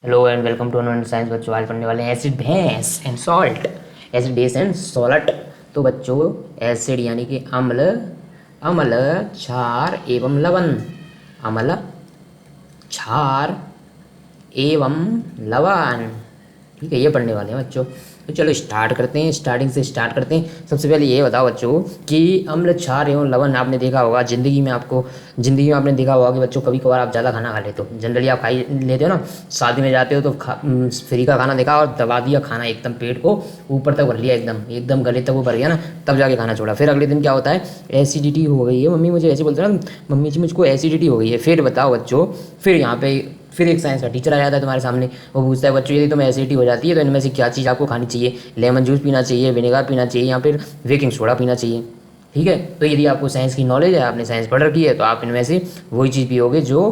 Hello and welcome to अनवन science. बच्चों आज पढ़ने वाले हैं acid base and salt. Acid base and salt. तो बच्चों एसिड यानी कि अम्ल, अम्ल, क्षार एवं लवण। अम्ल, क्षार एवं लवण। ठीक है, ये पढ़ने वाले हैं बच्चों। तो चलो स्टार्ट करते हैं, स्टार्टिंग से स्टार्ट करते हैं। सबसे पहले ये बताओ बच्चों कि अम्ल, क्षार एवं लवण आपने देखा होगा ज़िंदगी में, ज़िंदगी में आपने देखा होगा कि बच्चों कभी कभार आप ज़्यादा खाना खा लेते हो। जनरली आप खा ही लेते हो ना, शादी में जाते हो तो फ्री का खाना देखा और दबा दिया खाना, एकदम पेट को ऊपर तक भर लिया, एकदम एकदम गले तक वो भर गया ना, तब जाके खाना छोड़ा। फिर अगले दिन क्या होता है, एसिडिटी हो गई है, मम्मी मुझे ऐसे बोलते हैं ना, मम्मी जी मुझको एसिडिटी हो गई है। फिर बताओ बच्चों, फिर यहाँ पे फिर एक साइंस का टीचर आ जाता है तुम्हारे सामने, वो पूछता है बच्चों यदि तुम्हें एसिडिटी हो जाती है तो इनमें से क्या चीज़ आपको खानी चाहिए। लेमन जूस पीना चाहिए, विनेगर पीना चाहिए, या फिर बेकिंग सोडा पीना चाहिए। ठीक है, तो यदि आपको साइंस की नॉलेज है, आपने साइंस पढ़ रखी है, तो आप इनमें से वही चीज़ पियोगे जो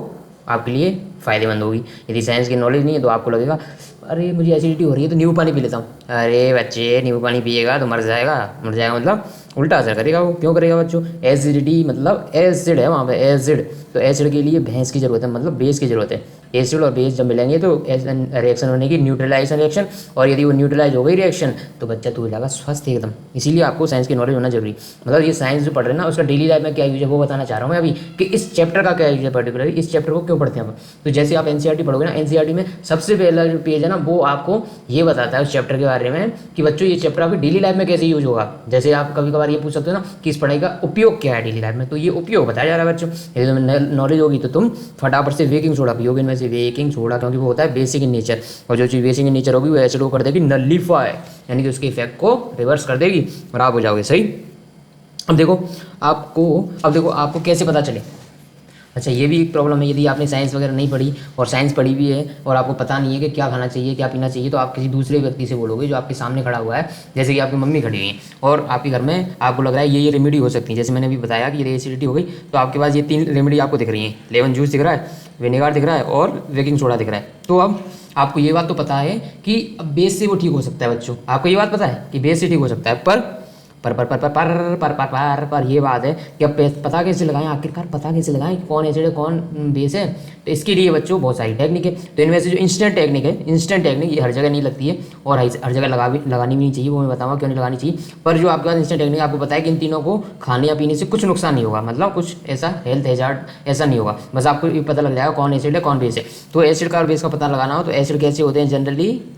आपके लिए फ़ायदेमंद होगी। यदि साइंस की नॉलेज नहीं है तो आपको लगेगा अरे मुझे एसिडिटी हो रही है तो नींबू पानी पी लेता हूँ। अरे बच्चे, नींबू पानी पिएगा तो मर जाएगा। मर जाएगा मतलब उल्टा असर करेगा। वो क्यों करेगा बच्चों? एसिडिटी मतलब एसिड है वहाँ पे, एसिड। तो एसिड के लिए भैंस की ज़रूरत है, मतलब बेस की ज़रूरत है। एसिड और बेस जब मिलेंगे तो रिएक्शन होने की न्यूट्रलाइजेशन रिएक्शन, और यदि वो न्यूट्रलाइज हो गई रिएक्शन तो बच्चा तो हो जाएगा स्वस्थ एकदम। इसीलिए आपको साइंस की नॉलेज होना जरूरी। मतलब ये साइंस जो पढ़ रहे हैं ना, उसका डेली लाइफ में क्या यूज है वो बताना चाह रहा हूँ मैं अभी, कि इस चैप्टर का क्या यूज है, पर्टिकुलरली इस चैप्टर को क्यों पढ़ते हैं हम। तो जैसे आप एनसीईआरटी पढ़ोगे ना, एनसीईआरटी में सबसे पहला जो पेज है ना, वो आपको ये बताता है उस चैप्टर के बारे में कि बच्चों ये चैप्टर आपकी डेली लाइफ में कैसे यूज होगा। जैसे आप कभी कभार ये पूछ सकते हो ना कि इस पढ़ाई का उपयोग क्या है डेली लाइफ में, तो ये उपयोग बताया जा रहा है बच्चों। यदि तुम्हें नॉलेज होगी तो तुम फटाफट से बेकिंग सोडा पियोगे। इनमें से बेकिंग सोडा, क्योंकि वो होता है बेसिक इन नेचर, और जो चीज़ बेसिक इन नेचर होगी वो एसिड को कर देगी नलीफाई, यानी कि उसके इफेक्ट को रिवर्स कर देगी और आप हो जाओगे सही। अब देखो आपको कैसे पता चले। अच्छा, ये भी एक प्रॉब्लम है, यदि आपने साइंस वगैरह नहीं पढ़ी और साइंस पढ़ी भी है और आपको पता नहीं है कि क्या खाना चाहिए क्या पीना चाहिए, तो आप किसी दूसरे व्यक्ति से बोलोगे जो आपके सामने खड़ा हुआ है। जैसे कि आपकी मम्मी खड़ी हुई है और आपके घर में आपको लग रहा है ये रेमेडी हो सकती है। जैसे मैंने अभी बताया कि ये एसिडिटी हो गई, तो आपके पास ये 3 रेमेडी आपको दिख रही हैं। लेमन जूस दिख रहा है, विनेगर दिख रहा है और बेकिंग सोडा दिख रहा है। तो अब आपको ये बात तो पता है कि बेस से वो ठीक हो सकता है बच्चों। आपको ये बात पता है कि बेस से ठीक हो सकता है, पर ये बात है कि अब पता कैसे लगाएं, आखिरकार पता कैसे लगाएं कि कौन एसिड है कौन बेस है। तो इसके लिए बच्चों बहुत सारी टेक्निक है। तो इनमें से जो इंस्टेंट टेक्निक है, इंस्टेंट टेक्निक ये हर जगह नहीं लगती है और हर जगह लगानी भी नहीं चाहिए, वो मैं बताऊंगा क्यों नहीं लगानी चाहिए। पर जो आपके पास इंस्टेंट टेक्निक, आपको पता है कि इन तीनों को खाने या पीने से कुछ नुकसान नहीं होगा, मतलब कुछ ऐसा हेल्थ हैजार्ड ऐसा नहीं होगा। बस आपको ये पता लग जाएगा कौन एसिड है कौन बेस है। तो एसिड का और बेस का पता लगाना हो तो एसिड कैसे होते हैं,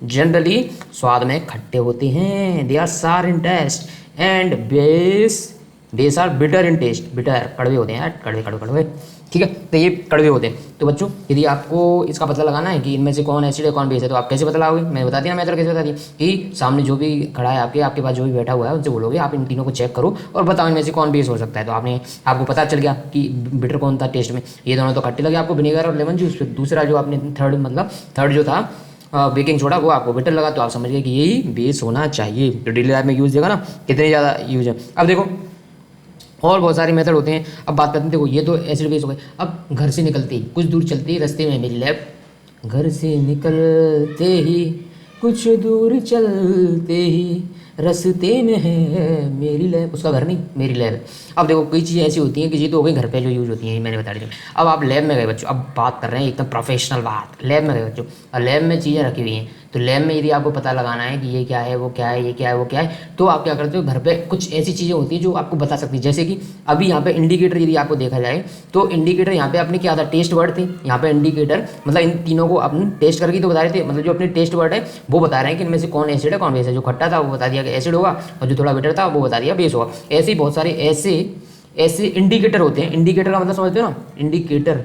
जनरली स्वाद में खट्टे होते हैं, they are sour in taste, and base are bitter in taste, bitter कड़वे होते हैं यार, कड़वे कड़वे कड़वे। ठीक है, तो ये कड़वे होते हैं। तो बच्चों यदि आपको इसका पता लगाना है कि इनमें से कौन एसिड है कौन बेस है, तो आप कैसे पता लगाओगे? मैंने बता दिया, मैं कैसे बता दिया कि सामने जो भी खड़ा है आपके पास जो भी बैठा हुआ है उनसे बोलोगे आप इन तीनों को चेक करो और बताओ इनमें से कौन बेस हो सकता है। तो आपको पता चल गया कि बिटर कौन था टेस्ट में, ये दोनों तो खट्टे लगे आपको, विनेगर और लेमन जूस। फिर दूसरा जो आपने थर्ड जो था बेकिंग सोडा, वो आपको बिटर लगा, तो आप समझ गए कि यही बेस होना चाहिए। तो डेली लाइफ में यूज़ देगा ना, कितने ज़्यादा यूज है। अब देखो और बहुत सारे मेथड होते हैं। अब बात करते हैं, देखो ये तो एसिड बेस हो गए। अब घर से निकलते ही कुछ दूर चलते ही रास्ते में मेरी लैब, घर से निकलते ही कुछ दूर चलते ही रास्ते में है मेरी लैब। उसका घर नहीं, मेरी लैब है। अब देखो कई चीज़ें ऐसी होती हैं कि ये तो हो गई घर पे जो यूज़ होती हैं, मैंने बता दी। अब आप लैब में गए बच्चों, अब बात कर रहे हैं एकदम प्रोफेशनल बात। लैब में गए बच्चों और लैब में चीज़ें रखी हुई हैं, तो लैब में यदि आपको पता लगाना है कि ये क्या है वो क्या है, ये क्या है वो क्या है, तो आप क्या करते हो, घर पे कुछ ऐसी चीज़ें होती हैं जो आपको बता सकती है। जैसे कि अभी यहाँ पे इंडिकेटर यदि आपको देखा जाए तो इंडिकेटर यहाँ पे अपने क्या था, टेस्ट वर्ड थे। यहाँ पे इंडिकेटर मतलब इन तीनों को अपने टेस्ट करके तो बता रहे थे, मतलब जो अपने टेस्ट वर्ड है वो बता रहे हैं कि इनमें से कौन एसिड है कौन बेस है। जो खट्टा था वो बता दिया कि एसिड होगा, और जो थोड़ा बिटर था वो बता दिया बेस होगा। ऐसे ही बहुत सारे ऐसे इंडिकेटर होते हैं। इंडिकेटर का मतलब समझते हो ना, इंडिकेटर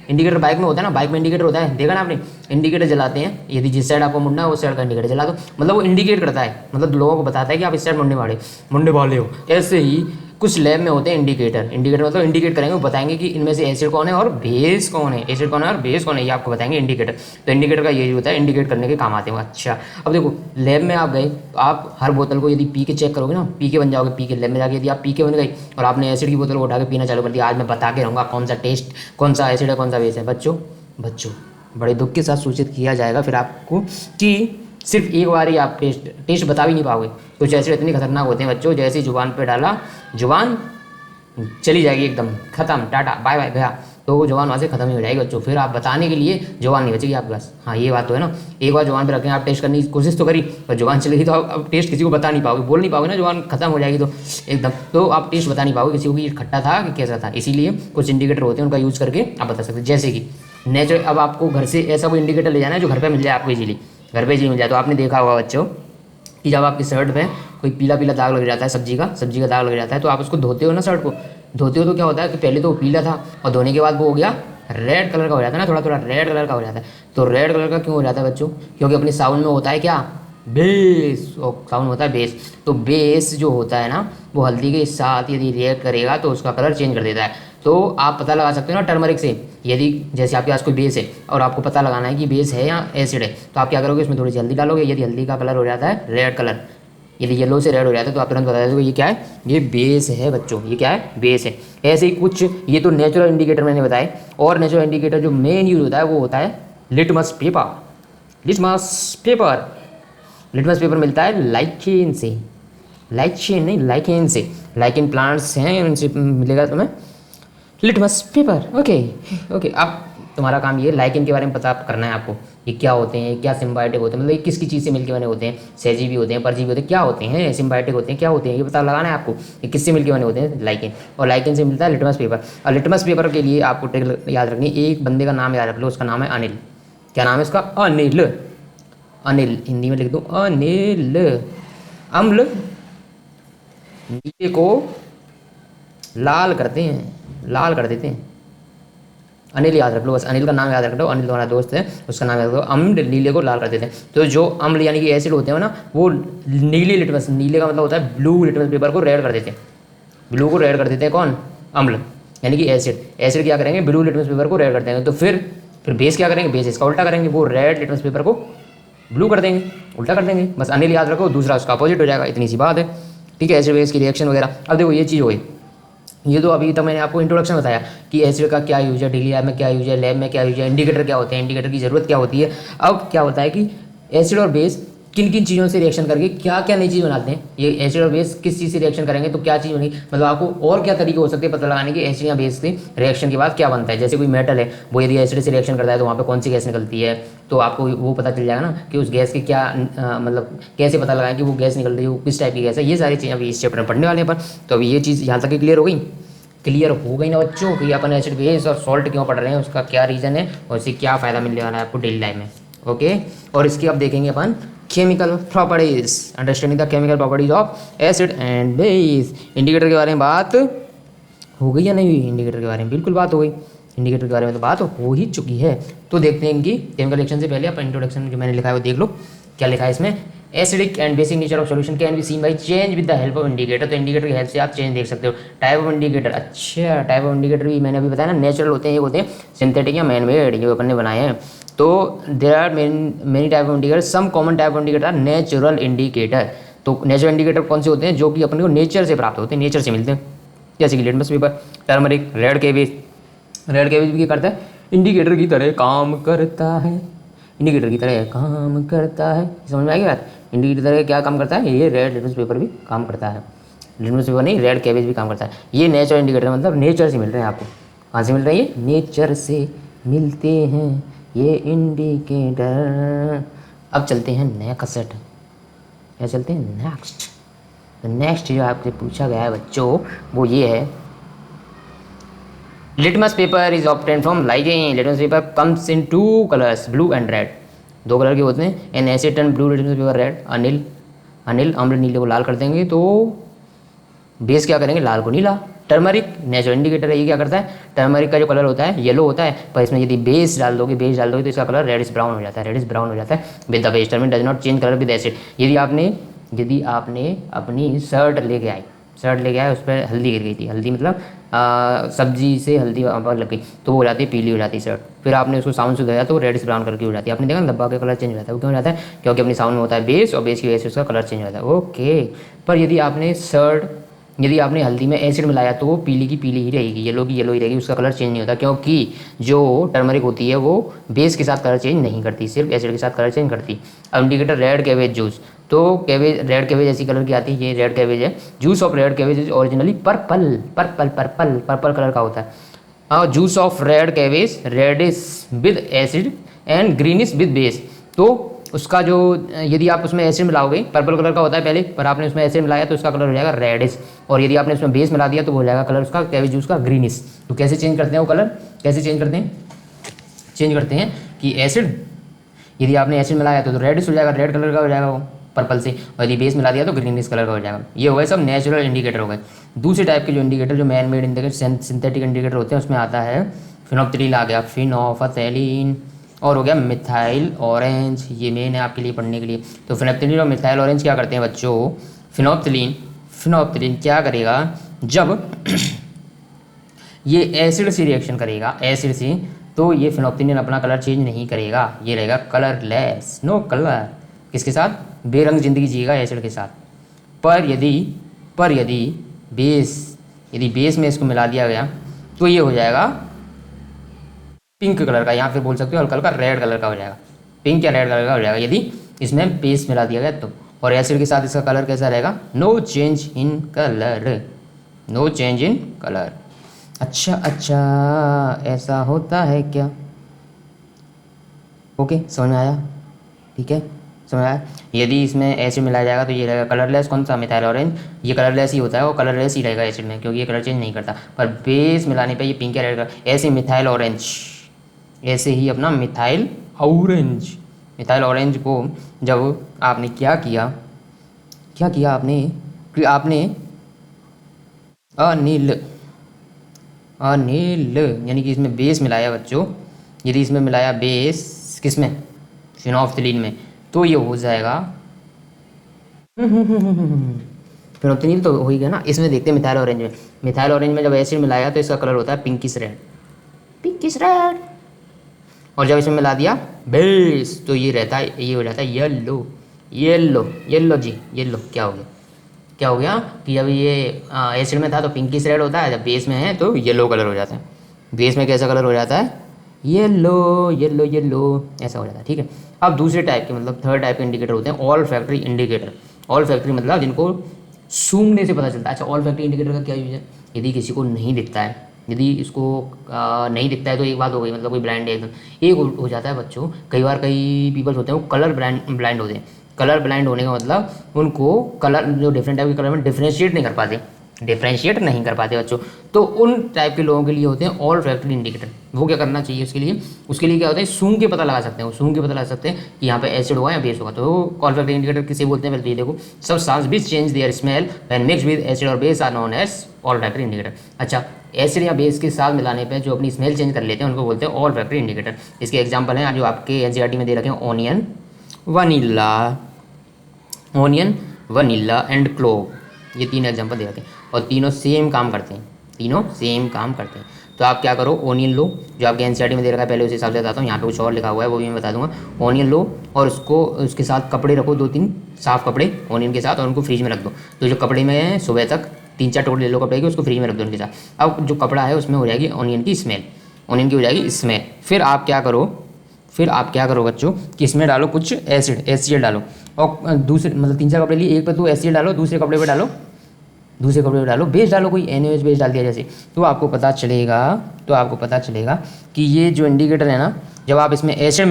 इंडिकेटर बाइक में होता है ना, बाइक में इंडिकेटर होता है, देखा ना आपने। इंडिकेटर जलाते हैं, यदि जिस साइड आपको मुड़ना है उस साइड का इंडिकेटर जला दो, मतलब वो इंडिकेट करता है, मतलब लोगों को बताता है कि आप इस साइड मुड़ने वाले हो। ऐसे ही कुछ लैब में होते हैं इंडिकेटर मतलब इंडिकेट करेंगे, वो बताएंगे कि इनमें से एसिड कौन है और बेस कौन है, एसिड कौन है और बेस कौन है, ये आपको बताएंगे इंडिकेटर। तो इंडिकेटर का ये होता है, इंडिकेट करने के काम आते हैं। अच्छा, अब देखो लैब में आप गए तो आप हर बोतल को यदि पी के चेक करोगे ना, पी के बन जाओगे। पी के लैब में जाके यदि आप पी के बन गई और आपने एसिड की बोतल को उठा के पीना चालू कर दिया, आज मैं बता के रहूँगा कौन सा टेस्ट, कौन सा एसिड है कौन सा बेस है। बच्चों बड़े दुख के साथ सूचित किया जाएगा फिर आपको कि सिर्फ एक बार ही आप टेस्ट बता भी नहीं पाओगे। कुछ एसिड इतने खतरनाक होते हैं बच्चों, जैसे जुबान पे डाला जुबान चली जाएगी एकदम, खत्म, टाटा बाय बाय गया। तो जुबान वहाँ से खत्म ही हो जाएगी बच्चों। फिर आप बताने के लिए जुबान नहीं बचेगी आपके पास। हाँ ये बात तो है ना, एक बार जुबान पे रखें आप टेस्ट करने की कोशिश तो करी, पर जुबान चलेगी तो आप अब टेस्ट किसी को बता नहीं पाओगे, बोल नहीं पाओगे ना, जुबान खत्म हो जाएगी तो एकदम, तो आप टेस्ट बता नहीं पाओगे किसी को कि ये खट्टा था कि कैसा था। इसीलिए कुछ इंडिकेटर होते हैं उनका यूज़ करके आप बता सकते हैं। जैसे कि नेचुरल, अब आपको घर से ऐसा कोई इंडिकेटर ले जाना है जो घर पर मिल जाए आपको इजीली, घर पर इजीली मिल जाए। तो आपने देखा होगा बच्चों कि जब आपकी शर्ट पे कोई पीला पीला दाग लग जाता है, सब्जी का दाग लग जाता है, तो आप उसको धोते हो ना, शर्ट को धोते हो तो क्या होता है कि पहले तो वो पीला था और धोने के बाद वो हो गया रेड कलर का हो जाता है ना, थोड़ा थोड़ा रेड कलर का हो जाता है। तो रेड कलर का क्यों हो जाता है बच्चों? क्योंकि अपने साउंड में होता है क्या, बेस, और साउंड होता है बेस। तो बेस जो होता है ना वो हल्दी के साथ यदि रिएक्ट करेगा तो उसका कलर चेंज कर देता है। तो आप पता लगा सकते हो ना टर्मरिक से, यदि जैसे आपके पास कोई बेस है और आपको पता लगाना है कि बेस है या एसिड है, तो आप क्या करोगे, इसमें थोड़ी सी हल्दी डालोगे। यदि हल्दी का कलर हो जाता है रेड कलर, यदि येलो से रेड हो जाता है तो आप तुरंत बता दोगे ये क्या है, ये बेस है बच्चों, ये क्या है, बेस है। ऐसे ही कुछ, ये तो नेचुरल इंडिकेटर मैंने बताए। और नेचुरल इंडिकेटर जो मेन यूज होता है वो होता है litmus paper. Litmus paper, litmus paper मिलता है लाइकेन से, लाइकेन नहीं, लाइकेन से, लाइकेन प्लांट्स हैं उनसे मिलेगा तुम्हें लिटमस पेपर। ओके ओके, अब तुम्हारा काम ये लाइकेन के बारे में पता करना है आपको, ये क्या होते हैं, क्या सिम्बायोटिक होते हैं, मतलब ये किसकी चीज़ से मिलके बने होते हैं, सहजीवी होते हैं, परजीवी होते हैं, क्या होते हैं, सिम्बायोटिक होते हैं, क्या होते हैं, ये पता लगाना है आपको, ये किससे मिलके बने होते हैं, लाइकेन। और लाइकेन से मिलता है लिटमस पेपर। और लिटमस पेपर के लिए आपको ट्रिक याद रखनी, एक बंदे का नाम याद रख लो, उसका नाम है अनिल। क्या नाम है उसका? अनिल। अनिल, हिंदी में लिख दूँ अनिल। अम्ल नीले को लाल करते हैं, लाल कर देते हैं। अनिल याद रख लो, बस अनिल का नाम याद रख लो, अनिल तुम्हारा दोस्त है, उसका नाम याद रखो। अम्ल नीले को लाल कर देते हैं। तो जो अम्ल यानी कि एसिड होते हैं ना, वो नीले लिटमस, नीले का मतलब होता है ब्लू लिटमस पेपर को रेड कर देते हैं। ब्लू को रेड कर देते हैं कौन? अम्ल यानी कि एसिड। एसिड क्या करेंगे, ब्लू लिटमस पेपर को रेड कर देंगे। तो फिर बेस क्या करेंगे, बेस इसका उल्टा करेंगे, वो रेड लिटमस पेपर को ब्लू कर देंगे, उल्टा कर देंगे। बस अनिल याद रखो, दूसरा उसका अपोजिट हो जाएगा, इतनी सी बात है। ठीक है, एसिड बेस की रिएक्शन वगैरह। अब देखो ये चीज़ हो गई, ये तो अभी तक मैंने आपको इंट्रोडक्शन बताया कि एसिड का क्या यूज है, डेली लैब में क्या यूज है, लैब में क्या यूज है, इंडिकेटर क्या होते हैं, इंडिकेटर की ज़रूरत क्या होती है। अब क्या होता है कि एसिड और बेस किन किन चीज़ों से रिएक्शन करके क्या क्या नई चीज़ बनाते हैं, ये एसिड और बेस किस चीज़ से रिएक्शन करेंगे तो क्या चीज़ बनेगी, मतलब आपको और क्या तरीके हो सकते हैं पता लगाने के एसिड या बेस से रिएक्शन के बाद क्या बनता है। जैसे कोई मेटल है, वो यदि एसिड से रिएक्शन करता है तो वहाँ पे कौन सी गैस निकलती है, तो आपको वो पता चल जाएगा ना कि उस गैस के क्या मतलब कैसे पता लगाएं कि वो गैस निकल रही है, वो किस टाइप की गैस है। ये सारी चीज़ें अभी इस चैप्टर में पढ़ने वाले हैं। पर तो अभी ये चीज़ यहाँ तक क्लियर हो गई, क्लियर हो गई ना बच्चों कि अपन एसिड बेस और सॉल्ट क्यों पढ़ रहे हैं, उसका क्या रीज़न है और इससे क्या फ़ायदा मिलने वाला है आपको डेली लाइफ में। ओके, और इसकी अब देखेंगे अपन chemical properties, understanding the chemical properties of acid and base. Indicator के बारे में बात हो गई या नहीं हुई? इंडिकेटर के बारे में बिल्कुल बात हो गई, इंडिकेटर के बारे में तो बात हो ही चुकी है। तो देखते हैं कि केमिकल रिएक्शन से पहले अपन इंट्रोडक्शन जो मैंने लिखा है वो देख लो, क्या लिखा है इसमें। Acidic and basic nature of solution can be seen by change with the help of indicator. तो इंडिकेटर की हेल्प से आप चेंज देख सकते हो। टाइप ऑफ इंडिकेटर, अच्छा टाइप ऑफ इंडिकेटर भी मैंने अभी बताया ना, नेचुरल होते हैं, ये होते हैं सिंथेटिक या मैन मेड, ये अपन ने बनाए हैं। तो there are many type of indicator, some common type of indicator are natural indicator. तो नेचुरल इंडिकेटर कौन से होते हैं, जो कि अपने को नेचर से प्राप्त होते हैं, नेचर से मिलते हैं। जैसे कि litmus paper, turmeric, red cabbage. Red cabbage भी क्या करता है, इंडिकेटर की तरह काम करता है, इंडिकेटर की तरह काम करता है। समझ में आ गई बात, इंडिकेटर की तरह क्या काम करता है, ये रेड लिटमस पेपर भी काम करता है। लिटमस पेपर नहीं, रेड कैबेज भी काम करता है। ये नेचर इंडिकेटर मतलब नेचर से मिल रहे हैं आपको। कहाँ से मिल रहे हैं, ये नेचर से मिलते हैं ये इंडिकेटर। अब चलते हैं नेक्स्ट, या चलते हैं नेक्स्ट। तो नेक्स्ट जो आपसे पूछा गया है बच्चों वो ये है, litmus paper is obtain from lichen. Litmus paper comes in 2 colours, blue and red. 2 colour के होते हैं। An asset turn blue litmus paper red. Anil अम्ल नीले को लाल कर देंगे, तो बेस क्या करेंगे, लाल को नीला। टर्मरिक नेचुरल इंडिकेटर है, ये क्या करता है, टर्मरिक का जो कलर होता है येलो होता है, पर इसमें यदि बेस डाल दोगे तो इसका कलर रेडिश ब्राउन हो जाता है, रेडिश ब्राउन हो जाता है with the base. Turmeric does not change colour with acid. यदि आपने अपनी शर्ट लेके आए, उस पर हल्दी गिर गई थी, हल्दी मतलब सब्जी से हल्दी लग गई तो वो हो जाती है पीली हो जाती है शर्ट। फिर आपने उसको साउंड से धोया तो रेडिश ब्राउन करके हो जाती है। आपने देखा ना डब्बा का कलर चेंज हो जाता है, वो क्यों हो जाता है, क्योंकि अपनी साउंड में होता है बेस और बेस की वजह से उसका कलर चेंज हो जाता है। ओके, पर यदि आपने हल्दी में एसिड मिलाया तो वो पीली की पीली ही रहेगी, येलो की येलो ही रहेगी, उसका कलर चेंज नहीं होता, क्योंकि जो टर्मरिक होती है वो बेस के साथ कलर चेंज नहीं करती, सिर्फ एसिड के साथ कलर चेंज करती। अब इंडिकेटर रेड कैबेज जूस, तो रेड कैबेज ऐसी कलर की आती है, ये रेड कैबेज है। Juice of red cabbage is originally purple colour का होता है। Juice of red cabbage reddish with acid and greenish with base. तो उसका जो यदि आप उसमें एसिड मिलाओगे, पर्पल कलर का होता है पहले, पर आपने उसमें एसिड मिलाया तो उसका कलर हो जाएगा रेडिश, और यदि आपने उसमें बेस मिला दिया तो वो हो जाएगा कलर उसका कैबेज जूस का ग्रीनिश। तो कैसे चेंज करते हैं वो कलर, कैसे चेंज करते हैं, चेंज करते हैं कि एसिड, यदि आपने एसिड मिलाया तो रेडिश हो जाएगा, रेड कलर का हो जाएगा वो पर्पल से, और यदि बेस मिला दिया तो ग्रीनिश कलर का हो जाएगा। ये हो गए सब नेचुरल इंडिकेटर हो गए। दूसरे टाइप के जो इंडिकेटर, जो man made indicator, synthetic indicator होते हैं, उसमें आता है फिनोप्थलीन आ गया, फिनोफ्थलीन, और हो गया मिथाइल ऑरेंज। ये मेन है आपके लिए पढ़ने के लिए। तो फिनोप्थलीन और मिथाइल ऑरेंज क्या करते हैं बच्चों, फिनोप्थलीन क्या करेगा, जब ये एसिड से रिएक्शन करेगा, एसिड से, तो ये फिनोप्थलीन अपना कलर चेंज नहीं करेगा, ये रहेगा कलरलेस, नो कलर। किसके साथ, बेरंग जिंदगी जिएगा एसिड के साथ। पर यदि बेस में इसको मिला दिया गया तो ये हो जाएगा पिंक कलर का, या फिर बोल सकते हो हल्का हल्का रेड कलर का हो जाएगा, पिंक या रेड कलर का हो जाएगा यदि इसमें बेस मिला दिया गया तो। और एसिड के साथ इसका कलर कैसा रहेगा, no change in colour, no change in colour. अच्छा ऐसा होता है क्या, ओके समझ में आया, ठीक है समझ में आया। यदि इसमें एसिड मिलाया जाएगा तो ये रहेगा कलरलेस, कौन सा, मिथाइल ऑरेंज, ये कलरलेस ही होता है, वो कलरलेस ही रहेगा एसिड में, क्योंकि ये कलर चेंज नहीं करता। पर बेस मिलाने पे ये पिंक या रेड कलर, ऐसे मिथाइल ऑरेंज, ऐसे ही अपना मिथाइल ऑरेंज को जब आपने क्या किया आपने अनिल यानी कि इसमें बेस मिलाया बच्चों, यदि इसमें मिलाया बेस, किसमें, फिनोप्थलीन में, तो ये हो जाएगा फिनोप्थलीन तो हो ही गया ना। इसमें देखते हैं मिथाइल ऑरेंज में जब एसिड मिलाया तो इसका कलर होता है पिंकिश रेड, और जब इसमें मिला दिया बेस तो ये रहता है, ये हो जाता है येलो जी, येलो। क्या हो गया कि जब ये एसिड में था तो पिंकिश रेड होता है, जब बेस में है तो येलो कलर हो जाता है। बेस में कैसा कलर हो जाता है, येलो, ऐसा हो जाता है, ठीक है। अब दूसरे टाइप के, मतलब थर्ड टाइप के इंडिकेटर होते हैं all factory indicator. All factory मतलब जिनको सूंघने से पता चलता है। अच्छा, ऑल फैक्ट्री इंडिकेटर का क्या यूज है, यदि किसी को नहीं दिखता है, यदि इसको नहीं दिखता है तो एक बात हो गई, मतलब कोई ब्लाइंड है एकदम। एक हो जाता है बच्चों, कई बार कई पीपल्स होते हैं वो कलर ब्लाइंड होते हैं। कलर ब्लाइंड होने का मतलब उनको कलर, जो डिफरेंट टाइप के कलर में डिफ्रेंशिएट नहीं कर पाते बच्चों। तो उन टाइप के लोगों के लिए होते हैं ऑल फैक्ट्री इंडिकेटर। वो क्या करना चाहिए उसके लिए क्या होता है, सूंघ के पता लगा सकते हैं, वो सूंघ के पता लगा सकते हैं कि यहाँ पे एसिड होगा या बेस होगा। तो ऑल फैक्ट्री इंडिकेटर किसे बोलते हैं, पहले ये देखो, सब सांस भी change their smell when mix with acid और base are known as olfactory indicator. अच्छा, एसिड या बेस के साथ मिलाने पे जो अपनी स्मेल चेंज कर लेते हैं उनको बोलते हैं ऑल फैक्ट्री इंडिकेटर। इसके एग्जाम्पल हैं जो आपके एनसीईआरटी में दे रखे हैं, ऑनियन, वनीला एंड क्लोव, ये 3 एग्जाम्पल दे रखे हैं, और तीनों सेम काम करते हैं। तो आप क्या करो, ओनियन लो, जो आपके एनसीईआरटी में दे रखा है, पहले उस हिसाब से बताता हूँ, यहाँ पे कुछ और लिखा हुआ है वो भी मैं बता दूंगा। ओनियन लो और उसके साथ कपड़े रखो, 2-3 साफ कपड़े ओनियन के साथ, और उनको फ्रिज में रख दो। तो जो कपड़े में सुबह तक 3-4 टोकरे ले लो कपड़े के, उसको फ्रिज में रख दो उनके साथ। अब जो कपड़ा है उसमें हो जाएगी ऑनियन की हो जाएगी स्मेल। फिर आप क्या करो बच्चों कि इसमें डालो कुछ एसिड डालो, और दूसरे मतलब 3-4 कपड़े लिए, एक पे तो एसिड डालो, दूसरे कपड़े पे डालो बेस डालो, कोई NaOH बेस डाल दिया जैसे, तो आपको पता चलेगा कि ये जो इंडिकेटर है ना, जब आप इसमें एसिड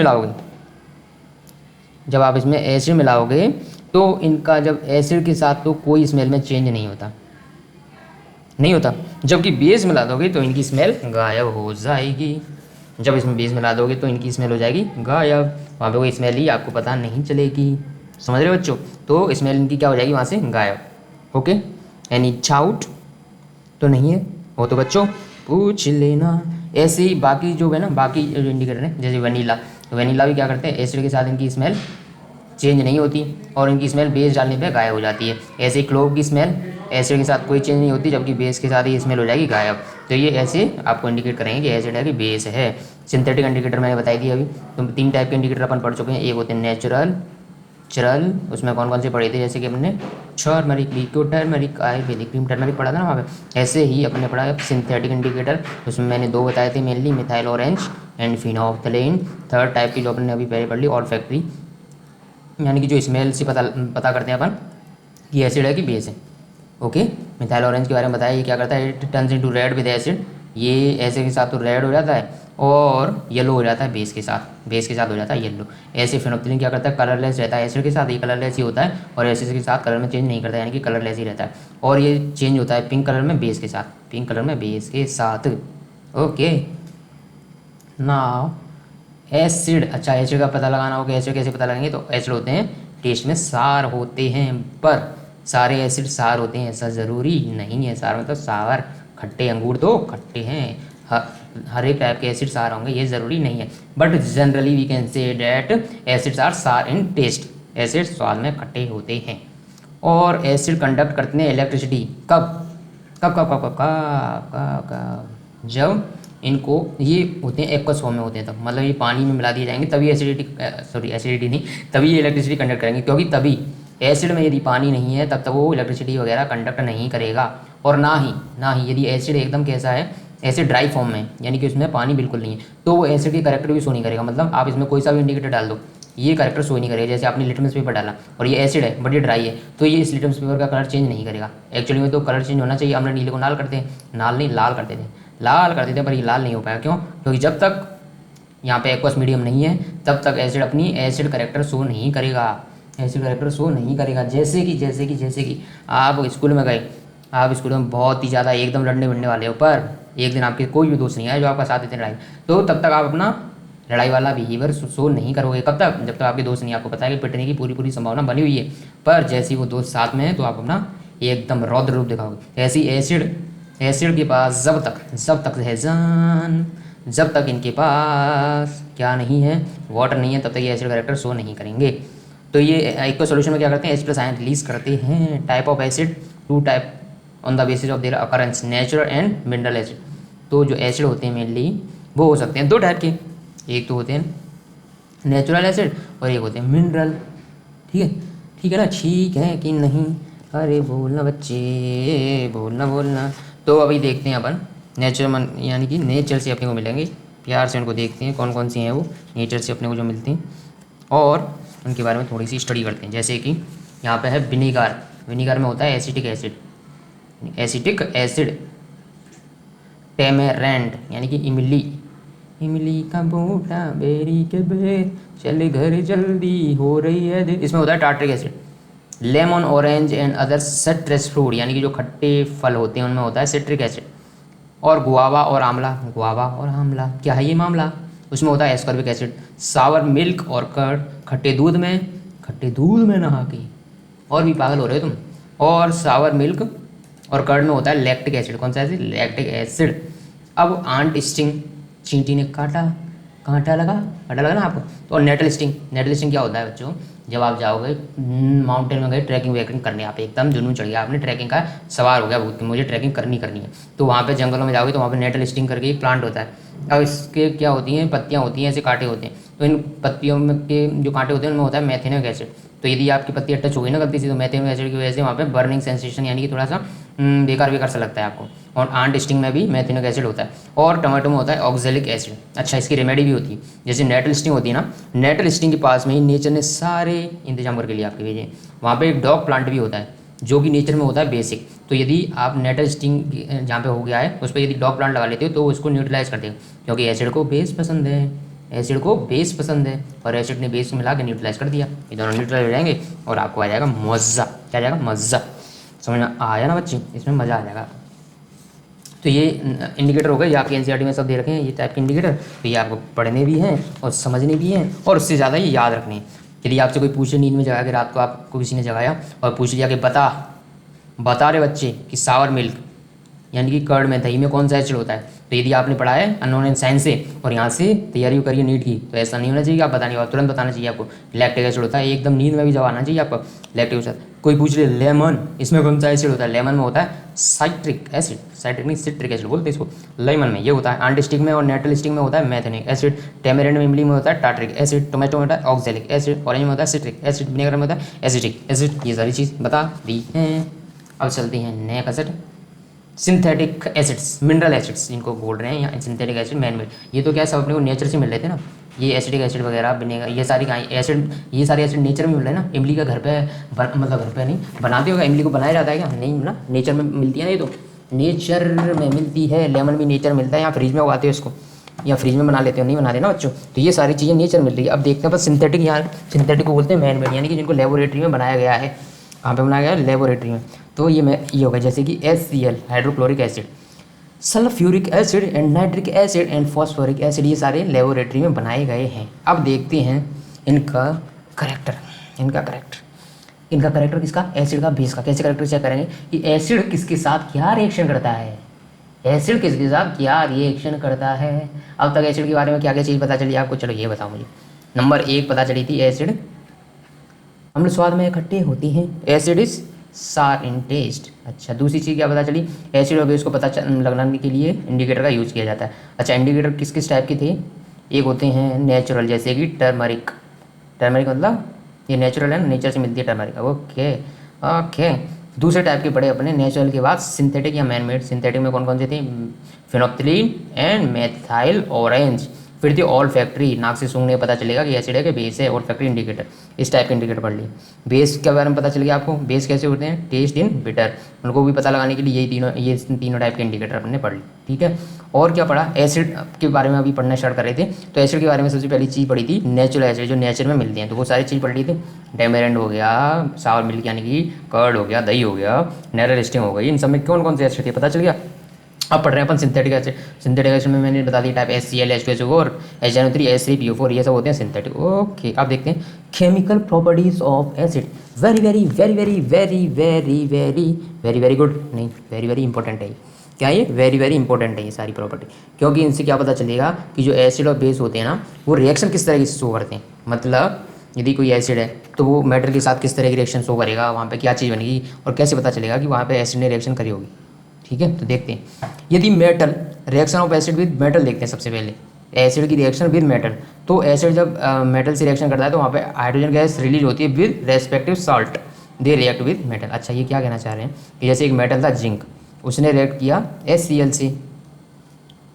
मिलाओगे तो इनका जब एसिड के साथ तो कोई स्मेल में चेंज नहीं होता, जबकि बेस मिला दोगे तो इनकी स्मेल गायब हो जाएगी। जब इसमें बेस मिला दोगे तो इनकी स्मेल हो जाएगी गायब, वहाँ पे कोई स्मेल ही आपको पता नहीं चलेगी। समझ रहे हो बच्चों, तो स्मेल इनकी क्या हो जाएगी वहाँ से गायब। ओके, एनी डाउट तो नहीं है, वो तो बच्चों पूछ लेना। ऐसे ही बाकी जो है ना, बाकी जो इंडिकेटर है, जैसे वनीला भी क्या करते हैं, एसिड के साथ इनकी स्मेल चेंज नहीं होती, और इनकी स्मेल बेस डालने पे गायब हो जाती है। ऐसे ही क्लोव की स्मेल एसिड के साथ कोई चेंज नहीं होती, जबकि बेस के साथ ही स्मेल हो जाएगी गायब। तो ये ऐसे आपको इंडिकेट करेंगे कि एसिड है कि बेस है। सिंथेटिक इंडिकेटर मैंने बताई दी अभी। तो 3 टाइप के इंडिकेटर अपन पढ़ चुके हैं। एक होते हैं नेचुरल, उसमें कौन से पढ़े थे, जैसे कि हमने turmeric, turmeric, Ayurvedic cream, turmeric पढ़ा था ना वहाँ पे। ऐसे ही अपने पढ़ा है सिंथेटिक इंडिकेटर, उसमें मैंने 2 बताए थे mainly, methyl orange and phenolphthalein. Third type की जो अपने अभी पहले पढ़ ली, ऑल फैक्ट्री, यानी कि जो स्मेल से पता करते हैं अपन कि एसिड है कि बेस है। ओके, मिथाइल ऑरेंज के बारे में बताया, ये क्या करता है, it turns into read with acid ये एसिड के साथ तो रेड हो जाता है और येलो हो जाता है बेस के साथ हो जाता है येलो। ऐसे फेनोल्फथालीन क्या करता है, कलरलेस रहता है, एसिड के साथ ये कलरलेस ही होता है और एसिड के साथ कलर में चेंज नहीं करता, यानी कि कलरलेस ही रहता है। और ये चेंज होता है पिंक कलर में बेस के साथ, ओके। नाउ एसिड, अच्छा एसिड का पता लगाना होगा, एसिड कैसे पता लगाएंगे, तो एसिड होते हैं टेस्ट में सार होते हैं, पर सारे एसिड सार होते हैं ऐसा ज़रूरी नहीं है। सार मतलब सावर, खट्टे अंगूर तो खट्टे हैं, हर एक टाइप के एसिड सार होंगे ये ज़रूरी नहीं है, but generally we can say that acids are sour in test, acid स्वाद में खट्टे होते हैं। और एसिड कंडक्ट करते हैं इलेक्ट्रिसिटी कब कब कब कब कब कब कब कब जब इनको ये होते हैं एक्वस फॉर्म में होते हैं, तब मतलब ये पानी में मिला दिए जाएंगे तभी एसिडिटी नहीं, तभी ये इलेक्ट्रिसिटी कंडक्ट करेंगे, क्योंकि तभी एसिड में यदि पानी नहीं है तब तक वो इलेक्ट्रिसिटी वगैरह कंडक्ट नहीं करेगा। और ना ही यदि एसिड एकदम कैसा है, एसिड ड्राई फॉर्म में, यानी कि उसमें पानी बिल्कुल नहीं है, तो वो एसिड की करेक्टर भी शो नहीं करेगा। मतलब आप इसमें कोई सा भी इंडिकेटर डाल दो, ये करेक्टर शो नहीं करेगा। जैसे आपने लिटमस पेपर डाला और ये एसिड है बट ये ड्राई है, तो ये इस लिटमस पेपर का कलर चेंज नहीं करेगा। एक्चुअली में तो कलर चेंज होना चाहिए, हमने नीले को लाल करते हैं, लाल नहीं लाल करते थे, पर ये लाल नहीं हो पाया। क्यों? क्योंकि जब तक यहाँ पे एक्वस मीडियम नहीं है तब तक एसिड अपनी एसिड करेक्टर शो नहीं करेगा, जैसे कि आप स्कूल में गए, आप स्कूल में बहुत ही ज़्यादा एकदम लड़ने भिड़ने वाले हो, पर एक दिन आपके कोई भी दोस्त नहीं आया जो आपका साथ देते लड़ाई, तो तब तक आप अपना लड़ाई वाला बिहेवियर शो नहीं करोगे। कब तक? जब तक आपके दोस्त नहीं आपको पता है कि पिटने की पूरी संभावना बनी हुई है, पर जैसे ही वो दोस्त साथ में है तो आप अपना एकदम रौद्र रूप दिखाओगे। ऐसी एसिड के पास जब तक है जान, जब तक इनके पास क्या नहीं है, वाटर नहीं है, तब तक ये एसिड करेक्टर शो नहीं करेंगे। तो ये एक्वा सॉल्यूशन में क्या करते हैं, एच प्लस आयन रिलीज करते हैं। Type of acid, two type on the basis of their occurrence, natural and mineral acid. तो जो एसिड होते हैं मेनली वो हो सकते हैं दो टाइप के, एक तो होते हैं नेचुरल एसिड और एक होते हैं मिनरल। ठीक है ना, ठीक है कि नहीं? अरे बोलना बच्चे, बोलना। तो अभी देखते हैं अपन नेचुरल, यानी कि नेचर से अपने को मिलेंगे, प्यार से उनको देखते हैं कौन कौन सी हैं वो नेचर से अपने को जो मिलती हैं, और उनके बारे में थोड़ी सी स्टडी करते हैं। जैसे कि यहाँ पे है विनीगर में होता है एसिटिक एसिड, टेमेरेंट यानी कि इमली का बूटा बेरी के बेर चले घर जल्दी हो रही है देर, इसमें होता है tartaric acid. Lemon, orange and other citrus fruit यानी कि जो खट्टे फल होते हैं उनमें होता है सिट्रिक एसिड। और गुआवा और आंवला क्या है ये मामला, उसमें होता है एस्कॉर्बिक एसिड। सावर मिल्क और कर्ड, खट्टे दूध में नहा के, और भी पागल हो रहे हो तुम। और सावर मिल्क और कर्ड में होता है लैक्टिक एसिड। कौन सा एसिड? Lactic acid. अब आंट स्टिंग, चींटी ने कांटा लगा ना आपको। तो नेटल स्टिंग क्या होता है बच्चों, जब आप जाओगे माउंटेन में गए ट्रैकिंग वैकिंग करने, आप एकदम जुनून चढ़ गया, आपने ट्रैकिंग का सवार हो गया भूत कि मुझे ट्रैकिंग करनी है, तो वहाँ पे जंगलों में जाओगे तो वहाँ पे नेटल स्टिंग करके एक प्लांट होता है। अब इसके क्या होती हैं, पत्तियाँ होती हैं, ऐसे कांटे होते हैं, तो इन पत्तियों में के जो कांटे होते हैं उनमें होता है मैथेनिक एसिड। तो यदि आपकी पत्ती टच होगी ना गलती से, तो मैथेनिक एसिड की वजह से वहाँ पे बर्निंग सेंसेशन यानी कि थोड़ा सा बेकार सा लगता है आपको। और आंट स्टिंग में भी मैथेनिक एसिड होता है। और टमाटो में होता है ऑक्जेलिक एसिड। अच्छा, इसकी रेमेडी भी होती है, जैसे नेटल स्टिंग होती है ना, नेटल स्टिंग के पास में ही नेचर ने सारे इंतजाम करके लिए आपके भेजे। वहाँ पे एक डॉग प्लांट भी होता है जो कि नेचर में होता है बेसिक। तो यदि आप नेटल स्टिंग जहाँ पे हो गया है उस पर यदि डॉग प्लांट लगा लेते हो तो उसको न्यूट्रलाइज कर देगा, क्योंकि एसिड को बेस पसंद है, और एसिड ने बेस मिला के न्यूट्रलाइज कर दिया। ये दोनों न्यूट्रलाइज हो जाएंगे और आपको आ जाएगा मज़ा। क्या आ जाएगा? मज़ा। समझ में आया ना बच्चे? इसमें मज़ा आ जाएगा। तो ये इंडिकेटर हो गए, ये आपके एनसीईआरटी में सब दे रखे हैं ये टाइप के इंडिकेटर। तो ये आपको पढ़ने भी हैं और समझने भी हैं, और उससे ज़्यादा ये याद रखने हैं। यदि आपसे कोई पूछे नींद में जगा के, रात को आपको किसी ने जगाया और पूछ लिया कि बता रहे बच्चे कि सावर मिल्क यानी कि कर्ड में, दही में कौन सा एसिड होता है, तो यदि आपने पढ़ा है अननोन एंड साइंस से और यहाँ से तैयारी करिए नीट की, तो ऐसा नहीं होना चाहिए कि आप बताने के बाद तुरंत बताना चाहिए आपको लैक्टिक एसिड होता है। एकदम नींद में भी जवाब आना चाहिए आपको लैक्टिक एसिड। कोई पूछ ले लेमन, इसमें कौन सा एसिड होता है, लेमन में होता है साइट्रिक एसिड, साइट्रिक नहीं सिट्रिक एसिड बोलते हैं इसको। लेमन में ये होता है, आंटिस्टिक में और नेटल स्टिक में होता है मैथेनिक एसिड, टेमेरेंट में इमली में होता है टार्ट्रिक एसिड, टोमेटो में होता है ऑक्जेलिक एसिड, ऑरेंज में होता है सिट्रिक एसिड, विनेगर में होता है एसिटिक एसिड। ये सारी चीज़ बता दी हैं। अब चलते हैं next acid, synthetic acids, mineral acids इनको बोल रहे हैं यहाँ, सिंथेटिक एसिड मैन मेड। ये तो क्या है, सब अपने को नेचर से मिल रहे थे ना, ये एसिडिक एसिड वगैरह विनेगर, ये सारे एसिड नेचर में मिल रहे हैं ना। इमली का घर पे मतलब घर पे नहीं बनाते होगा, इमली को बनाया जाता है क्या? नहीं ना, नेचर में मिलती है ना ये तो। नेचर में मिलती है, लेमन भी नेचर मिलता है, यहाँ फ्रिज में उगाते हो इसको या फ्रिज में बना लेते हो, नहीं बनाते ना बच्चों। तो ये सारी चीज़ें नेचर मिल रही है। अब देखते हैं बस सिंथेटिक, यहाँ सिंथेटिक को बोलते हैं मैन मेड, यानी कि जिनको लेबोरेटरी में बनाया गया है। कहाँ पे बनाया गया है? लेबोरेटरी में। तो ये होगा जैसे कि HCl hydrochloric acid, sulphuric acid and nitric acid and phosphoric acid, ये सारे लेबोरेटरी में बनाए गए हैं। अब देखते हैं इनका करेक्टर, इनका करेक्टर किसका? एसिड का, बेस का। कैसे करेक्टर चेक करेंगे कि एसिड किसके साथ क्या रिएक्शन करता है, एसिड किसके साथ क्या रिएक्शन करता है। अब तक एसिड के बारे में क्या क्या चीज़ पता चली आपको, चलो ये बताओ मुझे। नंबर 1 पता चली थी एसिड अम्ल स्वाद में इकट्ठे होती हैं, एसिड इज सार इन टेस्ट। अच्छा, दूसरी चीज़ क्या पता चली? एसिड और बेस को पता लगाने के लिए इंडिकेटर का यूज़ किया जाता है। अच्छा, इंडिकेटर किस किस टाइप के थे? एक होते हैं नेचुरल, जैसे कि टर्मरिक, मतलब ये नेचुरल है ना, नेचर से मिलती है टर्मरिक। ओके। दूसरे टाइप के पड़े अपने नेचुरल के बाद सिंथेटिक या मैन मेड। सिंथेटिक में कौन कौन से थे? Phenolphthalein and methyl orange. फिर थी ऑल फैक्ट्री, नाक से सूंघने पता चलेगा कि एसिड है कि बेस है। ऑल फैक्ट्री इंडिकेटर, इस टाइप के इंडिकेटर पढ़ लिए। बेस के बारे में पता चल गया आपको, बेस कैसे होते हैं? टेस्ट इन बिटर, उनको भी पता लगाने के लिए ये तीनों टाइप के इंडिकेटर अपने पढ़ लिए। ठीक है, और क्या पढ़ा? एसिड के बारे में अभी पढ़ना स्टार्ट कर रहे थे। तो एसिड के बारे में सबसे पहली चीज़ पढ़ी थी नेचुरल एसिड, जो नेचर में मिलती हैं, तो वो सारी चीज़ पढ़ ली थी। डेमेरेंट हो गया, सावर मिल्क यानी कि कर्ड हो गया, दही हो गया, नेरल स्टिंग हो गई, इन सब में कौन कौन से एसिड थे पता चल गया। अब पढ़ रहे हैं अपन सिंथेटिक एसिड। सिंथेटिक एसिड में मैंने बता दिया type HCl, H2SO4, HNO3, H3PO4, ये सब होते हैं सिंथेटिक। ओके, अब देखते हैं chemical properties of acid. Very very very very very very very very very good, नहीं वेरी वेरी इंपॉर्टेंट है। क्या ये? वेरी वेरी इंपॉर्टेंट है ये सारी प्रॉपर्टी, क्योंकि इनसे क्या पता चलेगा कि जो एसिड और बेस होते हैं ना, वो रिएक्शन किस तरह की शो करते हैं। मतलब यदि कोई एसिड है तो वो मेटल के साथ किस तरह की रिएक्शन शो करेगा, वहाँ पे क्या चीज़ बनेगी, और कैसे पता चलेगा कि वहाँ पे एसिड ने रिएक्शन करी होगी। ठीक है, तो देखते हैं। यदि metal, reaction of acid with metal देखते हैं सबसे पहले, एसिड की रिएक्शन विद मेटल। तो एसिड जब मेटल से रिएक्शन करता है तो वहाँ पे हाइड्रोजन गैस रिलीज होती है with respective salt, they react with metal. अच्छा, ये क्या कहना चाह रहे हैं कि जैसे एक मेटल था जिंक, उसने रिएक्ट किया HCl से,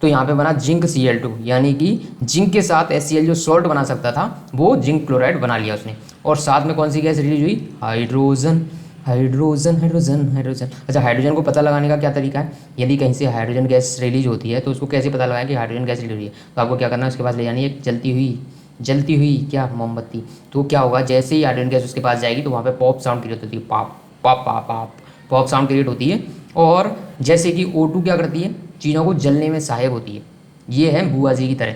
तो यहाँ पे बना जिंक Cl2, यानी कि जिंक के साथ HCl जो सॉल्ट बना सकता था वो जिंक क्लोराइड बना लिया उसने। और साथ में कौन सी गैस रिलीज हुई? हाइड्रोजन। अच्छा, हाइड्रोजन को पता लगाने का क्या तरीका है? यदि कहीं से हाइड्रोजन गैस रिलीज होती है तो उसको कैसे पता लगाएं कि हाइड्रोजन गैस रिलीज हुई है? तो आपको क्या करना है, उसके पास ले जानी है एक जलती हुई क्या? मोमबत्ती। तो क्या होगा, जैसे ही हाइड्रोजन गैस उसके पास जाएगी तो वहाँ पे पॉप साउंड क्रिएट होती है, पाप पाप पाप पाप, पॉप साउंड क्रिएट होती है। और जैसे कि O2 क्या करती है? चीज़ों को जलने में सहायक होती है। ये है बुआ जी की तरह,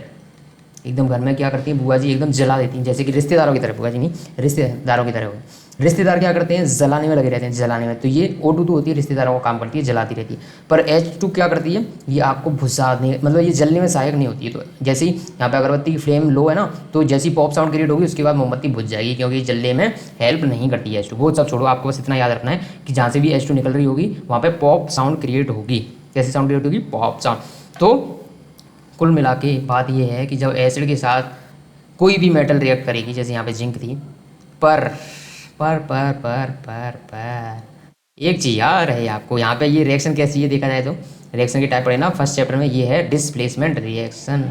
एकदम घर में क्या करती हैं बुआ जी, एकदम जला देती हैं, जैसे कि रिश्तेदारों की तरह। बुआ जी नहीं, रिश्तेदारों की तरह हो। रिश्तेदार क्या करते हैं? जलाने में लगे रहते हैं, जलाने में। तो ये O2 तो होती है, रिश्तेदारों का काम करती है, जलाती रहती है। पर H2 क्या करती है? ये आपको भुसाने, मतलब ये जलने में सहायक नहीं होती है। तो जैसे ही यहाँ पे अगरबत्ती की फ्लेम लो है ना, तो जैसी पॉप साउंड क्रिएट होगी उसके बाद मोमबत्ती बुझ जाएगी, क्योंकि जलने में हेल्प नहीं करती है H2। वो सब छोड़ो, आपको बस इतना याद रखना है कि जहाँ से भी H2 निकल रही होगी वहाँ पर पॉप साउंड क्रिएट होगी। कैसे साउंड क्रिएट होगी? Pop sound. तो कुल मिला के बात यह है कि जब एसिड के साथ कोई भी मेटल रिएक्ट करेगी, जैसे यहाँ पे जिंक थी, पर एक चीज़ याद रहे आपको, यहाँ पे ये रिएक्शन कैसी है देखा जाए तो, रिएक्शन के टाइप पढ़े ना फर्स्ट चैप्टर में, ये है डिस्प्लेसमेंट रिएक्शन।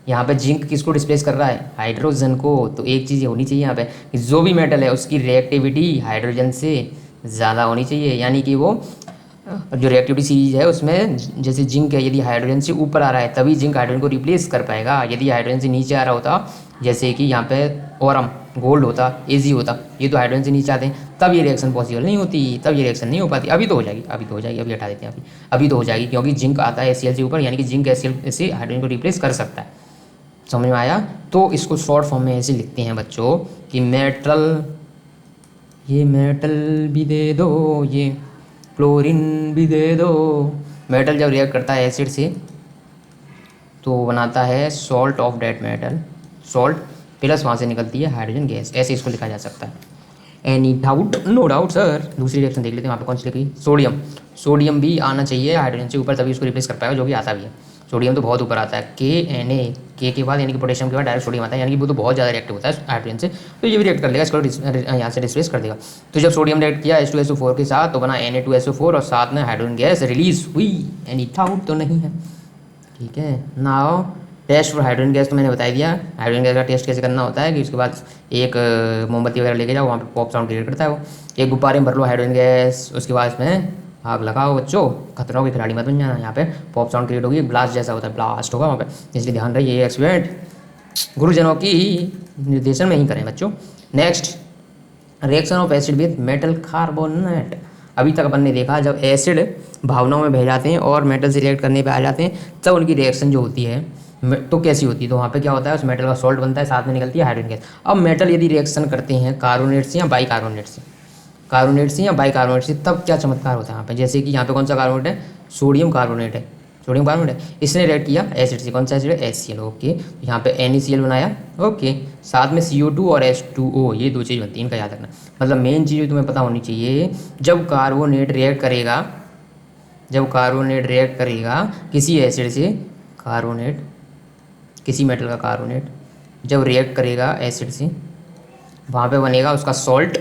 यहाँ पे जिंक किसको डिस्प्लेस कर रहा है? हाइड्रोजन को। तो एक चीज़ होनी चाहिए यहाँ पे कि जो भी मेटल है उसकी रिएक्टिविटी हाइड्रोजन से ज़्यादा होनी चाहिए, यानी कि वो जो रिएक्टिविटी सीरीज है उसमें जैसे जिंक है, यदि हाइड्रोजन से ऊपर आ रहा है तभी जिंक हाइड्रोजन को रिप्लेस कर पाएगा। यदि हाइड्रोजन से नीचे आ रहा होता, जैसे कि यहाँ पे ओरम गोल्ड होता, एजी होता, ये तो हाइड्रोजन से नीचे आते हैं, तब ये रिएक्शन पॉसिबल नहीं होती, तब ये रिएक्शन नहीं हो पाती। अभी तो हो जाएगी, अभी हटा देते हैं, अभी तो हो जाएगी, क्योंकि जिंक आता है HCl से ऊपर, यानी कि जिंक HCl से हाइड्रोजन को रिप्लेस कर सकता है। समझ में आया? तो इसको शॉर्ट फॉर्म में ऐसे लिखते हैं बच्चों कि मेटल, ये मेटल भी दे दो, ये क्लोरीन भी दे दो। मेटल जब रिएक्ट करता है एसिड से तो बनाता है salt of that metal, salt plus वहाँ से निकलती है हाइड्रोजन गैस, ऐसे इसको लिखा जा सकता है। Any doubt? No doubt sir. दूसरी रिएक्शन देख लेते हैं, वहाँ पे कौन सी लिखी? सोडियम। सोडियम भी आना चाहिए हाइड्रोजन से ऊपर, तभी उसको रिप्लेस कर पाएगा, जो कि आता भी है। सोडियम तो बहुत ऊपर आता है, Na, के बाद यानी कि पोटेशियम के बाद डायरेक्ट सोडियम आता है, यानी कि वो तो बहुत ज़्यादा रिएक्टिव होता है हाइड्रोजन से, तो ये भी रिएक्ट कर लेगा, इसको यहाँ से डिस्प्लेस कर देगा। तो जब सोडियम रिएक्ट किया H2SO4 के साथ तो बना Na2SO4 और साथ में हाइड्रोजन गैस रिलीज हुई। एनी डाउट तो नहीं है? ठीक है, now test for hydrogen gas तो मैंने बता दिया। हाइड्रोजन गैस का टेस्ट कैसे करना होता है कि उसके बाद एक मोमबत्ती वगैरह लेके जाओ, वहाँ पे पॉप साउंड क्रिएट करता है वो। एक गुब्बारे में भर लो हाइड्रोजन गैस, उसके बाद इसमें आग लगाओ बच्चों, खतरों के खिलाड़ी मत बन जाना। यहाँ पे पॉप साउंड क्रिएट होगी, ब्लास्ट जैसा होता है, ब्लास्ट होगा वहाँ पे, इसलिए ध्यान रहे ये एक्सपेरिमेंट गुरुजनों की निर्देशन में ही करें बच्चों। Next, reaction of acid with metal carbonate. अभी तक अपन ने देखा जब एसिड भावनाओं में बह जाते हैं और मेटल से रिएक्ट करने पे आ जाते हैं तब उनकी रिएक्शन जो होती है तो कैसी होती है, तो वहाँ पे क्या होता है, उस मेटल का सॉल्ट बनता है, साथ में निकलती है हाइड्रोजन गैस। अब मेटल यदि रिएक्शन करते हैं कार्बोनेट से या बाइकार्बोनेट से, कार्बोनेट से या बाइकार्बोनेट से, तब क्या चमत्कार होता है यहाँ पे। जैसे कि यहाँ पे कौन सा कार्बोनेट है, सोडियम कार्बोनेट है, सोडियम कार्बोनेट है, इसने रिएक्ट किया एसिड से, कौन सा एसिड है, HCl। ओके, यहाँ पे NaCl बनाया। ओके, साथ में CO2 और H2O, ये दो चीज़ बनती है, इनका याद रखना। मतलब मेन चीज़ तुम्हें पता होनी चाहिए, जब कार्बोनेट रिएक्ट करेगा, जब कार्बोनेट रिएक्ट करेगा किसी एसिड से, कार्बोनेट किसी मेटल का कार्बोनेट जब रिएक्ट करेगा एसिड से, वहाँ पे बनेगा उसका सॉल्ट,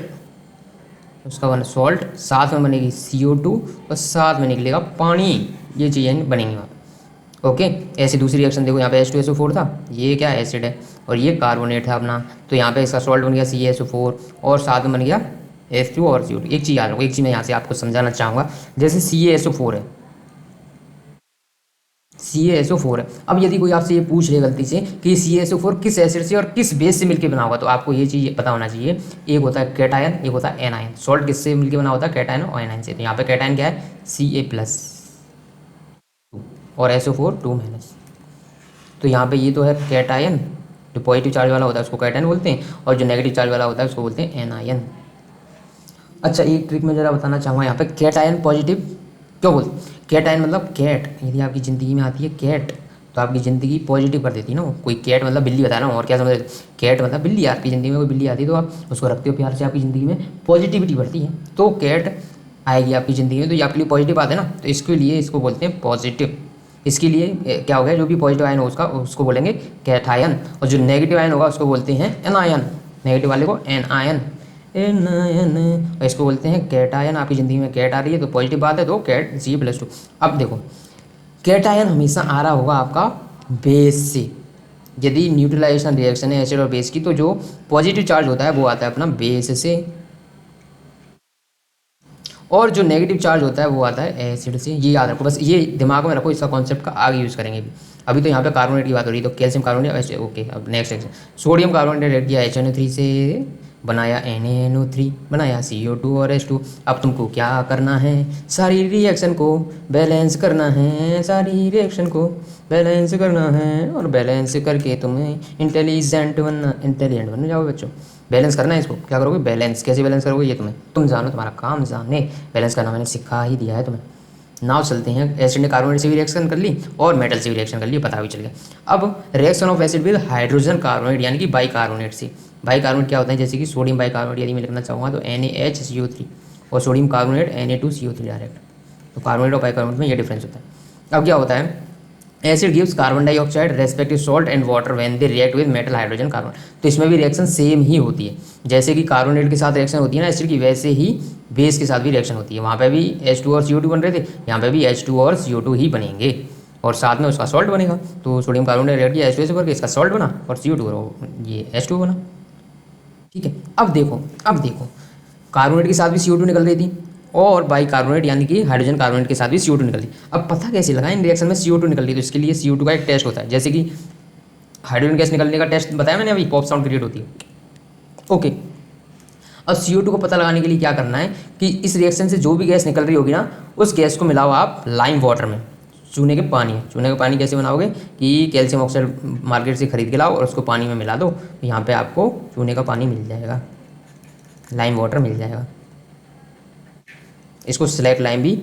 उसका बना सॉल्ट, साथ में बनेगी CO2 और साथ में निकलेगा पानी। ये चीज़ें बनेंगी वहाँ पे। ओके, ऐसे दूसरी रिएक्शन देखो, यहाँ पे H2SO4 था, ये क्या एसिड है और ये कार्बोनेट था अपना, तो यहाँ पे इसका सॉल्ट बन गया CaSO4 और साथ में बन गया H2 और CO2। एक चीज़ याद रखो, एक चीज़ मैं यहाँ से आपको समझाना चाहूँगा, जैसे CaSO4 है, CaSO4 है। अब यदि कोई आपसे ये पूछ ले गलती से कि CaSO4 किस एसिड से और किस बेस से मिलकर बना होगा, तो आपको ये चीज़ पता होना चाहिए, एक होता है कैटायन, एक होता है एनायन। सॉल्ट किससे मिलकर बना होता है, कैटायन और एनायन से। तो यहाँ पे कैटायन क्या है, Ca+ और SO4 2-। तो यहाँ पे ये तो है कैटायन, जो पॉजिटिव चार्ज वाला होता है उसको कैटायन बोलते हैं, और जो नेगेटिव चार्ज वाला होता है उसको बोलते हैं एनायन। अच्छा, एक ट्रिक मैं ज़रा बताना चाहूँगा, यहाँ पे कैटायन पॉजिटिव क्यों बोलते, कैटायन मतलब कैट, यदि आपकी ज़िंदगी में आती है कैट तो आपकी ज़िंदगी पॉजिटिव कर देती है ना। कोई कैट मतलब बिल्ली बता रहा हूँ, और क्या समझ, कैट मतलब बिल्ली। आपकी ज़िंदगी में कोई बिल्ली आती है तो आप उसको रखते हो प्यार से, आपकी ज़िंदगी में पॉजिटिविटी बढ़ती है। तो कैट आएगी आपकी ज़िंदगी में तो ये आपके लिए पॉजिटिव बात है ना, तो इसके लिए इसको बोलते हैं पॉजिटिव। इसके लिए क्या हो गया, जो भी पॉजिटिव आयन हो उसको बोलेंगे कैटायन, और जो नेगेटिव आयन होगा उसको बोलते हैं एनायन, नेगेटिव वाले को एनायन, एनायन, और इसको बोलते हैं कैटायन। आपकी ज़िंदगी में कैट आ रही है तो पॉजिटिव बात है, तो कैट Ca+2। अब देखो, कैटायन हमेशा आ रहा होगा आपका बेस से। यदि न्यूट्रलाइजेशन रिएक्शन है एसिड और बेस की, तो जो पॉजिटिव चार्ज होता है वो आता है अपना बेस से, और जो नेगेटिव चार्ज होता है वो आता है एसिड से। ये याद रखो, बस ये दिमाग में रखो, इसका कॉन्सेप्ट का आगे यूज़ करेंगे अभी तो यहाँ पे कार्बोनेट की बात हो रही है, तो कैल्शियम कार्बोनेट। ओके, अब next section, sodium carbonate react किया HNO3 से, बनाया NaNO3, बनाया CO2 और H2। अब तुमको क्या करना है, सारी रिएक्शन को बैलेंस करना है, सारी रिएक्शन को बैलेंस करना है, और बैलेंस करके तुम्हें इंटेलिजेंट बनना जाओगे बच्चों। बैलेंस करना है इसको, क्या करोगे, बैलेंस कैसे बैलेंस करोगे ये तुम जानो, तुम्हारा काम जाने, बैलेंस करना मैंने सिखा ही दिया है तुम्हें। नाव चलते हैं, एसिड ने कार्बोनेट से भी रिएक्शन कर ली और मेटल से भी रिएक्शन कर ली, पता भी चल गया। अब reaction of acid with hydrogen carbonate यानी कि बाइकार्बोनेट से। बाइकार्बोनेट क्या होता है, जैसे कि सोडियम बाइकार्बोनेट यदि मैं लिखना चाहूँगा तो NaHCO3 और सोडियम कार्बोनेट Na2CO3 डायरेक्ट। तो कार्बोनेट और बाइकार्बोनेट में ये डिफरेंस होता है। अब क्या होता है, acid gives carbon dioxide respective salt and water when they react with metal hydrogen carbon. तो इसमें भी रिएक्शन सेम ही होती है, जैसे कि कार्बोनेट के साथ रिएक्शन होती है ना एसिड की, वैसे ही बेस के साथ भी रिएक्शन होती है। वहाँ पे भी H2 और CO2 बन रहे थे, यहाँ पे भी H2 और CO2 ही बनेंगे और साथ में उसका सॉल्ट बनेगा। तो सोडियम कार्बोनेट रिएक्ट किया H2 से करके इसका सॉल्ट बना और CO2 और ये H2 बना। ठीक है, अब देखो कार्बोनेट के साथ भी CO2 निकल रही थी और बाइकार्बोनेट यानी कि हाइड्रोजन कार्बोनेट के साथ भी CO2 निकल रही। अब पता कैसे लगा, इन रिएक्शन में CO2 निकल रही, तो इसके लिए CO2 का एक टेस्ट होता है, जैसे कि हाइड्रोजन गैस निकलने का टेस्ट बताया मैंने अभी, पॉप साउंड क्रिएट होती है। ओके, अब CO2 को पता लगाने के लिए क्या करना है कि इस रिएक्शन से जो भी गैस निकल रही होगी ना, उस गैस को मिलाओ आप लाइम वाटर में, चूने के पानी कैसे बनाओगे कि कैल्शियम ऑक्साइड मार्केट से खरीद के लाओ और उसको पानी में मिला दो, तो यहाँ पे आपको चूने का पानी मिल जाएगा, लाइम वाटर मिल जाएगा। इसको स्लैक लाइम भी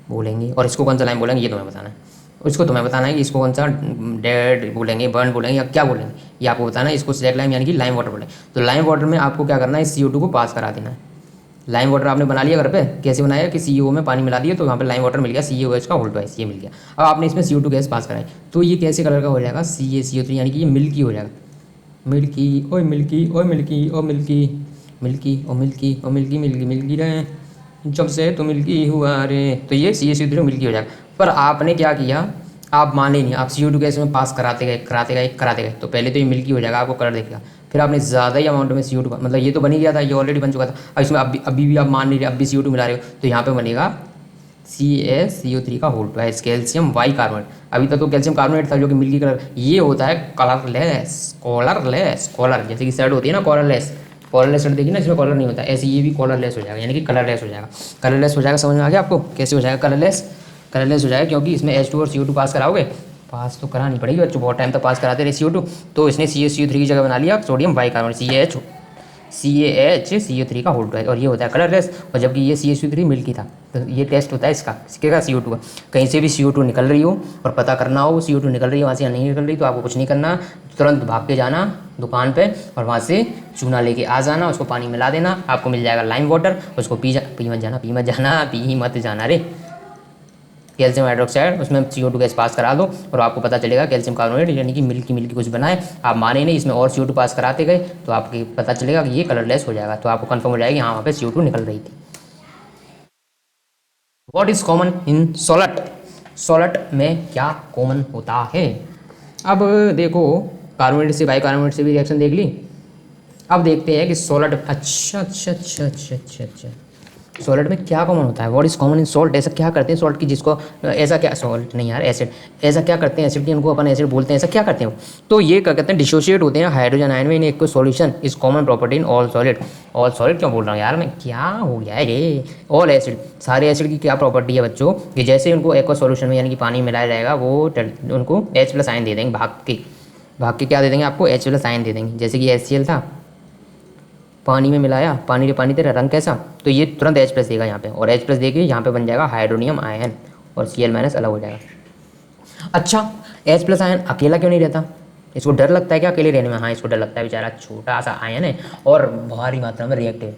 बोलेंगे, और इसको कौन सा लाइम बोलेंगे ये तुम्हें बताना है। इसको तुम्हें बताना है कि इसको कौन सा डेड बोलेंगे, बर्न बोलेंगे या क्या बोलेंगे, ये आपको बताना है। इसको स्लैक लाइम यानी कि लाइम वाटर बोलेंगे। तो लाइम वाटर में आपको क्या करना है, इस CO2 को पास करा देना है। लाइम वाटर आपने बना लिया घर पे, कैसे बनाया कि CO में पानी मिला दिया तो यहाँ पे लाइम वाटर मिल गया, CaOH का होल ट्वाइस ये मिल गया। अब आपने इसमें CO2 गैस पास कराई तो ये कैसे कलर का हो जाएगा, CaCO3 यानी कि ये मिल्की हो जाएगा। मिल्की ओ मिल्की ओ मिल्की ओ मिल्की, मिल्की ओ मिल्की ओ मिल्की, मिल्की मिल्की रहे जब से तो मिल्की हुआ रे, तो ये CaCO3 मिल्की हो जाएगा। पर आपने क्या किया, आप माने नहीं, आप CO2 गैस में पास कराते गए, तो पहले तो ये मिल्की हो जाएगा, आपको कलर देखेगा। फिर आपने ज़्यादा ही अमाउंट में CO2 मतलब ये तो बन ही गया था, ये ऑलरेडी बन चुका था। अब इसमें अभी भी आप मान नहीं रहे, अब भी CO2 मिला रहे हो, तो यहाँ पे बनेगा CaCO3 का होल ट्वाइस कैल्शियम वाई कार्बोनेट। अभी तक तो कैल्शियम कार्बोनेट था जो कि मिल्की कलर, ये होता है कलरलेस, कॉलरलेस, कॉलर जैसे कि शर्ट होती है ना कॉलरलेस, कॉलरलेस शर्ट देखिए ना इसमें कॉलर नहीं होता, ऐसे ये भी कॉलरलेस हो जाएगा यानी कि कलरलेस हो जाएगा। कलरलेस हो जाएगा, समझ में आ गया आपको कैसे हो जाएगा कलरलेस? कलरलेस हो जाएगा क्योंकि इसमें H2 और CO2 पास कराओगे, पास तो करानी पड़ेगी बच्चों, बहुत टाइम तक पास कराते रहे CO2, तो इसने CaCO3 की जगह बना लिया सोडियम बाइकार्बोनेट CaHCO3 का होल ट्वाइस, और ये होता है कलरलेस। और जबकि ये CaCO3 मिल्की था, तो ये टेस्ट होता है इसका, किसके का? CO2 का। कहीं से भी CO2 निकल रही हो और पता करना हो CO2 निकल रही है वहाँ से या नहीं निकल रही, तो आपको कुछ नहीं करना, तुरंत भाग के जाना दुकान पे और वहाँ से चूना लेके आ जाना, उसको पानी मिला देना, आपको मिल जाएगा लाइम वाटर, उसको पी मत जाना रे, कैल्शियम हाइड्रोक्साइड, उसमें CO2 गैस पास करा दो और आपको पता चलेगा कैल्शियम कार्बोनेट यानी कि मिल्की मिल्की कुछ बनाए। आप माने नहीं, इसमें और CO2 पास कराते गए तो आपको पता चलेगा कि ये कलरलेस हो जाएगा, तो आपको कंफर्म हो जाएगा कि हाँ वहाँ पे CO2 निकल रही थी। What is common in salt? Salt में क्या कॉमन होता है? अब देखो, कार्बोनेट से बाइकार्बोनेट से भी रिएक्शन देख ली, अब देखते हैं कि सॉल्ट, अच्छा, सॉल्ट में क्या कॉमन होता है? What is common in salt? ऐसा क्या करते हैं सॉल्ट की जिसको, ऐसा क्या, सॉल्ट नहीं यार एसिड, ऐसा क्या करते हैं एसिड की, उनको अपन एसिड बोलते हैं, ऐसा क्या करते हैं वो? तो ये क्या कहते हैं, डिसोशिएट होते हैं हाइड्रोजन आयन में इन एक solution is common property in all solid. All solid क्यों बोल रहा हूँ यार मैं, क्या हो गया है रे? ऑल एसिड, सारे एसिड की क्या प्रॉपर्टी है बच्चों कि जैसे उनको एक्वा सॉल्यूशन में यानी कि पानी मिलाया जाएगा वो उनको H+ आयन दे देंगे, भाग के क्या दे देंगे आपको? H+ आयन दे देंगे। जैसे कि HCl था, पानी में मिलाया, पानी रे पानी तेरा रंग कैसा, तो ये तुरंत H+ देगा यहाँ पे, और H+ देके यहाँ पे बन जाएगा हाइड्रोनियम आयन और Cl- अलग हो जाएगा। अच्छा, H+ आयन अकेला क्यों नहीं रहता? इसको डर लगता है क्या अकेले रहने में? हाँ इसको डर लगता है, बेचारा छोटा सा आयन है और भारी मात्रा में रिएक्टिव।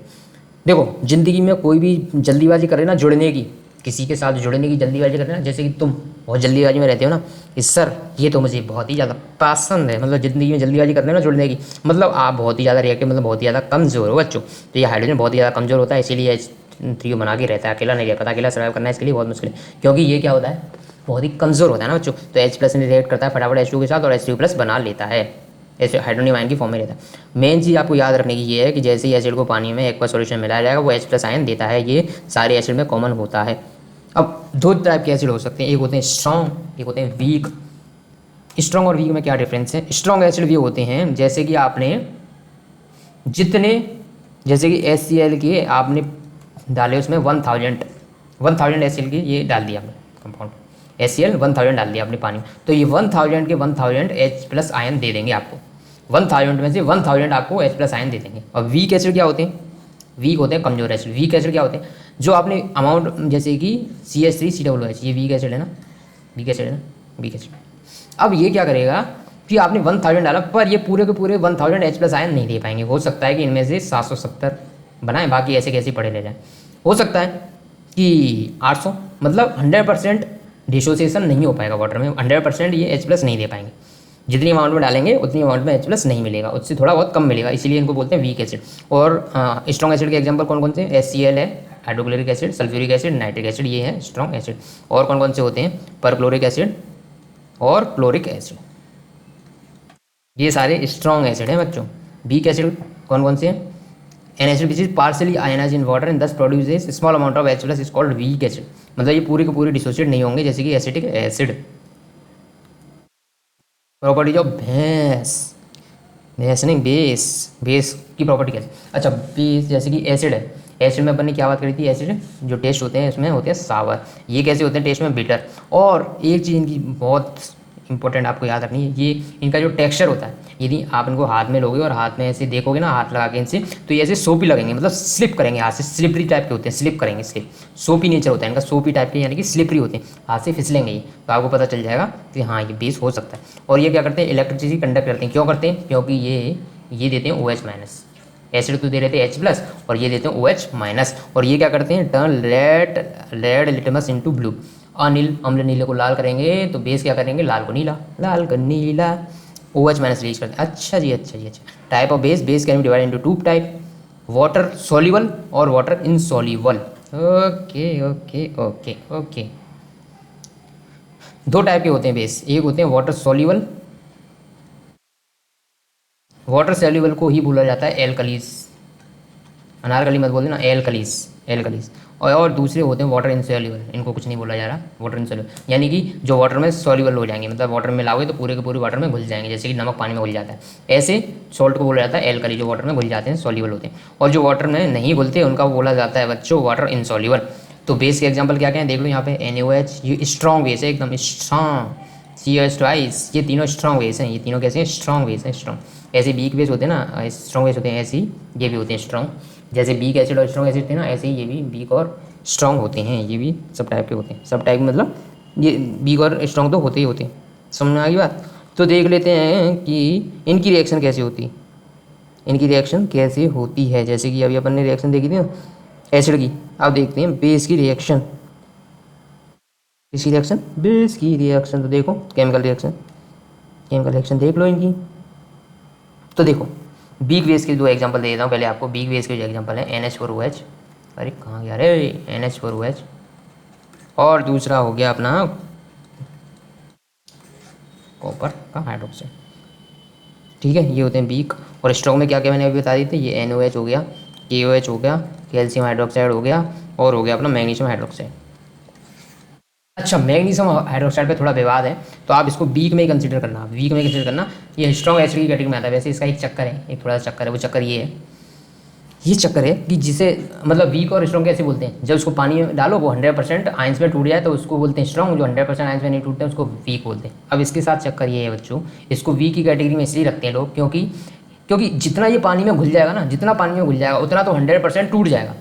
देखो जिंदगी में कोई भी जल्दीबाजी करे ना जुड़ने की, किसी के साथ जुड़ने की जल्दीबाजी करे ना, जैसे कि तुम बहुत जल्दीबाजी में रहते हो ना कि सर ये तो मुझे बहुत ही ज़्यादा पसंद है, मतलब ज़िंदगी में जल्दीबाजी करते हो ना जुड़ने की, मतलब आप बहुत ही ज़्यादा रिएक्टिव, मतलब बहुत ही ज़्यादा कमज़ोर हो बच्चों। तो ये हाइड्रोजन बहुत ही ज़्यादा कमज़ोर होता है, इसीलिए H3 बना के रहता है, अकेला नहीं रह पाता, अकेला सर्वाइव करना इसके लिए बहुत मुश्किल है, क्योंकि ये क्या होता है, बहुत ही कमज़ोर होता है ना बच्चों। तो H+ में रिएक्ट करता है फटाफट H2 के साथ और H3+ बना लेता है, ऐसे हाइड्रोनियम आयन की फॉर्म में रहता है। मेन चीज़ आपको याद रखने की ये है कि जैसे ही एसिड को पानी में एक्वा सॉल्यूशन मिलाया जाएगा वो H+ आयन देता है, ये सारे एसिड में कॉमन होता है। अब दो टाइप के एसिड हो सकते हैं, एक होते हैं स्ट्रॉन्ग, एक होते हैं वीक। स्ट्रॉन्ग और वीक में क्या डिफरेंस है? स्ट्रॉन्ग एसिड वे होते हैं जैसे कि आपने जितने, जैसे कि HCl के आपने डाले उसमें 1000 HCl की ये डाल दिया आपने कंपाउंड, HCl 1000 डाल दिया आपने पानी में, तो ये 1000 के 1000 H+ आयन दे देंगे आपको, 1000 में से 1000 आपको H+ आयन दे देंगे। और वीक एसिड क्या होते हैं? वीक होते हैं कमजोर एसिड। वीक एसिड क्या होते हैं? जो आपने अमाउंट, जैसे कि CH3COOH, ये वीक एसिड है ना, वीक एसिड है ना, वीक एसिड। अब ये क्या करेगा कि आपने 1000 डाला पर ये पूरे के पूरे 1000 H+ आयन नहीं दे पाएंगे, हो सकता है कि इनमें से 770 बनाएं, बाकी ऐसे कैसे पड़े रह जाए, हो सकता है कि 800, मतलब 100% डिसोसिएशन नहीं हो पाएगा वाटर में, 100% ये H+ नहीं दे पाएंगे, जितनी अमाउंट में डालेंगे उतनी अमाउंट में H+ नहीं मिलेगा, उससे थोड़ा बहुत कम मिलेगा, इसीलिए इनको बोलते हैं वीक एसिड। और स्ट्रॉन्ग एसिड के एग्जांपल कौन कौन से? HCl है, hydrochloric acid, sulphuric acid, nitric acid, ये है स्ट्रॉन्ग एसिड। और कौन कौन से होते हैं? परक्लोरिक एसिड और क्लोरिक एसिड, ये सारे स्ट्रॉन्ग एसिड हैं बच्चों। वीक एसिड कौन कौन से हैं? An acid which is partially ionize in water and thus produces small amount of H+ is called weak acid, मतलब ये पूरे के पूरे डिसोसिएट नहीं होंगे, जैसे कि एसिटिक एसिड। प्रॉपर्टीज ऑफ भैंस, भैंस नहीं बेस, बेस की प्रॉपर्टी कैसे? अच्छा बेस जैसे कि एसिड है, एसिड में अपन ने क्या बात करी थी, एसिड जो टेस्ट होते हैं इसमें होते हैं सावर, ये कैसे होते हैं टेस्ट में? बिटर। और एक चीज़ इनकी बहुत इंपॉर्टेंट आपको याद रखनी है, ये इनका जो टेक्सचर होता है, यदि आप इनको हाथ में लोगे और हाथ में ऐसे देखोगे ना, हाथ लगा के इनसे, तो ये ऐसे सोपी लगेंगे, मतलब स्लिप करेंगे हाथ से, स्लिपरी टाइप के होते हैं, स्लिप करेंगे, स्लिप सोपी नेचर होता है इनका, सोपी टाइप के यानी कि स्लिपरी होते हैं, हाथ से फिसलेंगे ये, तो आपको पता चल जाएगा कि हाँ ये बेस हो सकता है। और ये क्या करते हैं? इलेक्ट्रिसिटी कंडक्ट करते हैं। क्यों करते हैं? क्योंकि ये देते हैं OH-, एसिड तो दे रहे थे H+, और ये देते हैं OH-, और ये क्या करते हैं? Turn red litmus into blue, Anil अम्ल नीले को लाल करेंगे तो बेस क्या करेंगे? लाल को नीला, लाल को नीला, OH- रिलीज करते हैं। अच्छा जी, अच्छा जी, अच्छा। Type of base, base can be divide into two type, water soluble और water insoluble. Okay okay okay okay, दो टाइप के होते हैं बेस, एक होते हैं वाटर सॉल्युबल, वाटर सॉल्युबल को ही बोला जाता है एल्कलीस, अनारकली मत बोल देना, एल्कलीस, एल्कलीस। और दूसरे होते हैं वाटर इनसॉल्युबल, इनको कुछ नहीं बोला जा रहा, वाटर इनसॉल्युबल यानी कि जो वाटर में सॉल्युबल हो जाएंगे, मतलब वाटर में मिलाओगे तो पूरे के पूरे वाटर में घुल जाएंगे, जैसे कि नमक पानी में घुल जाता है, ऐसे सॉल्ट को बोला जाता है एल्कली, जो वाटर में घुल जाते हैं, सॉल्युबल होते हैं। और जो वाटर में नहीं घुलते उनका बोला जाता है बच्चों वाटर इनसॉल्युबल। तो बेस के एग्जाम्पल क्या क्या है देख लो यहाँ पे, NaOH, ये स्ट्रॉन्ग बेस है एकदम स्ट्रॉन्ग, COH ट्वाइस, ये तीनों स्ट्रॉन्ग बेस हैं, ये तीनों कैसे हैं, स्ट्रॉन्ग बेस हैं, स्ट्रॉन्ग। ऐसे वीक बेस होते हैं ना, स्ट्रॉन्ग बेस होते हैं, ऐसे ही ये भी होते हैं स्ट्रॉन्ग। जैसे वीक एसिड और स्ट्रॉन्ग एसिड थे ना, ऐसे ही ये भी वीक और स्ट्रॉन्ग होते हैं, ये भी सब टाइप के होते हैं, सब टाइप मतलब ये वीक और स्ट्रॉन्ग तो होते ही होते हैं। समझ में आ गई बात। तो देख लेते हैं कि इनकी रिएक्शन कैसे होती है, इनकी रिएक्शन कैसे होती है। जैसे कि अभी अपन ने रिएक्शन देखी थी ना एसिड की, अब देखते हैं बेस की रिएक्शन। इसकी रिएक्शन, बेस की रिएक्शन, तो देखो केमिकल रिएक्शन, केमिकल रिएक्शन देख लो इनकी। तो देखो वीक बेस के दो एग्जांपल दे देता हूँ पहले आपको। वीक बेस के जो एग्जांपल है NH4OH, अरे कहाँ गया रे, NH4OH, और दूसरा हो गया अपना कॉपर का हाइड्रोक्साइड। ठीक है, ये होते हैं वीक। और स्ट्रॉन्ग में क्या क्या मैंने अभी बता दी थी, ये NaOH हो गया, KOH हो गया, कैल्शियम हाइड्रोक्साइड हो गया, और हो गया अपना मैग्नीशियम हाइड्रोक्साइड। अच्छा, मैग्नीशियम हाइड्रोक्साइड पे थोड़ा विवाद है, तो आप इसको वीक में ही कंसीडर करना, वीक में कंसीडर करना। ये स्ट्रॉन्ग एसिड की कैटेगरी में आता है। वैसे इसका एक चक्कर है, एक थोड़ा सा चक्कर है, वो चक्कर ये है, ये चक्कर है कि जिसे मतलब वीक और स्ट्रॉन्ग कैसे बोलते हैं, जब उसको पानी में डालो वो 100% आयंस में टूट जाए तो उसको बोलते हैं स्ट्रॉन्ग, जो 100% आयंस में नहीं टूटते हैं उसको वीक बोलते हैं। अब इसके साथ चक्कर ये है बच्चों, इसको वीक की कैटेगरी में इसलिए रखते हैं लोग क्योंकि क्योंकि जितना ये पानी में घुल जाएगा ना, जितना पानी में घुल जाएगा उतना तो 100% टूट जाएगा।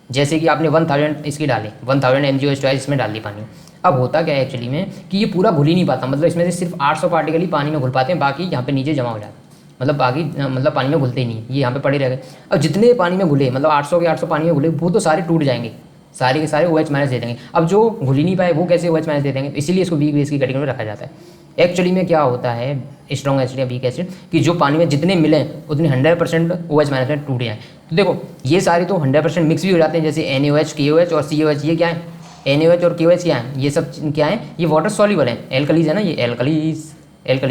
जैसे कि आपने 1000 इसकी डाली, 1000 mgOH इसमें डाल दी पानी। अब होता क्या है एक्चुअली में कि ये पूरा घुल ही नहीं पाता, मतलब इसमें से सिर्फ 800 पार्टिकल ही पानी में घुल पाते हैं, बाकी यहाँ पे नीचे जमा हो जाता है, मतलब बाकी मतलब पानी में घुलते ही नहीं, ये यहाँ पे पड़े रह गए। अब जितने पानी में घुले, मतलब 800 के 800 पानी में घुले, वो तो सारे टूट जाएंगे, सारे के सारे OH- दे देंगे। अब जो घुल ही नहीं पाए वो कैसे OH- दे देंगे, इसीलिए इसको वीक बेस की कैटेगरी में रखा जाता है। एक्चुअली में क्या होता है स्ट्रॉन्ग एसिड या वीक एसिड कि जो पानी में जितने मिले उतने 100% OH- में टूट जाए। तो देखो ये सारे तो 100% मिक्स भी हो जाते हैं, जैसे NaOH, KOH और COH, ये क्या है, NaOH और KOH क्या है, ये सब क्या है, ये वाटर सॉल्युबल है, एल्कलीज है ना, ये एल्कलीज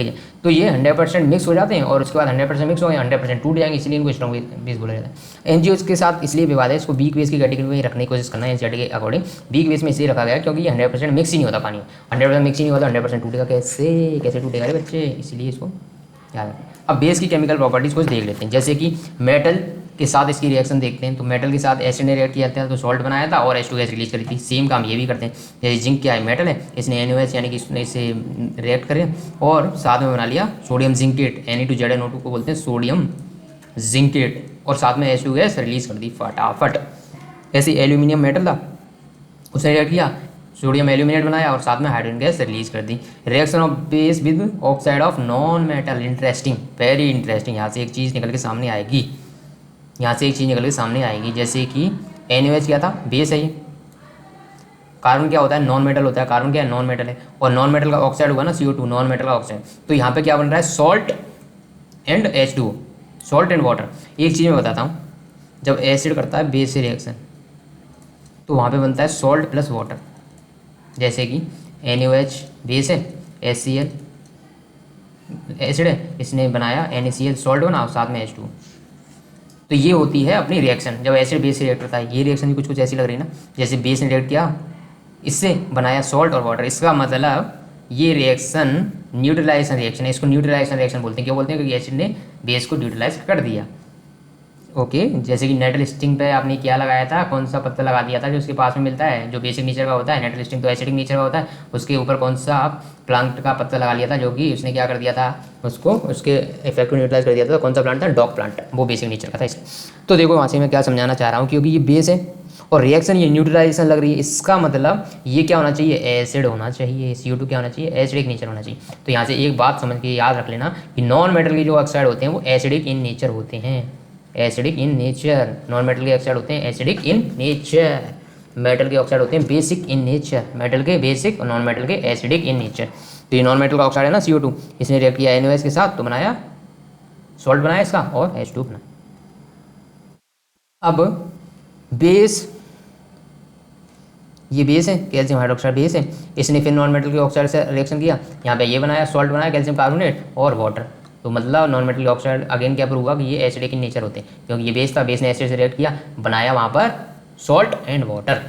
है। तो ये 100% मिक्स हो जाते हैं और उसके बाद 100% मिक्स हो गए 100% टूट जाएंगे, इसलिए इनको स्ट्रॉन्ग बेस बोला जाता है। NaOH के साथ इसलिए विवाद है, इसको वीक बेस की कैटेगरी में रखने की कोशिश करना है एनसीईआरटी के अकॉर्डिंग। वीक बेस में इसलिए रखा गया क्योंकि ये 100% मिक्स ही नहीं होता पानी में, 100% मिक्स ही नहीं होता, 100% टूटेगा कैसे, कैसे टूटेगा रे बच्चे, इसलिए इसको याद रखें। अब बेस की केमिकल प्रॉपर्टीज़ कुछ देख लेते हैं, जैसे कि मेटल के साथ इसकी रिएक्शन देखते हैं। तो मेटल के साथ एसिड ने रिएक्ट किया था तो सॉल्ट बनाया था और H2 गैस रिलीज करी थी। सेम काम ये भी करते हैं, जैसे जिंक क्या है, मेटल है, इसने NaOH यानी कि इसने इसे रिएक्ट करें और साथ में बना लिया सोडियम जिंकेट, Na2ZnO2 को बोलते हैं सोडियम जिंकेट, और साथ में H2 गैस रिलीज कर दी फटाफट। ऐसे एल्यूमिनियम मेटल था, उसने रिएक्ट किया, सोडियम एल्यूमिनेट बनाया और साथ में हाइड्रोजन गैस रिलीज कर दी। Reaction of base with oxide of non metal, interesting, very interesting. यहाँ से एक चीज़ निकल के सामने आएगी, यहाँ से एक चीज़ निकल के सामने आएगी, जैसे कि NaOH क्या था, बेस है ये। कार्बन क्या होता है, नॉन मेटल होता है, कार्बन क्या है, नॉन मेटल है, और नॉन मेटल का ऑक्साइड होगा ना CO2, नॉन मेटल का ऑक्साइड। तो यहाँ पे क्या बन रहा है, salt and H2O, salt and water. एक चीज़ मैं बताता हूँ, जब एसिड करता है बेस से रिएक्शन तो वहाँ पे बनता है सॉल्ट प्लस वाटर, जैसे कि NaOH बेस है, HCl एसिड है, इसने बनाया NaCl सॉल्ट बना और साथ में H2। तो ये होती है अपनी रिएक्शन जब एसिड बेस से रिएक्ट करता है। ये रिएक्शन भी कुछ कुछ ऐसी लग रही है ना, जैसे बेस ने रिएक्ट किया, इससे बनाया सॉल्ट और वाटर। इसका मतलब ये रिएक्शन न्यूट्रलाइजेशन रिएक्शन है, इसको न्यूट्रलाइजेशन रिएक्शन बोलते हैं। क्यों बोलते हैं, क्योंकि एसिड ने बेस को न्यूट्रलाइज कर दिया। ओके, जैसे कि नेट लिस्टिंग पे आपने क्या लगाया था, कौन सा पत्ता लगा दिया था जो उसके पास में मिलता है, जो बेसिक नेचर का होता है। नेट लिस्टिंग तो एसिडिक नेचर का होता है, उसके ऊपर कौन सा आप प्लांट का पत्ता लगा लिया था, जो कि उसने क्या कर दिया था, उसको उसके इफेक्ट को न्यूट्रलाइज कर दिया था। कौन सा प्लांट था, डॉग प्लांट, वो बेसिक नेचर का था इसलिए। तो देखो वहाँ से मैं क्या समझाना चाह रहा हूँ, क्योंकि ये बेस है और रिएक्शन ये न्यूट्रलाइजेशन लग रही है, इसका मतलब ये क्या होना चाहिए, एसिड होना चाहिए, CO2 क्या होना चाहिए, एसिडिक नेचर होना चाहिए। तो यहाँ से एक बात समझ के याद रख लेना कि नॉन मेटल के जो ऑक्साइड होते हैं वो एसिडिक इन नेचर होते हैं, acidic in nature. Non metal के ऑक्साइड होते हैं एसिडिक इन नेचर, मेटल के ऑक्साइड होते हैं बेसिक इन नेचर। मेटल के बेसिक और नॉन मेटल के एसिडिक इन नेचर। तो ये नॉन मेटल का ऑक्साइड है ना CO2, इसने रिएक्ट किया NaOH के साथ तो बनाया सॉल्ट बनाया इसका और H2 बना। अब बेस, ये बेस है, कैल्शियम हाइड्रोक्साइड बेस है, इसने फिर नॉन मेटल के ऑक्साइड से रिएक्शन किया, यहाँ पे ये बनाया सॉल्ट बनाया, कैल्शियम कार्बोनेट और वाटर। तो मतलब नॉन मेटल के ऑक्साइड अगेन क्या प्रूव हुआ कि ये एसिडिक इन नेचर होते हैं, क्योंकि ये बेस था, बेस ने एसिड से रिएक्ट किया, बनाया वहाँ पर salt and water.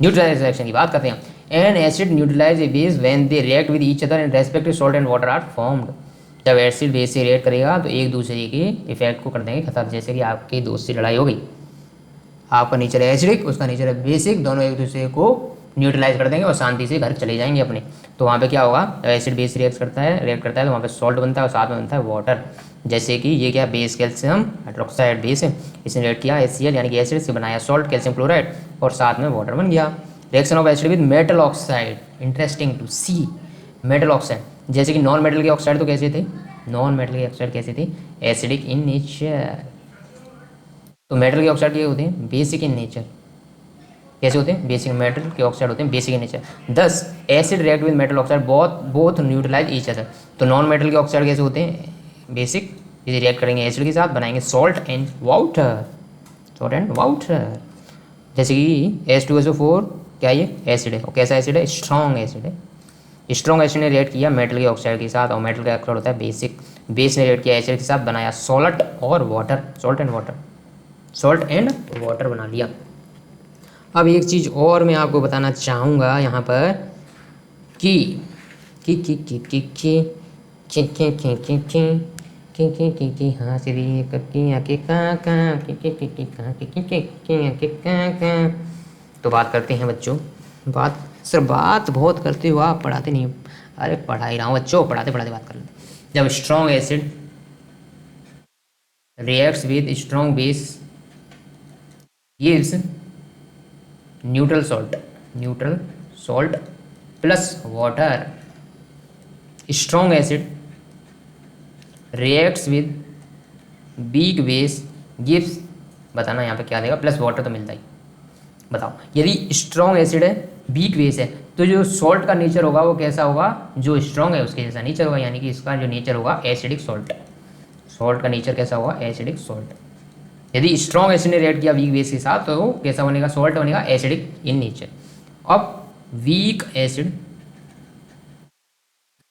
Neutralise reaction की बात करते हैं। An acid neutralise a base when they react with each other in respective salt and water are formed. जब एसिड बेस से रिएक्ट करेगा तो एक दूसरे के इफेक्ट को कर देंगे खत्म। जैसे कि आपके दोस्त से लड़ाई हो गई, आपका नेचर है एसिडिक, उसका नेचर है बेसिक, दोनों एक दूसरे को न्यूट्रलाइज कर देंगे और शांति से घर चले जाएंगे अपने। तो वहाँ पे क्या होगा, एसिड बेस रिएक्ट करता है तो वहाँ पे सॉल्ट बनता है और साथ में बनता है वाटर। जैसे कि ये क्या बेस कैल्शियम हाइड्रोक्साइड बेस है, इसने रिएक्ट किया HCl यानी कि एसिड से बनाया सॉल्ट कैल्शियम क्लोराइड और साथ में वाटर बन गया। Reaction of acid with metal oxide, interesting to see. Metal oxide जैसे कि नॉन मेटल के ऑक्साइड तो कैसे थे, नॉन मेटल के ऑक्साइड कैसे थे, एसिडिक इन नेचर। तो मेटल के ऑक्साइड क्या होते हैं, बेसिक इन नेचर। कैसे होते हैं, बेसिक। मेटल के ऑक्साइड होते हैं basic in nature. Thus acid react with metal oxide both neutralise each other. तो नॉन मेटल के ऑक्साइड कैसे होते हैं, बेसिक, ये रिएक्ट करेंगे एसिड के साथ, बनाएंगे salt and water, salt and water. जैसे कि H2SO4 क्या ये एसिड है, और कैसा एसिड है, स्ट्रॉन्ग एसिड है। स्ट्रॉन्ग एसिड ने रिएक्ट किया मेटल के ऑक्साइड के साथ, और मेटल का ऑक्साइड होता है बेसिक, बेस ने रिएक्ट किया एसिड के साथ, बनाया सॉल्ट और water, salt and water, salt and water बना लिया। अब एक चीज़ और मैं आपको बताना चाहूँगा यहाँ पर कि हाँ श्री तो बात करते हैं बच्चों, बात बहुत करते हो आप, पढ़ाते नहीं हो। अरे पढ़ा ही रहा हूँ बच्चों, पढ़ाते पढ़ाते बात कर लो। जब strong acid reacts with strong base gives neutral salt plus water. Strong acid reacts with weak base gives, बताना यहाँ पे क्या देगा, प्लस वाटर तो मिलता ही। बताओ, यदि स्ट्रॉन्ग एसिड है वीक बेस है तो जो सॉल्ट का नेचर होगा वो कैसा होगा, जो स्ट्रॉन्ग है उसके जैसा नेचर होगा, यानी कि इसका जो नेचर होगा एसिडिक सॉल्ट। सॉल्ट का नेचर कैसा होगा, एसिडिक सॉल्ट। यदि स्ट्रॉन्ग एसिड ने रिएक्ट किया वीक बेस के साथ तो कैसा बनेगा, सॉल्ट बनेगा एसिडिक इन नेचर। अब वीक एसिड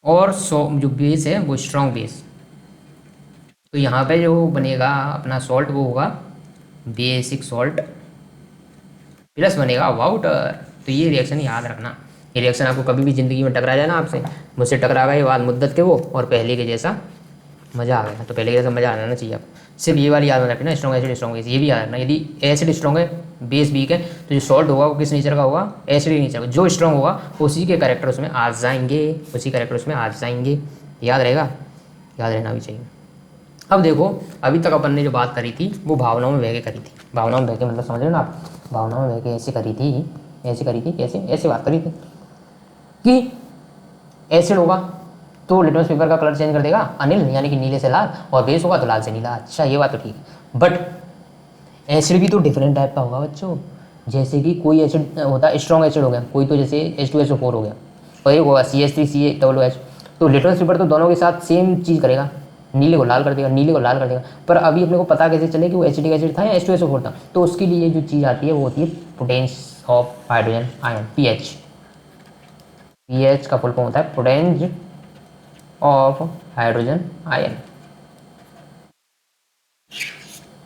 और जो बेस है वो स्ट्रॉन्ग बेस, तो यहाँ पे जो बनेगा अपना सॉल्ट वो होगा बेसिक सॉल्ट प्लस बनेगा वाटर। तो ये रिएक्शन याद रखना, ये रिएक्शन आपको कभी भी ज़िंदगी में टकरा जाए ना आपसे, मुझसे टकरा गए बाद मुद्दत के वो, और पहले के जैसा मज़ा आ गया, तो पहले के जैसा मज़ा आना चाहिए आपको। सिर्फ ये वाली याद रखना, स्ट्रॉन्ग एसिड स्ट्रॉन्ग बेस, ये भी याद रखना। यदि एसिड स्ट्रॉन्ग है बेस वीक है तो जो सॉल्ट होगा वो किस नेचर का होगा, एसिडिक नेचर का। जो स्ट्रॉन्ग होगा उसी के कैरेक्टर उसमें आ जाएंगे, उसी कैरेक्टर उसमें आ जाएंगे। याद रहेगा, याद रहना भी चाहिए। अब देखो, अभी तक अपन ने जो बात करी थी वो भावनाओं में बह के करी थी। भावनाओं में बह के मतलब समझ रहे हो ना आप, भावनाओं में बह के ऐसे करी थी, कैसे, ऐसे बात करी थी कि एसिड होगा तो लिटमस पेपर का कलर चेंज कर देगा अनिल, यानी कि नीले से लाल, और बेस होगा तो लाल से नीला। अच्छा ये बात तो ठीक है, बट एसिड भी तो डिफरेंट टाइप का होगा बच्चों। जैसे कि कोई एसिड होता है स्ट्रॉन्ग एसिड हो गया, कोई तो जैसे H2SO4 हो गया, और एक होगा CH3CaOH। तो लिटमस पेपर तो दोनों के साथ सेम चीज़ करेगा, नीले को लाल कर देगा, नीले को लाल कर देगा। पर अभी अपने को पता कैसे चले कि वो एसिडिक एसिड था या H2SO4 था, तो उसके लिए जो चीज़ आती है वो होती है potence of hydrogen ion, pH का फुल फॉर्म होता है potence of hydrogen ion.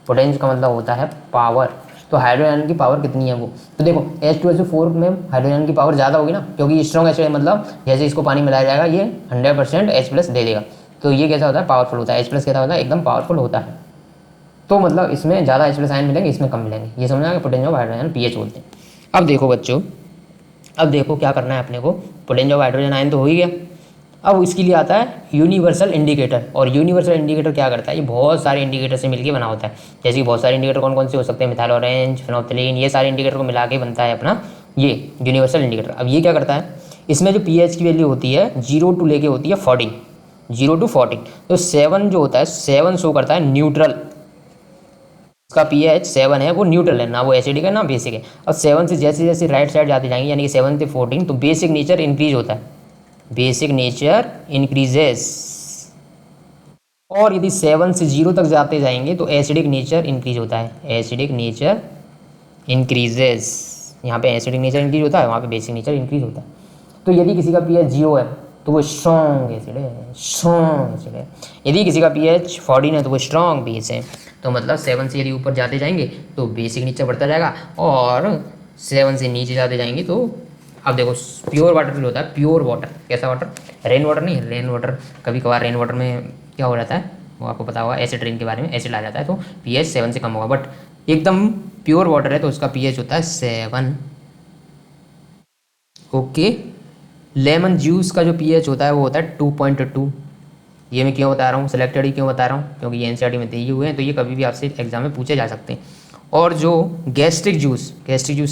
Potence का मतलब होता है पावर। तो हाइड्रोजन की पावर कितनी है वो, तो देखो H2SO4 में हाइड्रोजन की पावर ज़्यादा होगी ना, क्योंकि स्ट्रॉन्ग एसिड है, मतलब जैसे इसको पानी मिलाया जाएगा ये 100% H+ दे देगा। तो ये कैसा होता है, पावरफुल होता है। H+ कैसा होता है, एकदम पावरफुल होता है। तो मतलब इसमें ज़्यादा H+ आयन मिलेंगे, इसमें कम मिलेंगे। ये समझना है, पोटेंशियल ऑफ हाइड्रोजन पीएच बोलते हैं। अब देखो बच्चों, अब देखो क्या करना है अपने को, पोटेंशियल ऑफ हाइड्रोजन आयन तो हो ही गया। अब इसके लिए आता है यूनिवर्सल इंडिकेटर, और यूनिवर्सल इंडिकेटर क्या करता है, ये बहुत सारे इंडिकेटर से मिलकर बना होता है। जैसे कि बहुत सारे इंडिकेटर कौन कौन से हो सकते हैं, मिथाइल ऑरेंज, फेनोल्फथालीन, ये सारे इंडिकेटर को मिला के बनता है अपना ये यूनिवर्सल इंडिकेटर। अब ये क्या करता है, इसमें जो पीएच की वैल्यू होती है 0 to लेके होती है 14, 0 to 14। तो 7 जो होता है, 7 शो करता है न्यूट्रल, इसका pH 7 है, वो न्यूट्रल है, ना वो एसिडिक है ना बेसिक है। अब 7 से जैसे जैसे राइट साइड जाते जाएंगे, यानी कि 7 से 14, तो बेसिक नेचर इंक्रीज होता है, बेसिक नेचर इंक्रीजेस। और यदि 7 से 0 तक जाते जाएंगे तो एसिडिक नेचर इंक्रीज होता है, एसिडिक नेचर इंक्रीजेस। यहाँ पे एसिडिक नेचर इंक्रीज होता है, वहाँ पे बेसिक नेचर इंक्रीज होता है। तो यदि किसी का pH 0 है तो वो स्ट्रॉन्ग एसिड है, स्ट्रॉन्ग एसिड है। यदि किसी का pH 14 है तो वो स्ट्रॉन्ग बेस है। तो मतलब 7 से यदि ऊपर जाते जाएंगे तो बेसिक नीचे बढ़ता जाएगा, और 7 से नीचे जाते जाएंगे तो अब देखो प्योर वाटर जो होता है, प्योर वाटर, कैसा वाटर, रेन वाटर नहीं, रेन वाटर कभी कभार रेन वाटर में क्या हो जाता है वो आपको पता होगा, एसिड रेन के बारे में, एसिड आ जाता है तो pH 7 से कम होगा। बट एकदम प्योर वाटर है तो उसका pH होता है 7। ओके। लेमन जूस का जो pH होता है वो होता है 2.2। ये मैं क्यों बता रहा हूँ, सिलेक्टेड ही क्यों बता रहा हूँ, क्योंकि ये एनसीईआरटी में दिए हुए हैं, तो ये कभी भी आपसे एग्जाम में पूछे जा सकते हैं। और जो गैस्ट्रिक जूस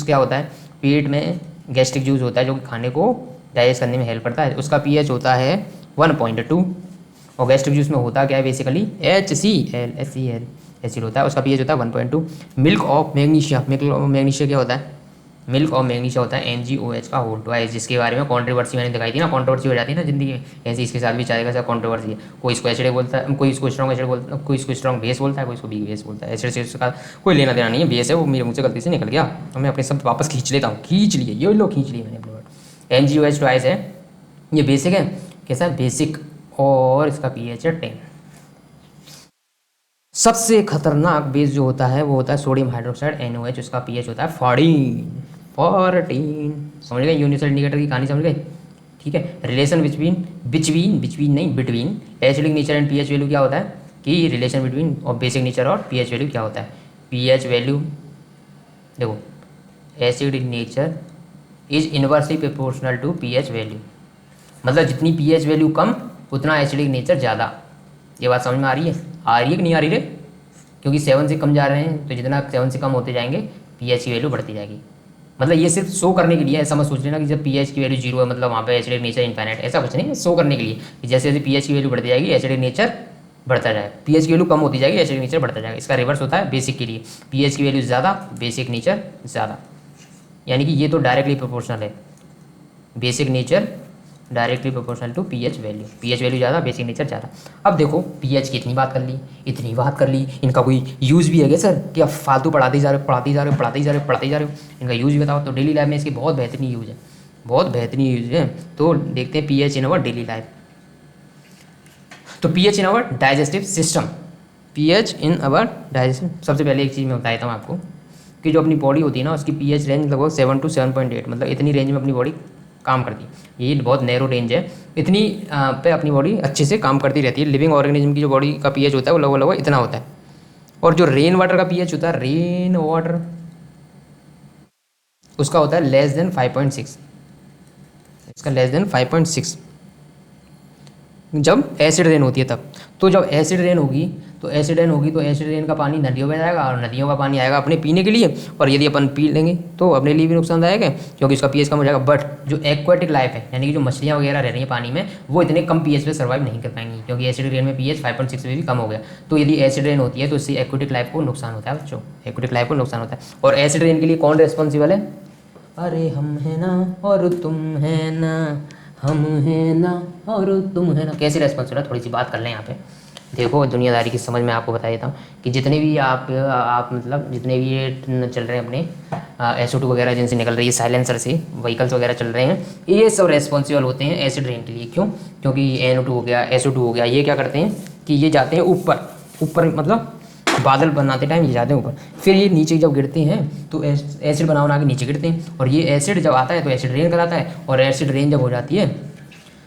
क्या होता है, पेट में गैस्ट्रिक जूस होता है जो कि खाने को डाइजेस्ट करने में हेल्प करता है, उसका pH होता है 1.2। और गैस्ट्रिक जूस में होता क्या है बेसिकली, HCl एसिड होता है, उसका pH होता है 1.2। मिल्क ऑफ मैग्नीशिया क्या होता है, मिल्क और मैग्नीशिया होता है MgOH का होल ट्वाइस, जिसके बारे में कंट्रोवर्सी मैंने दिखाई थी ना, कंट्रोवर्सी हो जाती है ना जिंदगी में, ऐसे इसके साथ भी चाहेगा सब कंट्रोवर्सी है। कोई इसको एसिड बोलता है, कोई इसको स्ट्रॉन्ग एसिड बोलता है, कोई इसको स्ट्रॉन्ग बेस बोलता है, कोई इसको वीक बेस बोलता है। एसिड से इसका कोई लेना देना नहीं है, बेस है वो मेरे मुँह से गलती से निकल गया, तो मैं अपने शब्द वापस खींच लेता हूँ, खींच लिए, ये लो खींच लिए मैंने अपने वर्ड। MgOH ट्वाइस है, ये बेसिक है, कैसा है बेसिक, और इसका pH है 10। सबसे खतरनाक बेस जो होता है वो होता है सोडियम हाइड्रोक्साइड NaOH, उसका pH होता है 14। समझ गए, यूनिवर्सल इंडिकेटर की कहानी समझ गए, ठीक है। Relation between acidic nature and pH value क्या होता है, कि रिलेशन बिटवीन और बेसिक नेचर और pH वैल्यू क्या होता है। pH वैल्यू देखो, acidic nature is inversely proportional to pH value, मतलब जितनी pH वैल्यू कम उतना एसिडिक नेचर ज़्यादा। ये बात समझ में आ रही है कि नहीं आ रही रे, क्योंकि 7 से कम जा रहे हैं तो जितना 7 से कम होते जाएंगे pH की वैल्यू बढ़ती जाएगी। मतलब ये सिर्फ शो करने के लिए, ऐसा मत सोच लेना कि जब pH की वैल्यू 0 है मतलब वहाँ पे एसिडिक नेचर इनफाइनाइट, ऐसा कुछ नहीं है, शो करने के लिए कि जैसे जैसे pH की वैल्यू बढ़ती जाएगी एसिडिक नेचर बढ़ता जाएगा, pH की वैल्यू कम होती जाएगी एसिडिक नेचर बढ़ता जाएगा। इसका रिवर्स होता है बेसिक के लिए, pH की वैल्यू ज़्यादा बेसिक नेचर ज़्यादा, यानी कि ये तो डायरेक्टली प्रोपोर्शनल है, basic nature directly proportional to pH value, pH value ज़्यादा बेसिक नेचर ज़्यादा। अब देखो pH की इतनी बात कर ली, इनका कोई यूज़ भी है क्या सर, कि अब फालतू पढ़ाते ही जा रहे हो, इनका यूज़ भी बताओ। तो डेली लाइफ में इसकी बहुत बेहतरीन यूज़ है, बहुत बेहतरीन यूज़ है। तो देखते हैं pH in our daily life. तो pH इन अवर डाइजेस्टिव सिस्टम, pH इन अवर डाइजेस्टिव, सबसे पहले एक चीज़ मैं बता देता हूँ आपको कि जो अपनी बॉडी होती है ना उसकी pH रेंज लगभग 7 to 7.8, मतलब इतनी रेंज में अपनी बॉडी काम करती है। ये बहुत नैरो रेंज है, इतनी पे अपनी बॉडी अच्छे से काम करती रहती है। लिविंग ऑर्गेनिज्म की जो बॉडी का pH होता है वो लगभग इतना होता है। और जो रेन वाटर का pH होता है, रेन वाटर, उसका होता है लेस देन 5.6, इसका लेस देन 5.6 जब एसिड रेन होती है तब। तो जब एसिड रेन होगी तो एसिड रेन का पानी नदियों में जाएगा और नदियों का पानी आएगा अपने पीने के लिए, और यदि अपन पी लेंगे तो अपने लिए भी नुकसानदायक है क्योंकि उसका pH कम हो जाएगा। बट जो एक्वाटिक लाइफ है यानी कि जो मछलियाँ वगैरह रह रही हैं पानी में, वो इतने कम pH पे सर्वाइव नहीं कर पाएंगी क्योंकि एसिड रेन में pH 5.6 से भी कम हो गया। तो यदि एसिड रेन होती है तो इससे एक्वाटिक लाइफ को नुकसान होता है बच्चों, एक्वाटिक लाइफ को नुकसान होता है। और एसिड रेन के लिए कौन रिस्पॉन्सिबल है, अरे हम है ना और तुम है ना, हम है ना और तुम है ना, कैसे रेस्पॉन्सिबल है, थोड़ी सी बात कर लें यहाँ पे। देखो दुनियादारी की समझ में आपको बता देता हूँ कि जितने भी आप मतलब जितने भी ये चल रहे हैं अपने SO2 वगैरह जिनसे निकल रही है साइलेंसर से व्हीकल्स वगैरह चल रहे हैं, ये सब रेस्पॉन्सिबल होते हैं एसिड रेन के लिए। क्यों, क्योंकि NO2 हो गया, SO2 हो गया, ये क्या करते हैं कि ये जाते हैं ऊपर मतलब बादल बनाते टाइम ये जाते हैं ऊपर, फिर ये नीचे जब गिरते हैं तो एसिड बना के नीचे गिरते हैं, और ये एसिड जब आता है तो एसिड रेन कराता है, और एसिड रेन जब हो जाती है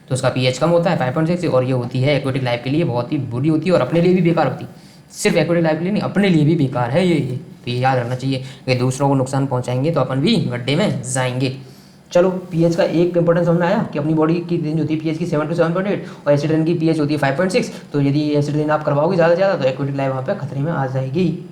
तो उसका pH कम होता है 5.6 से, और ये होती है एक्वेटिक लाइफ के लिए बहुत ही बुरी होती है और अपने लिए भी बेकार होती है। सिर्फ एक्वेटिक लाइफ के लिए नहीं, अपने लिए भी बेकार है ये। तो ये याद रखना चाहिए कि दूसरों को नुकसान पहुंचाएंगे तो अपन भी गड्ढे में जाएंगे। चलो pH का एक इंपॉर्टेंस समझ में आया कि अपनी बॉडी की रेंज होती है pH की 7 to 7.8 और एसिड रेन की pH होती है 5.6। तो यदि एसिड रेन आप करवाओगे ज़्यादा से ज़्यादा तो एक्वेटिक लाइफ वहाँ पे खतरे में आ जाएगी।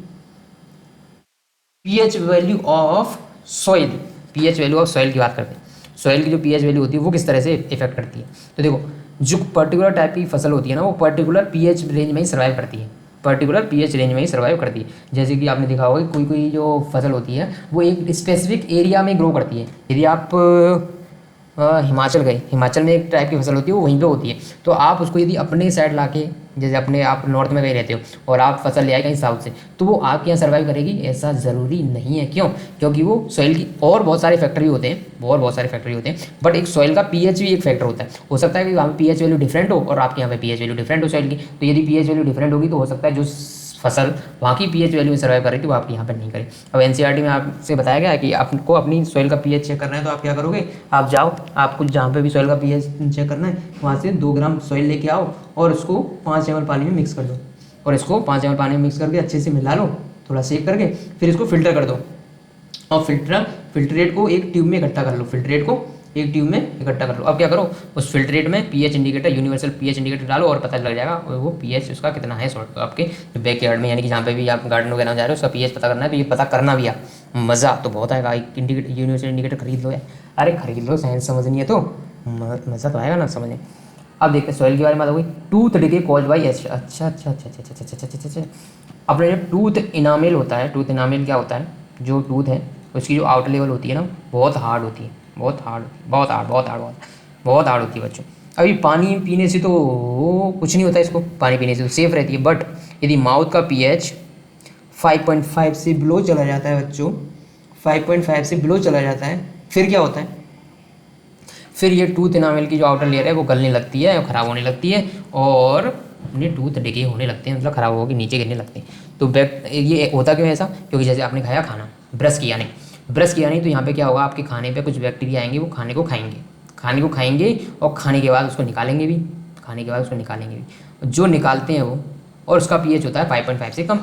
pH value of soil, pH value of soil की बात करते हैं। सॉइल की जो pH वैल्यू होती है वो किस तरह से इफेक्ट करती है, तो देखो जो पर्टिकुलर टाइप की फसल होती है ना वो पर्टिकुलर pH रेंज में ही सर्वाइव करती है, पर्टिकुलर pH रेंज में ही सर्वाइव करती है। जैसे कि आपने देखा होगा कोई जो फसल होती है वो एक स्पेसिफिक एरिया में ग्रो करती है। यदि आप हिमाचल गए, हिमाचल में एक टाइप की फसल होती है वो वहीं पे होती है, तो आप उसको यदि अपने साइड ला के जैसे अपने आप नॉर्थ में कहीं रहते हो और आप फसल ले आए कहीं साउथ से, तो वो आपके यहाँ सर्वाइव करेगी ऐसा ज़रूरी नहीं है। क्यों? क्योंकि वो सॉइल की और बहुत सारे फैक्टर भी होते हैं, और बहुत सारे फैक्टर भी होते हैं, बट एक सॉइल का पीएच भी एक फैक्टर होता है। हो सकता है कि वहाँ पे पीएच वैल्यू डिफरेंट हो और आपके यहाँ पे पीएच वैल्यू डिफरेंट हो सॉइल की, तो यदि पीएच वैल्यू डिफरेंट होगी तो हो सकता है जो फसल वहाँ की पीएच वैल्यू में सर्वाइव कर रही थी वो आपके यहाँ पर नहीं करे। अब एनसीईआरटी में आपसे बताया गया है कि आपको अपनी सॉइल का पीएच चेक करना है, तो आप क्या करोगे, आप जाओ, आपको जहाँ पे भी सॉइल का पीएच चेक करना है वहाँ से 2 ग्राम सॉइल लेके आओ और उसको 5 ml पानी में मिक्स कर दो, और इसको 5 ml पानी में मिक्स करके अच्छे से मिला लो, थोड़ा सेक करके, फिर इसको फिल्टर कर दो और फिल्ट्रेट को एक ट्यूब में इकट्ठा कर लो, फिल्ट्रेट को एक ट्यूब में इकट्ठा कर लो। अब क्या करो, उस फिल्ट्रेट में pH indicator, universal pH indicator डालो और पता लग जाएगा वो पीएच उसका कितना है सॉल्ट आपके बैकयार्ड में, यानी कि जहाँ पे भी आप गार्डन वगैरह जा रहे हो उसका पीएच पता करना है। तो ये पता करना भी आप मज़ा तो बहुत आएगा। एक इंडिकेटर, यूनिवर्सल इंडिकेटर खरीद लो यार, अरे खरीद लो, साइंस समझनी है तो मज़ा तो आएगा ना समझने। अब देखते हैं सॉइल के बारे में बात होगी। Tooth decay cause by acid. अच्छा अच्छा अच्छा अच्छा अच्छा अच्छा अच्छा अच्छा। अपने जब टूथ इनामेल होता है, टूथ इनामेल क्या होता है, जो टूथ है उसकी जो आउटर लेवल होती है ना बहुत हार्ड होती है, बहुत हार्ड, बहुत हार्ड, बहुत हार्ड, बहुत हार्ड होती है बच्चों। अभी पानी पीने से तो कुछ नहीं होता है, इसको पानी पीने से तो सेफ रहती है, बट यदि माउथ का पीएच 5.5 से बिलो चला जाता है बच्चों, 5.5 से बिलो चला जाता है, फिर क्या होता है, फिर ये टूथ इनामेल की जो आउटर लेयर है वो गलने लगती है, ख़राब होने लगती है और अपने टूथ डिके होने लगते हैं, मतलब ख़राब होकर नीचे गिरने लगते हैं। तो ये होता क्यों है ऐसा, क्योंकि जैसे आपने खाया खाना, ब्रश किया नहीं तो यहाँ पे क्या होगा, आपके खाने पे कुछ बैक्टीरिया आएंगे, वो खाने को खाएंगे और खाने के बाद उसको निकालेंगे भी, जो निकालते हैं वो, और उसका पीएच होता है 5.5 से कम,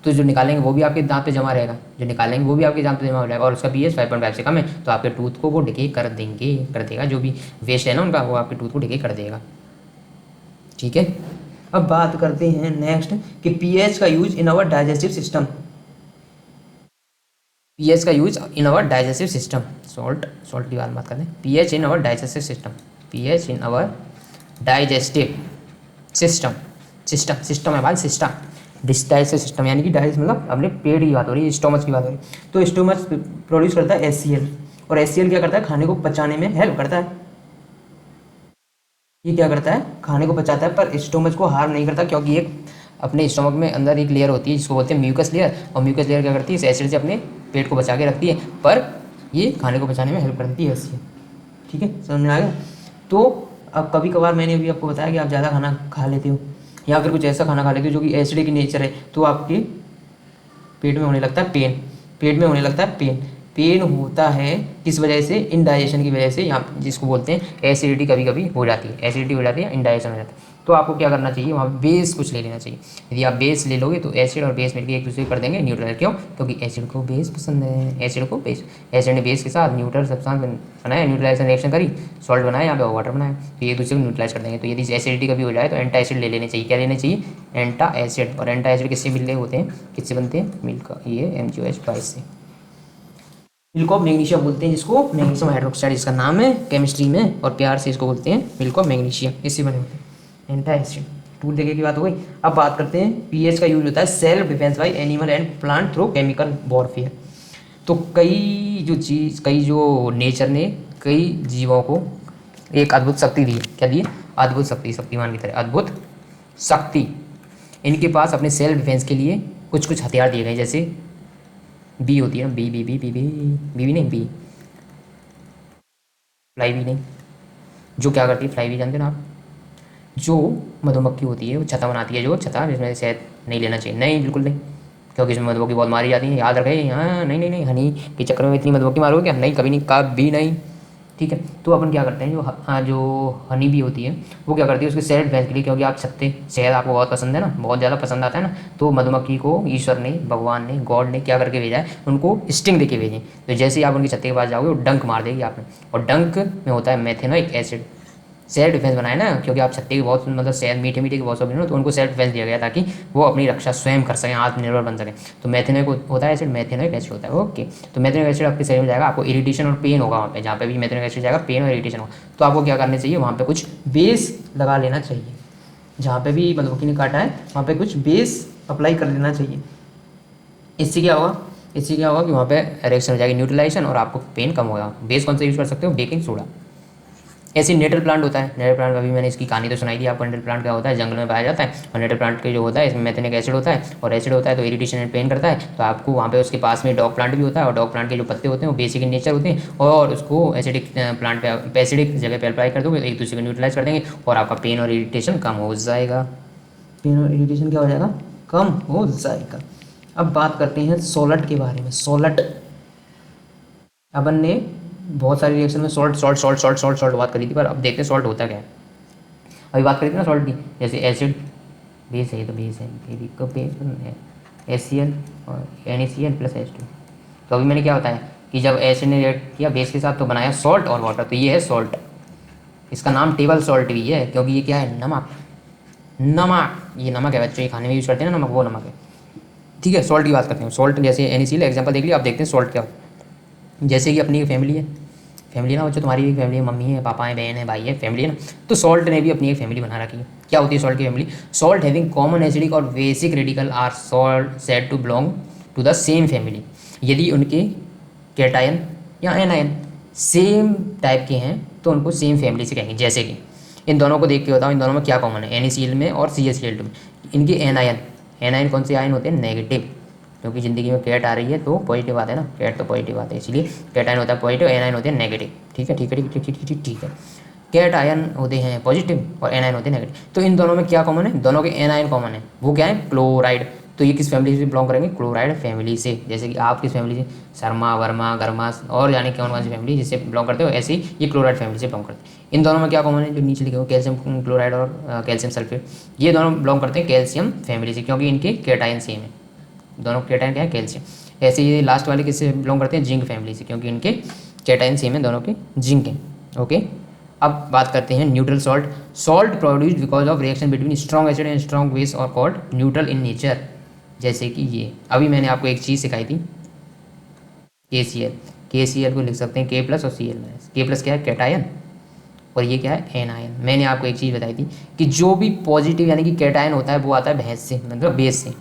तो जो निकालेंगे वो भी आपके दांत पे जमा रहेगा, और उसका पीएच 5.5 से कम है, तो आपके टूथ को वो डिके कर देगा, जो भी वेस्ट है ना उनका वो आपके टूथ को डिके कर देगा। ठीक है, अब बात करते हैं नेक्स्ट कि पीएच का use in our digestive system. PH का use in our digestive system, salt की बात करते हैं। PH in our digestive system, pH in our digestive system है भाई, डाइजेस्टिव सिस्टम, यानी कि डाइजेस्ट मतलब अपने पेट की बात हो रही है, स्टोमच की बात हो रही है। तो स्टोमच प्रोड्यूस करता है एचसीएल, और एचसीएल क्या करता है, खाने को पचाने में हेल्प करता है। ये क्या करता है, खाने को पचाता है, पर स्टोमच को हार्म नहीं करता, क्योंकि एक अपने स्टोमक में अंदर एक लेयर होती है जिसको बोलते हैं म्यूकस लेयर, और म्यूकस लेयर क्या करती है, इस एसिड से अपने पेट को बचा के रखती है, पर ये खाने को पचाने में हेल्प करती है इससे। ठीक है, समझ में आ गया। तो अब कभी कभार मैंने भी आपको बताया कि आप ज़्यादा खाना खा लेते हो या फिर कुछ ऐसा खाना खा लेते हो जो कि एसिडिक नेचर है, तो आपके पेट में होने लगता है पेन होता है किस वजह से, इनडाइजेशन की वजह से, यहाँ जिसको बोलते हैं एसिडिटी कभी कभी हो जाती है, इनडाइजेशन हो जाता है। तो आपको क्या करना चाहिए, वहाँ बेस कुछ ले लेना चाहिए। यदि आप बेस ले लोगे तो एसिड और बेस मिलकर एक दूसरे को कर देंगे न्यूट्रल। क्यों? क्योंकि एसिड को बेस पसंद है, एसिड ने बेस के साथ न्यूट्रल सब्सटेंस बनाया, न्यूट्रलाइजेशन रिएक्शन करी, सॉल्ट बनाया, यहाँ पे वाटर बनाया, तो एक दूसरे को न्यूट्रलाइज कर देंगे। तो यदि एसिडिटी कभी हो जाए तो एंटा एसिड ले लेने चाहिए। क्या लेने चाहिए? एंटा एसिड। और एंटा एसिड किससे मिलते होते हैं, किससे बनते हैं, मिल्क, ये MgOH से। मिल्क ऑफ मैग्नीशिया बोलते हैं जिसको, मैग्नीशियम हाइड्रोक्साइड इसका नाम है केमिस्ट्री में, और प्यार से इसको बोलते हैं मिल्क ऑफ मैग्नीशियम, इससे बने होते हैं एंटा एसिड। टूल देखे की बात हो गई। अब बात करते हैं पीएच का यूज होता है self defence bye animal and plant through chemical warfare. तो कई जो नेचर ने कई जीवों को एक अद्भुत शक्ति दी है। क्या दी है? अद्भुत शक्ति, शक्तिमान की तरह अद्भुत शक्ति। इनके पास अपने सेल्फ डिफेंस के लिए कुछ कुछ हथियार दिए गए, जैसे बी होती है ना, बी नहीं, बी फ्लाई बी नहीं, जो क्या करती है, फ्लाई बी जानते हो ना आप, जो मधुमक्खी होती है वो छत्ता बनाती है, जो छत्ता जिसमें शहद नहीं लेना चाहिए, नहीं बिल्कुल नहीं, क्योंकि इसमें मधुमक्खी बहुत मारी जाती है, याद रखें। हाँ नहीं, हनी के चक्कर में इतनी मधुमक्खी मारोगे क्या? नहीं, कभी नहीं, कभी नहीं। ठीक है, तो अपन क्या करते हैं, जो हनी भी होती है वो क्या करती है, उसके सेल्फ डिफेंस के लिए, क्योंकि आप शहद आपको बहुत पसंद है ना, बहुत ज़्यादा पसंद आता है ना, तो मधुमक्खी को ईश्वर ने, भगवान ने, गॉड ने क्या करके भेजा है, उनको स्टिंग दे के भेजें। तो जैसे ही आप उनके छत्ते के पास जाओगे वो डंक मार देगी आपने, और डंक में होता है मेथेनोइक एसिड। सेल्फ डिफेंस बनाया ना, क्योंकि आप छत्ते के बहुत मतलब शहद मीठे के बहुत शौकीन हो, तो उनको सेल्फ डिफेंस दिया गया ताकि वो अपनी रक्षा स्वयं कर सकें, आत्मनिर्भर बन सकें। तो मेथेनोइक होता है एसिड, मेथेनोइक एसिड होता है। ओके, तो मेथेनोइक एसिड आपके शरीर में जाएगा, आपको इरिटेशन और पेन होगा वहाँ पे, जहाँ पे भी मेथेनोइक एसिड जाएगा पेन और इरिटेशन होगा। तो आपको क्या करना चाहिए, वहाँ पे कुछ बेस लगा लेना चाहिए, जहाँ पे भी मधुमक्खी ने काटा है वहाँ पे कुछ बेस अप्लाई कर लेना चाहिए। इससे क्या होगा कि वहाँ पे रिएक्शन हो जाएगी न्यूट्रलाइजेशन, और आपको पेन कम होगा। बेस कौन सा यूज़ कर सकते हो? Baking soda. ऐसे नेटल प्लांट होता है। नेटल प्लांट अभी मैंने इसकी कहानी तो सुनाई दी आपको। नेटल प्लांट क्या होता है, जंगल में पाया जाता है। और नेटल प्लांट के जो होता है इसमें मेथेनिक एसिड होता है, और एसिड होता है तो इरिटेशन एंड पेन करता है। तो आपको वहाँ पे उसके पास में डॉग प्लांट भी होता है, और डॉग प्लांट के जो पत्ते होते हैं वो बेसिक इन नेचर होते हैं, और उसको एसिडिक प्लांट पे एसिडिक जगह पे अप्लाई कर दोगे तो एक दूसरे को न्यूट्रलाइज कर देंगे, और आपका पेन और इरिटेशन कम हो जाएगा। पेन और इरिटेशन क्या हो जाएगा, कम हो जाएगा। अब बात करते हैं सॉल्ट के बारे में। सॉल्ट, अपन ने बहुत सारी रिएक्शन में salt salt salt salt salt salt बात करी थी, पर अब देखते हैं सॉल्ट होता क्या है। अभी बात करी थी ना सॉल्ट की, जैसे एसिड बेस है, ये तो बेस है, ये भी कब बेस है, HCl और NaCl प्लस H2। तो अभी मैंने क्या बताया कि जब एसिड ने रिएक्ट किया बेस के साथ तो बनाया सॉल्ट और वाटर, तो ये है सॉल्ट। इसका नाम टेबल सॉल्ट भी है, क्योंकि ये क्या है, नमक। नमक, ये नमक है बच्चों, ये खाने में यूज़ करते हैं ना नमक, वो नमक है। ठीक है, सॉल्ट की बात करते हैं। सॉल्ट जैसे NaCl एग्जाम्पल देख लिया, आप देखते हैं सॉल्ट क्या होता है। जैसे कि अपनी फैमिली है, फैमिली ना बच्चों, तुम्हारी भी फैमिली है, मम्मी है, पापा है, बहन है, भाई है, फैमिली है ना। तो सॉल्ट ने भी अपनी एक फैमिली बना रखी है। क्या होती है सॉल्ट की family, salt having common acidic और basic radical are salt said to belong to the same family. यदि उनके कैटायन या एनायन सेम टाइप के हैं तो उनको सेम फैमिली से कहेंगे। जैसे कि इन दोनों को देख के बताओ, इन दोनों में क्या कॉमन है, NaCl में और CaCl2 में। इनके एनायन, एनायन कौन से आयन होते हैं, नेगेटिव, क्योंकि ज़िंदगी में कैट आ रही है तो पॉजिटिव आते हैं ना, कैट तो पॉजिटिव आते हैं, इसलिए कैट आयन होता है पॉजिटिव, एनायन होते हैं नेगेटिव। ठीक है, ठीक है, ठीक ठीक ठीक ठीक है। कैट आयन होते हैं पॉजिटिव और एनायन होते हैं नेगेटिव। तो इन दोनों में क्या कॉमन है, दोनों के एनायन कॉमन है। वो क्या है, क्लोराइड। तो ये किस फैमिली से बिलोंग करेंगे, क्लोराइड फैमिली से। जैसे कि आप किस फैमिली से, शर्मा, वर्मा, गर्मा, और यानी कौन कौन सी फैमिली जिससे बिलोंग करते हो, ऐसे ही ये क्लोराइड फैमिली से बिलोंग करते हैं। इन दोनों में क्या कॉमन है, जो नीचे लिखे हो, कैल्शियम क्लोराइड और कैल्शियम सल्फेट, ये दोनों बिलोंग करते हैं कैल्शियम फैमिली से, क्योंकि इनके कैटायन सेम है। दोनों कैटायन क्या है, कैल्शियम। ऐसे ये लास्ट वाले किससे बिलोंग करते हैं, जिंक फैमिली से, क्योंकि इनके कैटायन सेम है दोनों के, जिंक है। ओके, अब बात करते हैं neutral salt. Salt produce because of reaction between strong acid and strong base और कॉल्ड न्यूट्रल इन नेचर। जैसे कि ये अभी मैंने आपको एक चीज़ सिखाई थी, KCl। KCl को लिख सकते हैं K प्लस और Cl माइनस। K प्लस क्या है, कैटायन, और ये क्या है, एनायन। मैंने आपको एक चीज़ बताई थी कि जो भी पॉजिटिव यानी कि कैटायन होता है वो आता है भैंस से, मतलब बेस से,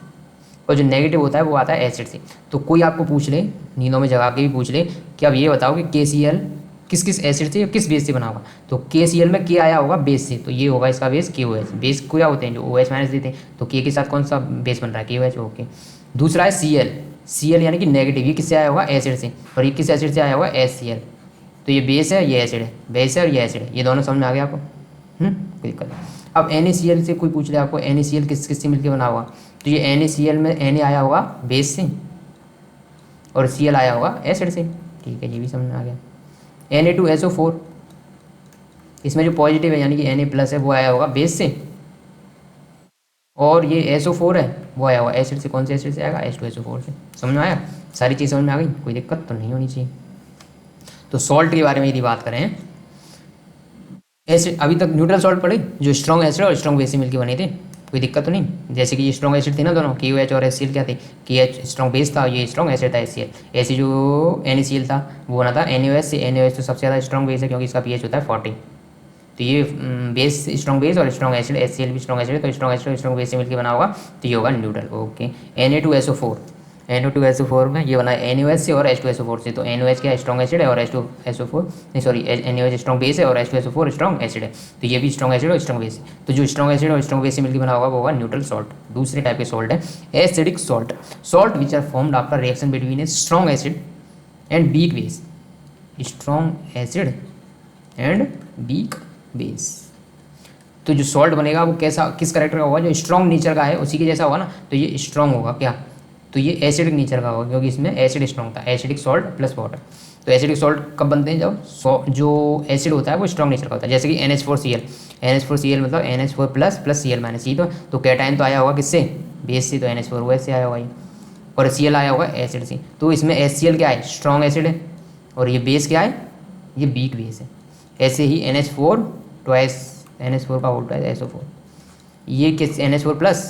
और जो नेगेटिव होता है वो आता है एसिड से। तो कोई आपको पूछ ले, नींदों में जगा के भी पूछ ले कि अब ये बताओ कि KCl किस किस एसिड से या किस बेस से बना होगा, तो KCl में K आया होगा बेस से, तो ये होगा इसका बेस KOH। बेस क्या होते हैं, जो OH माइनस देते हैं, तो K के साथ कौन सा बेस बन रहा है, KOH। ओके, दूसरा है Cl। Cl यानी कि नेगेटिव, ये किससे आया होगा, एसिड से, और ये किस एसिड से आया होगा, HCl। तो ये बेस है, ये एसिड है, बेस है और ये एसिड है। ये दोनों समझ में आ गया आपको, कोई दिक्कत नहीं। अब NaCl से कोई पूछ ले आपको, NaCl किस किस से मिलकर बना होगा, तो ये NaCl में Na आया होगा बेस से, और Cl आया होगा एसिड से। ठीक है, ये भी समझ में आ गया। Na2SO4, इसमें जो पॉजिटिव है यानी कि Na प्लस है वो आया होगा बेस से, और ये SO4 है वो आया होगा एसिड से। कौन से एसिड से आएगा, H2SO4 से। समझ में आया, सारी चीज़ समझ में आ गई, कोई दिक्कत तो नहीं होनी चाहिए। तो सॉल्ट के बारे में यदि बात करें, एसिड अभी तक न्यूट्रल सॉल्ट पढ़े, जो स्ट्रॉन्ग एसिड और स्ट्रॉन्ग बेस से मिलकर बने थे, कोई दिक्कत तो नहीं। जैसे कि ये स्ट्रॉन्ग एसिड थे ना दोनों, KOH और HCl क्या थे, KH स्ट्रॉन्ग बेस था, ये स्ट्रॉन्ग एसिड था HCl। ऐसे जो NaCl था वो बना था NaOH से। NaOH तो सबसे ज़्यादा स्ट्रॉन्ग बेस है क्योंकि इसका pH होता है 40। तो ये बेस स्ट्रॉन्ग बेस और स्ट्रॉन्ग एसिड, HCl भी स्ट्रॉन्ग एसिड है, तो स्ट्रॉन्ग एसिड और स्ट्रॉन्ग बेस से मिलकर बना होगा, तो ये होगा न्यूट्रल। ओके, Na2SO4, Na2SO4 में ये बना है NaOH से और H2SO4 से। तो NaOH क्या स्ट्रॉन्ग एसिड है और H2SO4 नहीं सॉरी NaOH स्ट्रॉन्ग बेस है और H2SO4 स्ट्रॉन्ग एसिड है। तो ये भी स्ट्रॉन्ग एसिड और स्ट्रॉन्ग बेस है। तो जो स्ट्रॉन्ग एसिड और स्ट्रॉन्ग बेस से मिलकर बना होगा वो होगा न्यूट्रल सॉल्ट। दूसरे टाइप के सॉल्ट है acidic salt. Salt which are formed after reaction between a strong acid and weak base. Strong acid and weak base. तो जो सॉल्ट बनेगा वो कैसा, किस करेक्टर का होगा, जो स्ट्रॉन्ग नेचर का है उसी के जैसा होगा ना, तो ये स्ट्रॉन्ग होगा क्या, तो ये एसिडिक नेचर का होगा, क्योंकि इसमें एसिड स्ट्रॉन्ग था, एसिडिक सॉल्ट प्लस वाटर। तो एसिडिक सॉल्ट कब बनते हैं, जब जो एसिड होता है वो स्ट्रॉन्ग नेचर का होता है। जैसे कि NH4Cl, NH4Cl मतलब NH4 plus plus Cl minus. ये तो कैटायन तो आया होगा किससे, बेस से, तो NH4OH से आया होगा ये, और Cl आया होगा एसिड से। तो इसमें HCl क्या है, स्ट्रॉन्ग एसिड है, और ये बेस क्या है, ये वीक बेस है। ऐसे ही NH4 ट्वाइस, NH4 का होल ट्वाइस SO4, ये किस NH4 plus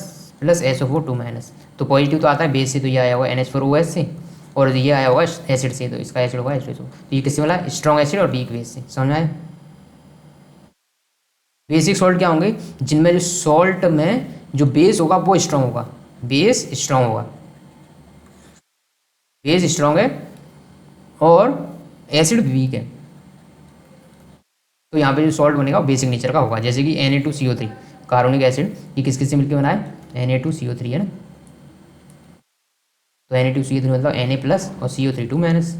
plus SO4 2 minus. तो पॉजिटिव तो आता है बेस से, तो ये आया होगा NH4OH से, और ये आया होगा एसिड से, तो इसका एसिड होगा H2SO। तो ये किससे वाला, स्ट्रॉन्ग एसिड और वीक बेस से। समझ आए। बेसिक सॉल्ट क्या होंगे, जिनमें जो सॉल्ट में जो बेस होगा वो स्ट्रॉन्ग होगा, बेस स्ट्रॉन्ग होगा, बेस स्ट्रॉन्ग है और एसिड वीक है। तो यहाँ पे जो सॉल्ट बनेगा वो बेसिक नेचर का होगा, जैसे कि Na2CO3 कार्बोनिक एसिड, ये किस किस से मिलकर बना है, Na2CO3 है ना। तो Na2CO3 मतलब Na प्लस और CO3 2 माइनस,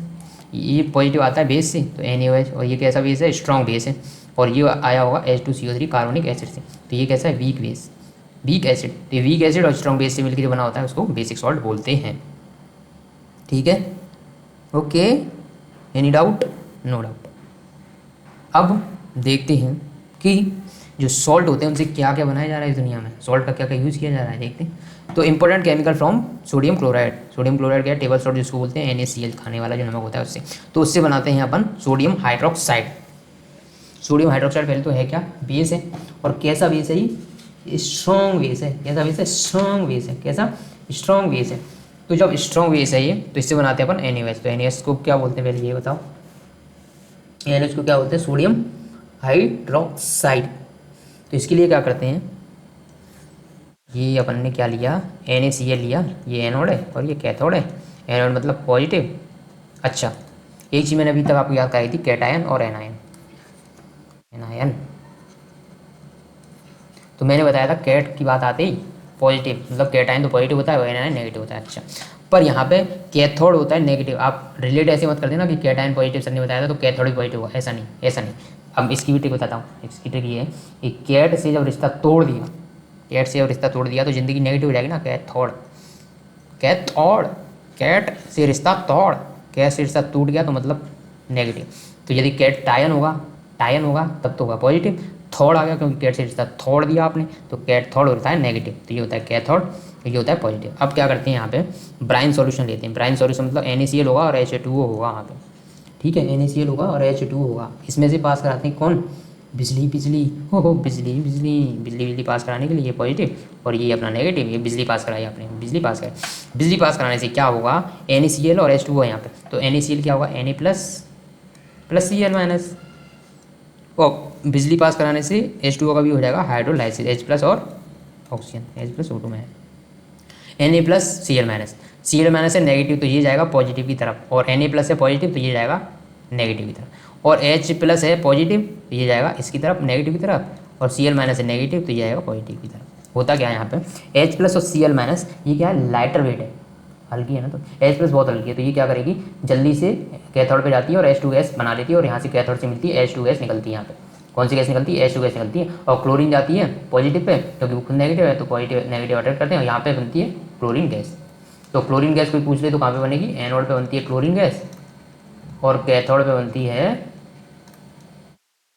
ये पॉजिटिव आता है बेस से तो NaOH, और ये कैसा बेस है, स्ट्रॉन्ग बेस है, और ये आया होगा H2CO3 कार्बोनिक एसिड से, तो ये कैसा है, वीक बेस, वीक एसिड। तो वीक एसिड और स्ट्रॉन्ग बेस से मिलकर जो बना होता है उसको बेसिक सॉल्ट बोलते हैं। ठीक है, okay, any doubt, no doubt. अब देखते हैं कि जो सॉल्ट होते हैं उनसे क्या क्या बनाया जा रहा है इस दुनिया में, सॉल्ट का क्या क्या यूज़ किया जा रहा है, देखते हैं। तो important chemical from sodium chloride, sodium chloride क्या है, टेबल सॉल्ट जिसको बोलते हैं, NaCl खाने वाला जो नमक होता है उससे, तो उससे बनाते हैं अपन सोडियम हाइड्रोक्साइड। सोडियम हाइड्रोक्साइड पहले तो है क्या, बेस है, और कैसा बेस है, ये स्ट्रॉन्ग बेस है, कैसा बेस है, स्ट्रॉन्ग बेस है, कैसा, स्ट्रॉन्ग बेस है। तो जब स्ट्रॉन्ग बेस है ये, तो इससे बनाते हैं अपन NaOH। तो NaOH को क्या बोलते हैं, पहले ये बताओ, NaOH को क्या बोलते हैं, सोडियम हाइड्रोक्साइड। तो इसके लिए क्या करते हैं, ये अपन ने क्या लिया, NaCl लिया, ये एनोड है और ये कैथोड है, एनोड मतलब पॉजिटिव। अच्छा, एक चीज़ मैंने अभी तक आपको याद कराई थी, कैटायन और एनायन, एनायन। तो मैंने बताया था कैट की बात आते ही पॉजिटिव, मतलब कैटायन तो पॉजिटिव होता है और एनायन नेगेटिव होता है। अच्छा, पर यहाँ पे कैथोड होता है नेगेटिव। आप रिलेट ऐसे मत कर देना कि कैटायन पॉजिटिव सर ने बताया था तो कैथोड भी पॉजिटिव होगा, ऐसा नहीं, ऐसा नहीं। अब इसकी भी ट्रिक बताता हूँ, इसकी ट्रिक ये है कि कैट से जब रिश्ता तोड़ दिया, कैट से जब रिश्ता तोड़ दिया तो ज़िंदगी नेगेटिव हो जाएगी ना, कैथोड, कैथोड, कैट से रिश्ता तोड़, कैट से रिश्ता टूट गया तो मतलब नेगेटिव। तो यदि कैट टायन होगा, टायन होगा तब तो होगा पॉजिटिव। थोड़ आ गया क्योंकि कैट से रिश्ता थोड़ दिया आपने, तो कैट थोड़ होता है नेगेटिव, तो ये होता है कैथोड, ये होता है पॉजिटिव। अब क्या करते हैं, यहाँ पे ब्राइन सॉल्यूशन लेते हैं। ब्राइन सॉल्यूशन मतलब NaCl होगा और H2O होगा यहाँ पे, ठीक है, NaCl होगा और H2O होगा। इसमें से पास कराते हैं कौन, बिजली, बिजली, हो बिजली, बिजली, बिजली, बिजली पास कराने के लिए ये पॉजिटिव और ये अपना नेगेटिव, ये बिजली पास कराई आपने, बिजली पास कराई। बिजली पास कराने से क्या होगा, NaCl और H2O यहाँ पे, तो NaCl क्या होगा, Na plus plus Cl minus, और बिजली पास कराने से H2O का भी हो जाएगा हाइड्रोलाइसिस, H प्लस और ऑक्सीजन, H प्लस O2 में Na plus Cl minus, Cl minus है नेगेटिव तो ये जाएगा पॉजिटिव की तरफ, और Na प्लस है पॉजिटिव तो ये जाएगा नेगेटिव की तरफ, और H प्लस है पॉजिटिव तो ये जाएगा इसकी तरफ नेगेटिव की तरफ, और Cl माइनस है नेगेटिव तो ये आएगा पॉजिटिव की तरफ। होता क्या है यहाँ पे, H प्लस और Cl माइनस ये क्या है, लाइटर वेट है, हल्की है ना, तो H प्लस बहुत हल्की है, तो ये क्या करेगी, जल्दी से कैथोड पे जाती है और H2 गैस बना लेती है, और यहाँ से कैथोड से मिलती है H2 गैस निकलती है। यहाँ पे कौन सी गैस निकलती है, H2 गैस निकलती है, और क्लोरीन जाती है पॉजिटिव पे क्योंकि वो खुद नेगेटिव है, तो पॉजिटिव नेगेटिव अट्रैक्ट करते हैं और यहाँ पे बनती है क्लोरीन गैस। तो क्लोरीन गैस कोई पूछ ले तो कहाँ पे बनेगी, एनोड पे बनती है क्लोरीन गैस, और कैथोड पे बनती है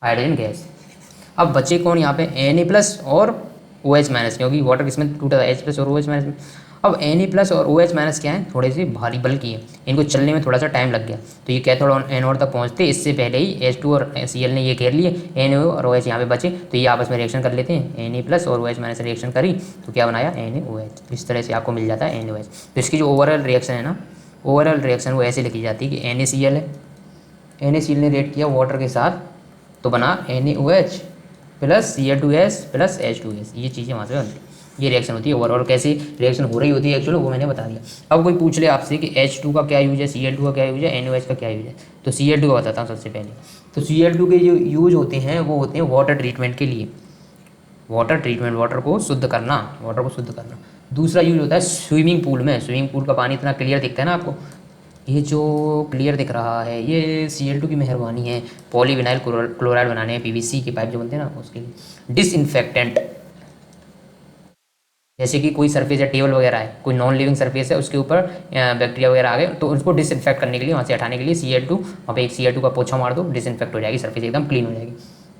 हाइड्रोजन गैस। अब बचे कौन यहाँ पे, Na प्लस और OH माइनस, क्योंकि वाटर किसमें टूटा था, H प्लस और OH माइनस में। अब Na प्लस और OH माइनस क्या है, थोड़े से भारी बल्कि है, इनको चलने में थोड़ा सा टाइम लग गया, तो ये कैथोड और एनोड तक पहुँचते इससे पहले ही H2 और Cl ने ये घेर लिए, Na और OH यहाँ पे बचे, तो ये आपस में रिएक्शन कर लेते हैं, Na प्लस और OH माइनस रिएक्शन करी तो क्या बनाया, NaOH। इस तरह से आपको मिल जाता है NaOH। तो इसकी जो ओवरऑल रिएक्शन है ना, ओवरऑल रिएक्शन वो ऐसे लिखी जाती है कि NaCl है, NaCl ने रिएक्ट किया वाटर के साथ तो बना NaOH plus Cl2s plus H2s, ये चीज़ें वहाँ से बनती, ये रिएक्शन होती है ओवरऑल। कैसे रिएक्शन हो रही होती है एक्चुअली वो मैंने बता दिया। अब कोई पूछ ले आपसे कि H2 का क्या यूज है, Cl2 का क्या यूज है, NaOH का क्या यूज है, तो Cl2 का बताता हूँ सबसे पहले। तो Cl2 के जो यूज होते हैं वो होते हैं वाटर ट्रीटमेंट के लिए, वाटर ट्रीटमेंट, वाटर को शुद्ध करना, वाटर को शुद्ध करना। दूसरा यूज होता है स्विमिंग पूल में, स्विमिंग पूल का पानी इतना क्लियर दिखता है ना आपको, ये जो क्लियर दिख रहा है ये Cl2 की मेहरबानी है, पॉलीविनाइल क्लोराइड बनाने हैं, PVC के पाइप जो बनते हैं ना उसके लिए। डिसइंफेक्टेंट, जैसे कि कोई सरफेस है, टेबल वगैरह है, कोई नॉन लिविंग सरफेस है, उसके ऊपर बैक्टीरिया वगैरह आ गए तो उसको डिसइंफेक्ट करने के लिए, वहाँ से हटाने के लिए Cl2, वहाँ पे एक Cl2 का पोछा मार दो, डिसइंफेक्ट हो जाएगी, सरफेस एकदम क्लीन हो जाएगी,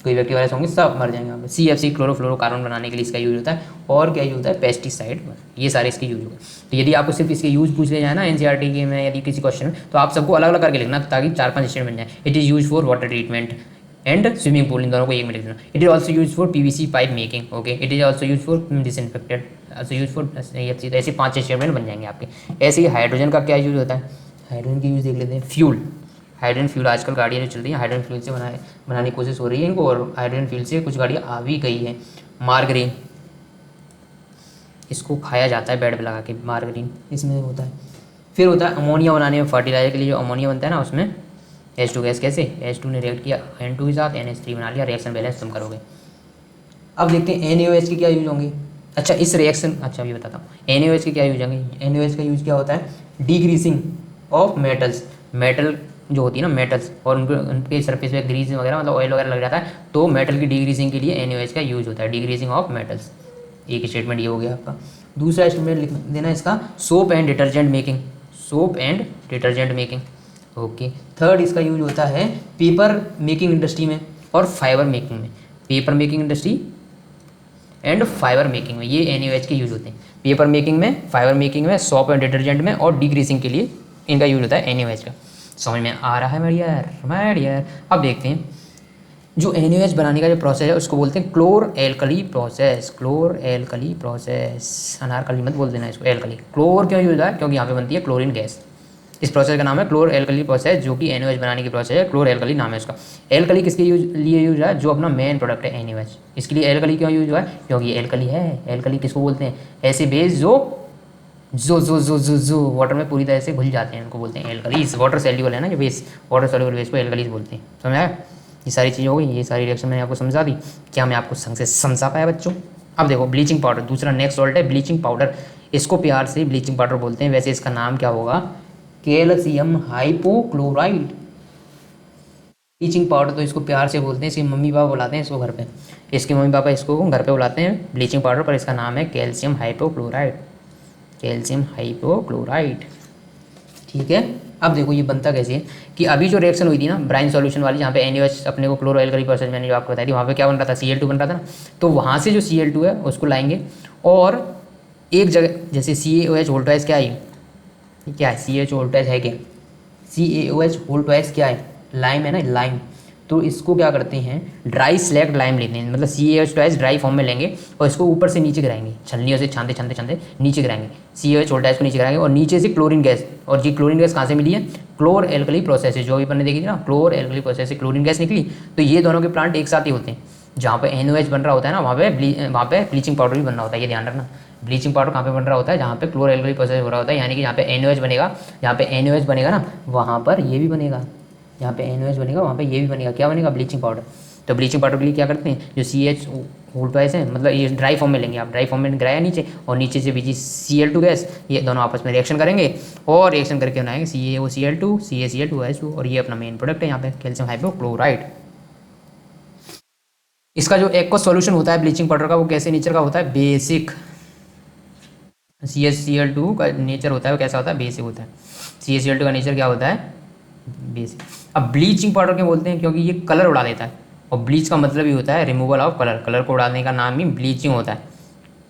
कोई बैक्टीरिया वायरस होंगे सब मर जाएंगे। यहाँ पे CFC क्लोरोफ्लोरोकार्बन बनाने के लिए इसका यूज होता है, और क्या यूज होता है, पेस्टिसाइड, ये सारे इसके यूज होते हैं। तो यदि आपको सिर्फ इसके यूज पूछ ले जाए ना NCERT के में, यदि किसी क्वेश्चन में, तो आप सबको अलग अलग करके लिखना ताकि 4-5 स्टेटमेंट बन जाए। It is use for water treatment and swimming pool, इन दोनों को एक में लिख देना। It is also use for PVC pipe making, okay, it is also use for disinfected, also use for, ऐसे 5-6 स्टेटमेंट बन जाएंगे आपके। ऐसे ही हाइड्रोजन का क्या यूज होता है, हाइड्रोजन की यूज देख लेते हैं, फ्यूल, हाइड्रोजन फ्यूल, आजकल गाड़ियाँ जो चल रही हैं हाइड्रोजन फ्यूल से बनाने की कोशिश हो रही है इनको, और हाइड्रोजन फ्यूल से कुछ गाड़ियाँ आ भी गई हैं। मार्गरीन, इसको खाया जाता है बेड पे लगा के, मार्गरीन इसमें होता है। फिर होता है अमोनिया बनाने में, फर्टिलाइजर के लिए जो अमोनिया बनता है ना उसमें H2 गैस कैसे, H2 ने रिएक्ट किया N2 के साथ, NH3 बना लिया, रिएक्शन बैलेंस तुम करोगे। अब देखते हैं NaOH के क्या यूज होंगे। अच्छा इस रिएक्शन, अच्छा अभी बताता हूँ NaOH के क्या यूज होंगे। NaOH का यूज क्या होता है, डिग्रीसिंग ऑफ मेटल्स, मेटल जो होती है ना मेटल्स, और उनके सरफेस पे ग्रीस वगैरह मतलब ऑयल वगैरह लग जाता है, तो मेटल की डिग्रीसिंग के लिए NaOH का यूज होता है, डिग्रीसिंग ऑफ मेटल्स। एक स्टेटमेंट ये हो गया आपका। दूसरा स्टेटमेंट लिख देना इसका, soap and detergent making, soap and detergent making. Okay. Third इसका यूज होता है पेपर मेकिंग इंडस्ट्री में और फाइबर मेकिंग में, paper making industry and fibre making में ये NaOH के यूज होते हैं। पेपर मेकिंग में, फाइबर मेकिंग में, सोप एंड डिटर्जेंट में और डिग्रीसिंग के लिए इनका यूज होता है NaOH का। समझ में आ रहा है मेरे यार। अब देखते हैं जो NaOH बनाने का जो प्रोसेस है उसको बोलते हैं chlor alkali process, chlor alkali process, Anarkali मत बोल देना इसको, एल्कली। क्लोर क्यों यूज होता है, क्योंकि यहाँ पे बनती है क्लोरीन गैस। इस प्रोसेस का नाम है क्लोर एल्कली प्रोसेस, जो कि NaOH बनाने की प्रोसेस है, क्लोर एल्कली नाम है उसका। एल्कली किसके लिए यूज है, जो अपना मेन प्रोडक्ट है NaOH, इसके लिए एल्कली क्यों यूज हुआ है, क्योंकि एल्कली है। एल्कली किसको बोलते हैं, ऐसे बेस जो वाटर में पूरी तरह से घुल जाते हैं, उनको बोलते हैं एल्कलीज। वाटर सॉल्युबल है ना जो बेस, वाटर सॉल्युबल बेस को एल्कलीज बोलते हैं। समझ आया, ये सारी चीज़ें हो गई, ये सारी रिएक्शन मैंने आपको समझा दी। क्या मैं आपको संग से समझा पाया बच्चों। अब देखो ब्लीचिंग पाउडर, दूसरा नेक्स्ट सॉल्ट है ब्लीचिंग पाउडर। इसको प्यार से ब्लीचिंग पाउडर बोलते हैं, वैसे इसका नाम क्या होगा, कैल्शियम हाइपोक्लोराइड। ब्लीचिंग पाउडर तो इसको प्यार से बोलते हैं, इसके मम्मी पापा बुलाते हैं इसको घर पे, इसके मम्मी पापा इसको घर पे बुलाते हैं ब्लीचिंग पाउडर, पर इसका नाम है कैल्शियम हाइपोक्लोराइड, कैल्शियम हाइपोक्लोराइड। ठीक है। अब देखो ये बनता कैसे है कि अभी जो रिएक्शन हुई थी ना ब्राइन सॉल्यूशन वाली, जहाँ पे NaOH अपने को क्लोरो एल्कली प्रोसेस मैंने जो आपको बताई थी, वहाँ पे क्या बन रहा था, Cl2 बन रहा था ना। तो वहाँ से जो Cl2 है उसको लाएंगे और एक जगह, जैसे CaOH होल ट्वाइस क्या है, क्या है CaOH होल ट्वाइस है क्या, CaOH होल ट्वाइस क्या है, लाइम है ना, लाइम। तो इसको क्या करते हैं, ड्राई स्लैक्ड लाइम लेते हैं, मतलब CaOH ट्वाइस ड्राई फॉर्म में लेंगे और इसको ऊपर से नीचे गिराएंगे, छलनियों से छानते छानते छानते नीचे गिराएंगे, CaOH होल ट्वाइस को नीचे गिराएंगे और नीचे से क्लोरीन गैस। और ये क्लोरीन गैस कहाँ से मिली है, क्लोर एल्कली प्रोसेस से, जो भी अपन ने देखी थी ना, क्लोर एल्कली प्रोसेस से क्लोरीन गैस निकली। तो ये दोनों के प्लांट एक साथ ही होते हैं, जहाँ पे NaOH बन रहा होता है ना, वहाँ पे ब्लीचिंग पाउडर भी बन रहा होता है, ये ध्यान रखना। ब्लीचिंग पाउडर कहाँ पे बन रहा होता है, जहाँ पे क्लोर एल्कली प्रोसेस हो रहा होता है, यानी कि जहाँ पे NaOH बनेगा, जहाँ पे NaOH बनेगा ना वहाँ पर ये भी बनेगा, जहाँ पे NaOH बनेगा वहाँ पे ये भी बनेगा, क्या बनेगा, ब्लीचिंग पाउडर। तो ब्लीचिंग पाउडर के लिए क्या करते हैं, जो CH होल ट्वाइस है, मतलब ये ड्राई फॉर्म में लेंगे आप, ड्राई फॉर्म में गिराया नीचे और नीचे से बीजी Cl2 गैस, ये दोनों आपस में रिएक्शन करेंगे और रिएक्शन करके बनाएंगे CaOCl2 CaCl2OH2 और ये अपना मेन प्रोडक्ट है यहाँ पे कैल्शियम हाइपोक्लोराइड। इसका जो एक्वस सॉल्यूशन होता है ब्लीचिंग पाउडर का, वो कैसे नेचर का होता है, बेसिक। CaCl2 का नेचर होता है वो कैसा होता है, बेसिक होता है। CaCl2 का नेचर क्या होता है, बेसिक। अब ब्लीचिंग पाउडर क्यों बोलते हैं, क्योंकि ये कलर उड़ा देता है, और ब्लीच का मतलब ही होता है रिमूवल ऑफ कलर, कलर को उड़ाने का नाम ही ब्लीचिंग होता है।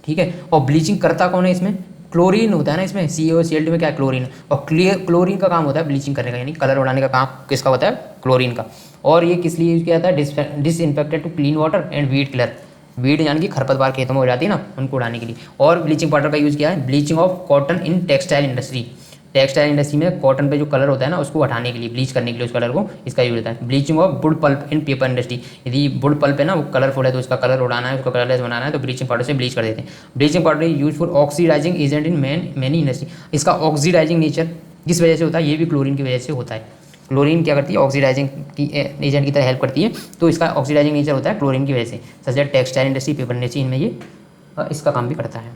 ठीक है। और ब्लीचिंग करता कौन है इसमें, क्लोरीन होता है ना इसमें, CaOCl2 में क्या है, क्लोरीन। और क्लोरीन का काम होता है ब्लीचिंग करने का, यानी कलर उड़ाने का काम किसका होता है, क्लोरीन का। और ये किस लिए यूज किया जाता है, disinfected to clean water and weed killer, weed यानी कि खरपतवार खेतों में हो जाती है ना, उनको उड़ाने के लिए। और ब्लीचिंग पाउडर का यूज़ किया है bleaching of cotton in textile industry, textile industry में कॉटन पे जो कलर होता है ना उसको हटाने के लिए, ब्लीच करने के लिए उस कलर को, इसका यूज होता है। Bleaching of wood pulp in paper industry, यदि वुड पल्प है ना वो कलरफुल है तो उसका कलर उड़ाना है, उसको कलरलेस बनाना है, तो ब्लीचिंग पाउडर से ब्लीच कर देते हैं। Bleaching powder use for oxidising agent in many industry, इसका ऑक्सीडाइजिंग नेचर किस वजह से होता है, ये भी क्लोरीन की वजह से होता है। क्लोरीन क्या करती है, ऑक्सीडाइजिंग की एजेंट की तरह हेल्प करती है, तो इसका ऑक्सीडाइजिंग नेचर होता है क्लोरीन की वजह से। सच टेक्सटाइल इंडस्ट्री, पेपर इंडस्ट्री, इनमें ये इसका काम भी करता है।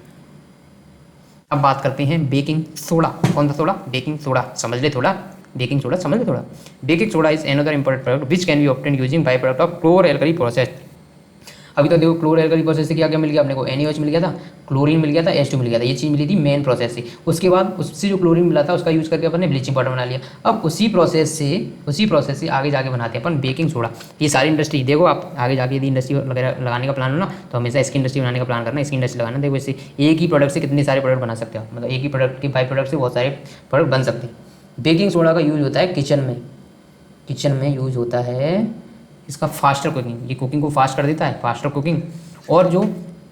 अब बात करते हैं बेकिंग सोडा। कौन सा सोडा, बेकिंग सोडा, समझ ले थोड़ा, बेकिंग सोडा समझ ले थोड़ा। Baking soda is another important product which can be obtained using by product of chlor alkali process. अभी तो देखो क्लोर एल्कली प्रोसेस से क्या क्या मिल गया अपने को, NaOH मिल गया था, क्लोरीन मिल गया था, H2 मिल गया था, ये चीज़ मिली थी मेन प्रोसेस से। उसके बाद उससे जो क्लोरीन मिला था उसका यूज़ करके अपन ने ब्लीचिंग पाउडर बना लिया। अब उसी प्रोसेस से आगे जाके बनाते हैं अपन बेकिंग सोडा। ये सारी इंडस्ट्री देखो, आप आगे जाके यदि इंडस्ट्री वगैरह लगाने का प्लान हो ना, तो हमेशा इसकी इंडस्ट्री बनाने का प्लान करना, इसकी इंडस्ट्री लगाना। देखो इससे एक ही प्रोडक्ट से कितने सारे प्रोडक्ट बना सकते हो, मतलब एक ही प्रोडक्ट के बाई प्रोडक्ट से बहुत सारे प्रोडक्ट बन सकते हैं। बेकिंग सोडा का यूज़ होता है किचन में यूज़ होता है इसका फास्टर कुकिंग, ये कुकिंग को फास्ट कर देता है, फास्टर कुकिंग। और जो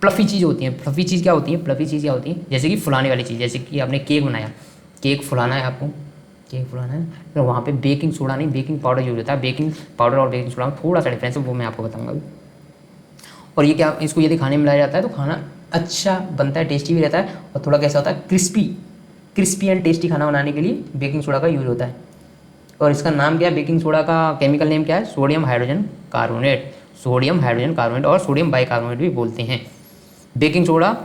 फ्लफ़ी चीज़ होती है, फ्लफ़ी चीज़ क्या होती है, फ्लफ़ी चीज़ क्या होती है, जैसे कि फुलाने वाली चीज़, जैसे कि आपने केक बनाया, केक फुलाना है आपको, केक फुलाना है, तो वहाँ पे बेकिंग सोडा नहीं बेकिंग पाउडर यूज होता है। बेकिंग पाउडर और बेकिंग सोडा में थोड़ा सा डिफरेंस है, वो मैं आपको बताऊँगा अभी। और ये क्या, इसको यदि खाने में मिलाया जाता है तो खाना अच्छा बनता है, टेस्टी भी रहता है, और थोड़ा कैसा होता है, क्रिस्पी एंड टेस्टी खाना बनाने के लिए बेकिंग सोडा का यूज होता है। और इसका नाम क्या है, बेकिंग सोडा का केमिकल नेम क्या है, sodium hydrogen carbonate, sodium hydrogen carbonate और सोडियम बाइकार्बोनेट भी बोलते हैं। बेकिंग सोडा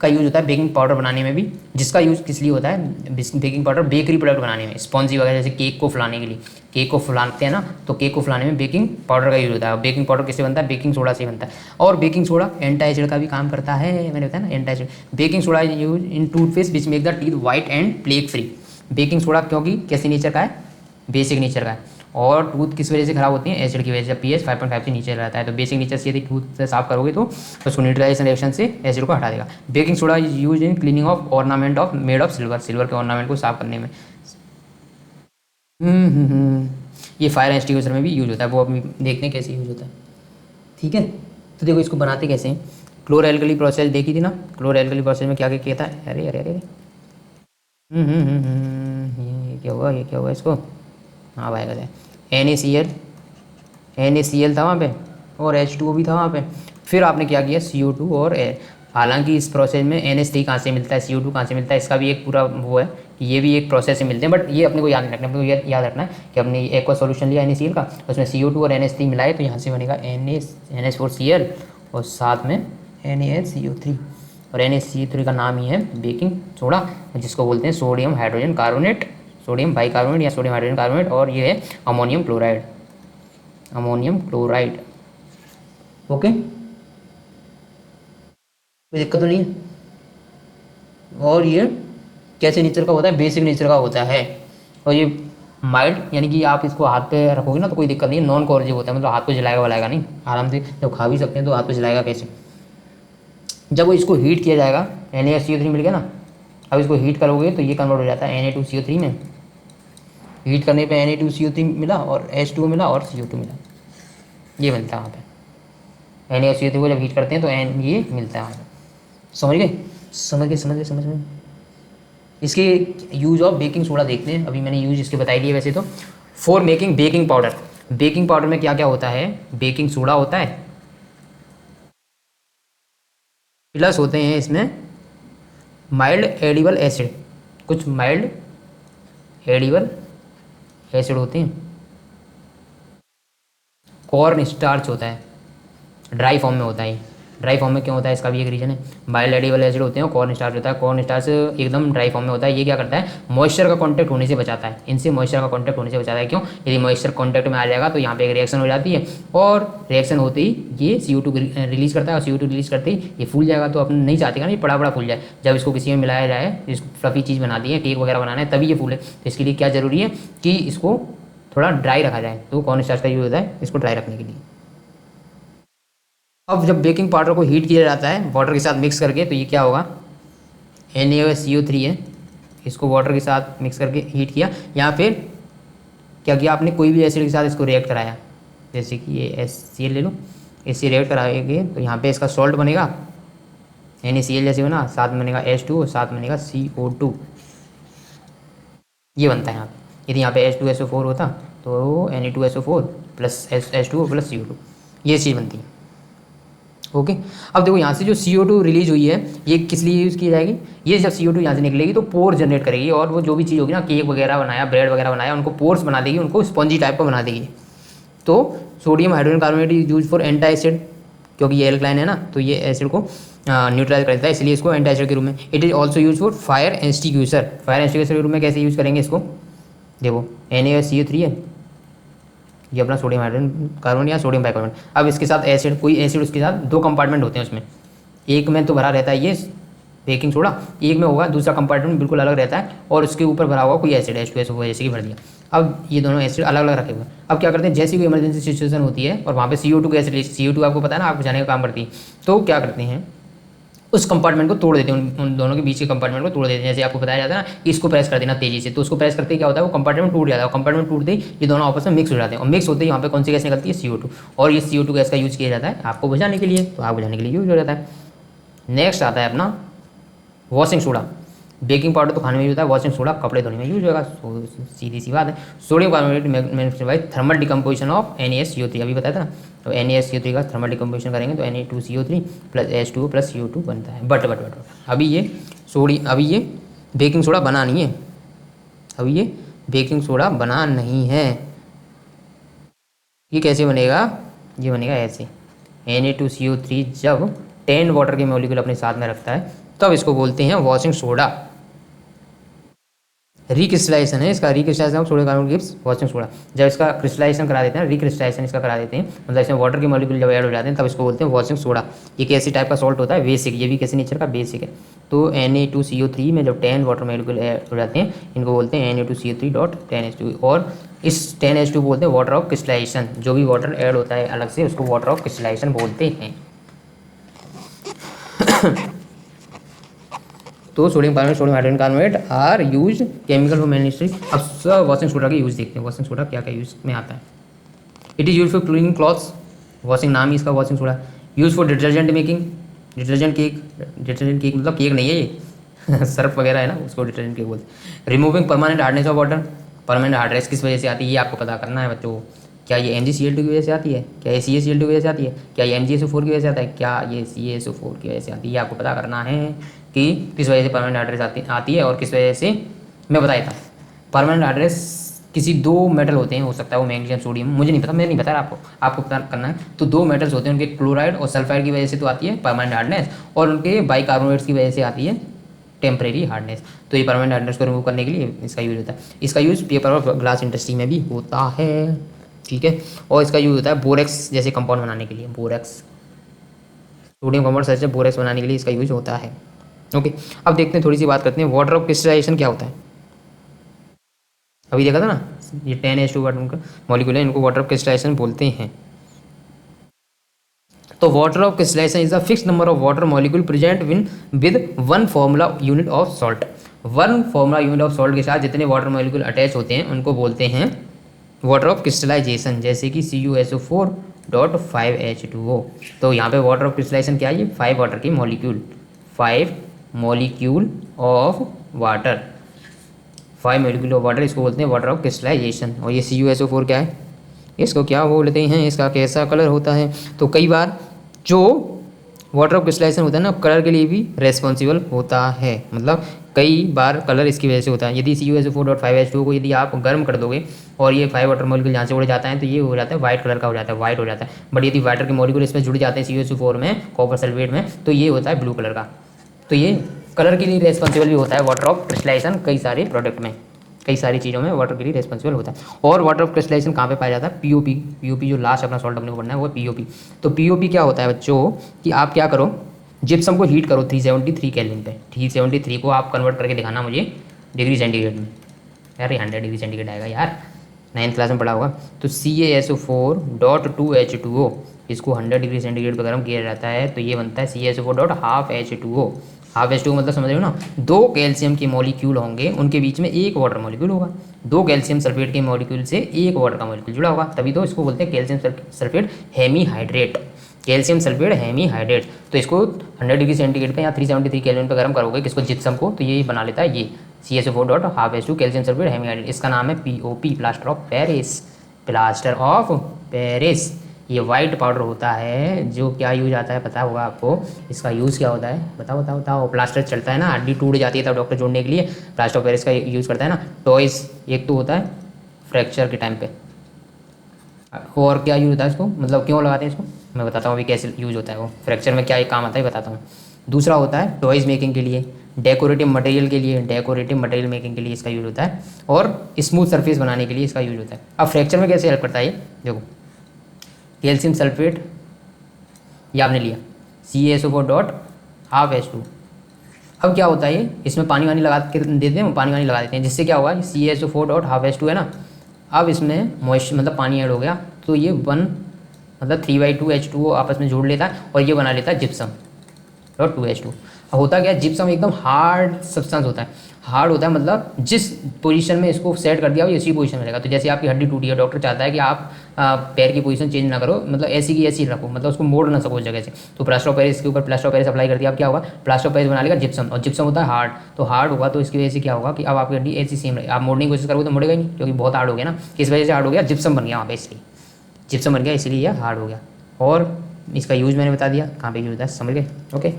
का यूज़ होता है बेकिंग पाउडर बनाने में भी, जिसका यूज़ किस लिए होता है, बेकिंग पाउडर बेकरी प्रोडक्ट बनाने में, स्पॉन्जी वगैरह जैसे केक को फुलाने के लिए, केक को फुलाते हैं ना, तो केक को फुलाने में बेकिंग पाउडर का यूज़ होता है। बेकिंग पाउडर किससे बनता है, बेकिंग सोडा से बनता है। और बेकिंग सोडा एंटी एसिड का भी काम करता है, मैंने बताया ना anti acid. Baking soda use in toothpaste which make the teeth white and plague free. Baking soda क्योंकि कैसे नेचर का है, बेसिक नेचर का है। और टूथ किस वजह से खराब होती है, एसिड की वजह से, पीएच 5.5 से नीचे रहता है। तो बेसिक नेचर से यदि टूथ से साफ करोगे तो उसको न्यूट्रलाइजेशन रिएक्शन से एसिड को हटा देगा। Baking soda is use in cleaning of ornament of made of silver, silver के ऑर्नामेंट को साफ करने में। ये फायर एक्सटिंग्विशर में भी यूज होता है, वो अभी देखते हैं कैसे यूज होता है। ठीक है, तो देखो इसको बनाते कैसे हैं। क्लोर एल्कली प्रोसेस देखी थी ना, क्लोर एल्कली प्रोसेस में क्या क्या किया था, अरे अरे अरे ये क्या हुआ, ये क्या हुआ इसको, हाँ भाई बताए, NaCl था वहाँ पे और H2O भी था वहाँ पे। फिर आपने क्या किया, CO2 और एयर। हालांकि इस प्रोसेस में NH3 कहाँ से मिलता है, CO2 कहाँ से मिलता है, इसका भी एक पूरा वो है कि ये भी एक प्रोसेस से मिलते हैं। बट ये अपने को याद नहीं रखना, अपने को याद रखना है कि अपने एक्वा सॉल्यूशन लिया NaCl का, उसमें CO2 और NH3 मिलाए तो यहाँ से बनेगा NH4Cl और साथ में NaCO3। और NaCO3 का नाम ही है बेकिंग सोडा, जिसको बोलते हैं sodium hydrogen carbonate, sodium bicarbonate या सोडियम हाइड्रोजन कार्बोनेट। और ये है ammonium chloride, ammonium chloride. Okay, कोई दिक्कत तो नहीं है। और ये कैसे नेचर का होता है, बेसिक नेचर का होता है। और ये माइल्ड यानी कि आप इसको हाथ पे रखोगे ना तो कोई दिक्कत नहीं है, नॉन कोरोसिव होता है, मतलब हाथ को जलाएगा वलाएगा नहीं, आराम से जब खा भी सकते हैं तो हाथ को जलाएगा कैसे, जब वो इसको हीट किया जाएगा, NaCO3 मिल गया ना, अब इसको हीट करोगे तो ये कन्वर्ट हो जाता है Na2CO3 में। हीट करने पे Na2CO3 मिला और H2O मिला और CO2 मिला, ये मिलता है वहाँ पे। NaCO3 को जब हीट करते हैं तो ये मिलता है वहाँ पे। समझ गए, समझ गए। इसके यूज ऑफ बेकिंग सोडा देखते हैं। अभी मैंने यूज इसके बताई दिए वैसे तो। For making baking powder, baking powder में क्या क्या होता है, बेकिंग सोडा होता है प्लस होते हैं इसमें माइल्ड एडिबल एसिड, कुछ माइल्ड एडिबल एसिड होते हैं, कॉर्न स्टार्च होता है, ड्राई फॉर्म में होता है। ड्राई फॉर्म में क्यों होता है, इसका भी एक रीजन है। माइल्ड एडिबल एसिड होते हैं और कॉर्न स्टार्च होता है। कॉर्न स्टार्च एकदम ड्राई फॉर्म में होता है। ये क्या करता है, मॉइस्चर का कांटेक्ट होने से बचाता है, इनसे मॉइस्चर का कांटेक्ट होने से बचाता है। क्यों, यदि मॉइस्चर कांटेक्ट में आ जाएगा तो यहाँ पे एक रिएक्शन हो जाती है और रिएक्शन होते ही ये CO2 रिलीज करता है और CO2 रिलीज करते ही ये फूल जाएगा। तो अपने नहीं चाहते ना ये बड़ा फूल जाए, जब इसको किसी में मिलाया जाए, इसको फ्लफी चीज़ बना दी है, केक वगैरह बनाना है तभी ये फूले। तो इसके लिए क्या जरूरी है कि इसको थोड़ा ड्राई रखा जाए, तो कॉर्न स्टार्च का यूज होता है इसको ड्राई रखने के लिए। अब जब बेकिंग पाउडर को हीट किया जाता है वाटर के साथ मिक्स करके, तो ये क्या होगा, NaCO3 है, इसको वाटर के साथ मिक्स करके हीट किया, या फिर क्या किया आपने, कोई भी एसिड के साथ इसको रिएक्ट कराया, जैसे कि ये HCl ले लो, इससे रिएक्ट कराएंगे तो यहाँ पे इसका सॉल्ट बनेगा, NaCl जैसे बना, साथ में बनेगा H2, साथ में बनेगा CO2, ये बनता है यहाँ पे। यदि यहाँ पे H2SO4 होता तो Na2SO4 plus H2O plus CO2, ये चीज़ बनती है। ओके, अब देखो यहाँ से जो CO2 रिलीज हुई है ये किस लिए यूज़ की जाएगी, ये जब CO2 यहाँ से निकलेगी तो पोर जनरेट करेगी और वो जो भी चीज़ होगी ना, केक वगैरह बनाया, ब्रेड वगैरह बनाया, उनको पोर्स बना देगी, उनको स्पॉन्जी टाइप का बना देगी। तो sodium hydrogen carbonate is use for anti acid, क्योंकि ये एल्कलाइन है ना, तो ये एसिड को न्यूट्रलाइज कर देता है, इसलिए इसको एंटी एसिड के रूप में। It is also use for fire extinguisher, fire extinguisher के रूप में कैसे यूज़ करेंगे इसको, देखो NaCO3 है, ये अपना सोडियम हाइड्रोजन कार्बन या सोडियम बाइकार्बोनेट। अब इसके साथ एसिड, कोई एसिड उसके साथ दो कंपार्टमेंट होते हैं उसमें, एक में तो भरा रहता है ये बेकिंग सोडा, एक में होगा दूसरा कंपार्टमेंट बिल्कुल अलग रहता है और उसके ऊपर भरा हुआ कोई एसिड H2SO4 जैसे कि भर दिया। अब ये दोनों एसिड अलग अलग रखे हुए हैं। अब क्या करते हैं, जैसी कोई इमरजेंसी सिचुएशन होती है और वहाँ पे CO2 गैस रिलीज, CO2 आपको पता है ना आग बुझाने का काम करती है, तो क्या करते हैं उस कंपार्टमेंट को तोड़ देते हैं, उन दोनों के बीच के कंपार्टमेंट को तोड़ देते हैं। जैसे आपको बताया जाता है ना, इसको प्रेस कर देना तेजी से, तो उसको प्रेस करते ही क्या होता है, वो कंपार्टमेंट टूट जाता है। कंपार्टमेंट टूटते ही ये दोनों आपस में मिक्स हो जाते हैं और मिक्स होते ही यहाँ पे कौन सी गैस निकलती है, CO2, और ये CO2 गैस का यूज़ किया जाता है आपको बुझाने के लिए, तो आग बुझाने के लिए यूज़ हो जाता है। नेक्स्ट आता है अपना वॉशिंग सोडा। बेकिंग पाउडर तो खाने में यूज होता है, वॉशिंग सोडा कपड़े धोने में यूज होगा, सीधी सी बात है। Sodium carbonate manufacture by thermal decomposition of NaCO3, अभी बताया था ना, तो NaCO3 का थर्मल डिकम्पोजिशन करेंगे तो Na2CO3 plus H2O plus CO2 बनता है। बट अभी ये बेकिंग सोडा बना नहीं है, अभी ये बेकिंग सोडा बना नहीं है। ये कैसे बनेगा? ये बनेगा ऐसे, Na2CO3 जब 10 वाटर के मॉलिक्यूल अपने साथ में रखता है तब इसको बोलते हैं वॉशिंग सोडा। रिक्रिस्टलाइजेशन है इसका, recrystallisation of sodium carbonate gives washing soda. जब इसका क्रिस्टलाइजेशन करा देते हैं, रिक्रिस्टलाइजेशन इसका करा देते हैं, मतलब इसमें वाटर के मॉलिक्यूल जब ऐड हो जाते हैं तब इसको बोलते हैं वॉशिंग सोडा। ये कैसी टाइप का सॉल्ट होता है? बेसिक, ये भी कैसे नेचर का? बेसिक है। तो Na2CO3 में जब 10 वाटर मॉलिक्यूल ऐड हो जाते हैं इनको बोलते हैं Na2CO3.10H2, और इस 10H2 बोलते हैं वाटर ऑफ क्रिस्टलाइजेशन। जो भी वाटर ऐड होता है अलग से उसको वाटर ऑफ क्रिस्टलाइजेशन बोलते हैं। तो sodium carbonate, sodium hydrogen carbonate are use chemical for manufacturing. अब सब वॉशिंग सोडा के यूज देखते हैं। वॉशिंग सोडा क्या क्या यूज में आता है? It is use for cleaning clothes, washing नाम ही इसका washing soda. Use for detergent making, detergent cake, detergent cake मतलब केक नहीं है ये सर्फ वगैरह है ना, उसको डिटर्जेंट केक बोलते हैं। Removing permanent hardness of water, permanent hardness किस वजह से आती है ये आपको पता करना है बच्चों। क्या ये MgCl2 की वजह से आती है? क्या ये CaCl2 की वजह से आती है? क्या ये MgSO4 की वजह से आता है? क्या ये CaSO4 की वजह से आती है? ये आपको पता करना है कि किस वजह से परमानेंट हार्डनेस आती है और किस वजह से। मैं बता देता हूँ, परमानेंट हार्डनेस किसी दो मेटल होते हैं, हो सकता है वो मैग्नीशियम सोडियम, मुझे नहीं पता, मैं नहीं बता रहा आपको, आपको पता करना है। तो दो मेटल्स होते हैं, उनके क्लोराइड और सल्फाइड की वजह से तो आती है परमानेंट हार्डनेस, और उनके बाइकार्बोनेट्स की वजह से आती है टेम्परेरी हार्डनेस। तो ये परमानेंट हार्डनेस को रिमूव करने के लिए इसका यूज होता है। इसका यूज पेपर और ग्लास इंडस्ट्री में भी होता है, ठीक है। और इसका यूज होता है बोरेक्स जैसे कंपाउंड बनाने के लिए, बोरेक्स, सोडियम कंपाउंड जैसे बोरेक्स बनाने के लिए इसका यूज होता है। ओके, अब देखते हैं, थोड़ी सी बात करते हैं वाटर ऑफ क्रिस्टलाइजेशन क्या होता है। अभी देखा था ना, ये 10H2 वाटर का मॉलिक्यूल है, इनको वाटर ऑफ क्रिस्टलाइजेशन बोलते हैं। तो water of crystallisation is the fixed number of water molecule present with one formula unit of salt. One formula unit of salt के साथ जितने वाटर मॉलिक्यूल अटैच होते हैं उनको बोलते हैं वाटर ऑफ क्रिस्टलाइजेशन, जैसे कि CuSO4.5H2O। तो यहाँ पे वाटर ऑफ क्रिस्टलाइजेशन क्या है? ये 5 वाटर के molecule, 5 molecule of water, 5 molecule of water, इसको बोलते हैं वाटर ऑफ क्रिस्टलाइजेशन। और ये CuSO4 क्या है? इसको क्या बोलते हैं? इसका कैसा कलर होता है? तो कई बार जो वाटर ऑफ क्रिस्टलाइजेशन होता है ना, कलर के लिए भी रेस्पॉन्सिबल होता है, मतलब कई बार कलर इसकी वजह से होता है। यदि CuSO4.5H2O को यदि आप गर्म कर दोगे और ये 5 वाटर मॉलिक्यूल यहाँ से उड़ जाता है तो ये हो जाता है वाइट कलर का, हो जाता है, वाइट हो जाता है। बट यदि वाटर के मॉलिक्यूल इसमें जुड़ जाते हैं CuSO4 में, कॉपर सल्फेट में, तो ये होता है ब्लू कलर का। तो ये कलर के लिए रेस्पॉन्सिबल भी होता है वाटर ऑफ क्रिस्टलाइजेशन, कई सारे प्रोडक्ट में, कई सारी चीज़ों में वाटर के लिए रेस्पॉन्सिबल होता है। और वाटर ऑफ क्रिस्टलाइजेशन कहाँ पे पाया जाता है? पीओपी, पीओपी जो लास्ट अपना सॉल्ट अपने को पढ़ना है वो है पीओपी। तो पीओपी क्या होता है बच्चों कि आप क्या करो, जिप्सम को हीट करो 373 केल्विन पे, 373 को आप कन्वर्ट करके दिखाना मुझे डिग्री सेंटीग्रेड में। यार 100 डिग्री सेंटीग्रेड आएगा यार, 9th क्लास में पढ़ा होगा। तो CaSO4.2H2O, इसको 100 डिग्री सेंटीग्रेड पर गर्म किया जाता है तो ये बनता है CaSO4.12H2O। हाफ H2O मतलब समझ रहे हो ना, दो कैल्शियम के मॉलिक्यूल होंगे, उनके बीच में एक वाटर मॉलिक्यूल होगा, दो कैल्शियम सल्फेट के मॉलिक्यूल से एक वाटर का मॉलिक्यूल जुड़ा होगा, तभी तो इसको बोलते हैं calcium sulphate hemihydrate, calcium sulphate hemihydrate. तो इसको 100 डिग्री सेंटीग्रेड पे या 373 केल्विन पर गर्म करोगे किसको? जिप्सम को, तो ये बना लेता है ये CaSO4.12H2 कैल्शियम सल्फेट हेमीहाइड्रेट। इसका नाम है POP, plaster of Paris, plaster of Paris. ये वाइट पाउडर होता है जो क्या यूज आता है पता होगा आपको, इसका यूज़ क्या होता है? बताओ बताओ बताओ। प्लास्टर चलता है ना, हड्डी टूट जाती है तब डॉक्टर जोड़ने के लिए प्लास्टर ऑफ पेरिस का यूज़ करता है ना। टॉयज़ एक तो होता है फ्रैक्चर के टाइम पे, और क्या यूज़ होता है इसको, मतलब क्यों लगाते हैं इसको, मैं बताता हूँ अभी कैसे यूज़ होता है वो, फ्रैक्चर में क्या एक काम आता है बताता हूँ। दूसरा होता है टॉयज़ मेकिंग के लिए, डेकोरेटिव मटेरियल के लिए, डेकोरेटिव मटेरियल मेकिंग के लिए इसका यूज़ होता है, और स्मूथ सरफेस बनाने के लिए इसका यूज़ होता है। अब फ्रैक्चर में कैसे हेल्प करता है ये देखो, कैल्शियम सल्फेट ये आपने लिया CaSO4.12H2। अब क्या होता है ये, इसमें पानी वानी लगा के देते हैं, पानी वानी लगा देते हैं, जिससे क्या होगा, CaSO4.12H2 है ना, अब इसमें मॉइस्चर मतलब पानी ऐड हो गया तो ये मतलब 3/2H2O आपस में जोड़ लेता है और ये बना लेता है जिप्सम और 2H2। अब होता क्या है, जिप्सम एकदम हार्ड सब्सटेंस होता है, हार्ड होता है मतलब जिस पोजीशन में इसको सेट कर दिया वो इसी पोजीशन में रहेगा। तो जैसे आपकी हड्डी टूटी है, डॉक्टर चाहता है कि आप पैर की पोजीशन चेंज ना करो, मतलब ऐसी की ऐसी रखो, मतलब उसको मोड़ ना सको उस जगह से। तो प्लास्टर ऑफ पेरिस के ऊपर प्लास्टर ऑफ पेरिस अप्लाई कर दिया, अब क्या होगा, प्लास्टर ऑफ पेरिस बना लेगा जिप्सम, और जिप्सम होता है हार्ड, तो हार्ड होगा तो इसकी वजह से क्या होगा कि अब आपकी हड्डी ऐसी सेम रहे, आप मोड़ने की कोशिश करोगे तो मुड़ेगा ही नहीं, क्योंकि बहुत हार्ड हो गया ना। किस वजह से हार्ड हो गया, जिप्सम बन गया वहाँ पे, इसलिए जिप्सम बन गया, इसलिए यह हार्ड हो गया। और इसका यूज़ मैंने बता दिया कहाँ पे यूज़ होता है, समझ गए। ओके,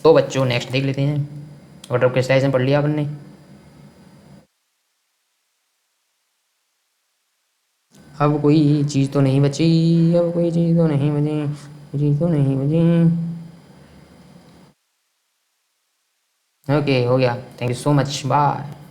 तो बच्चों नेक्स्ट देख लेते हैं, वाटर ऑफ क्रिस्टलाइजेशन पढ़ लिया अपन ने। अब कोई चीज़ तो नहीं बची, अब कोई चीज़ तो नहीं बची, चीज़ तो नहीं बची। ओके, हो गया। Thank you so much, bye.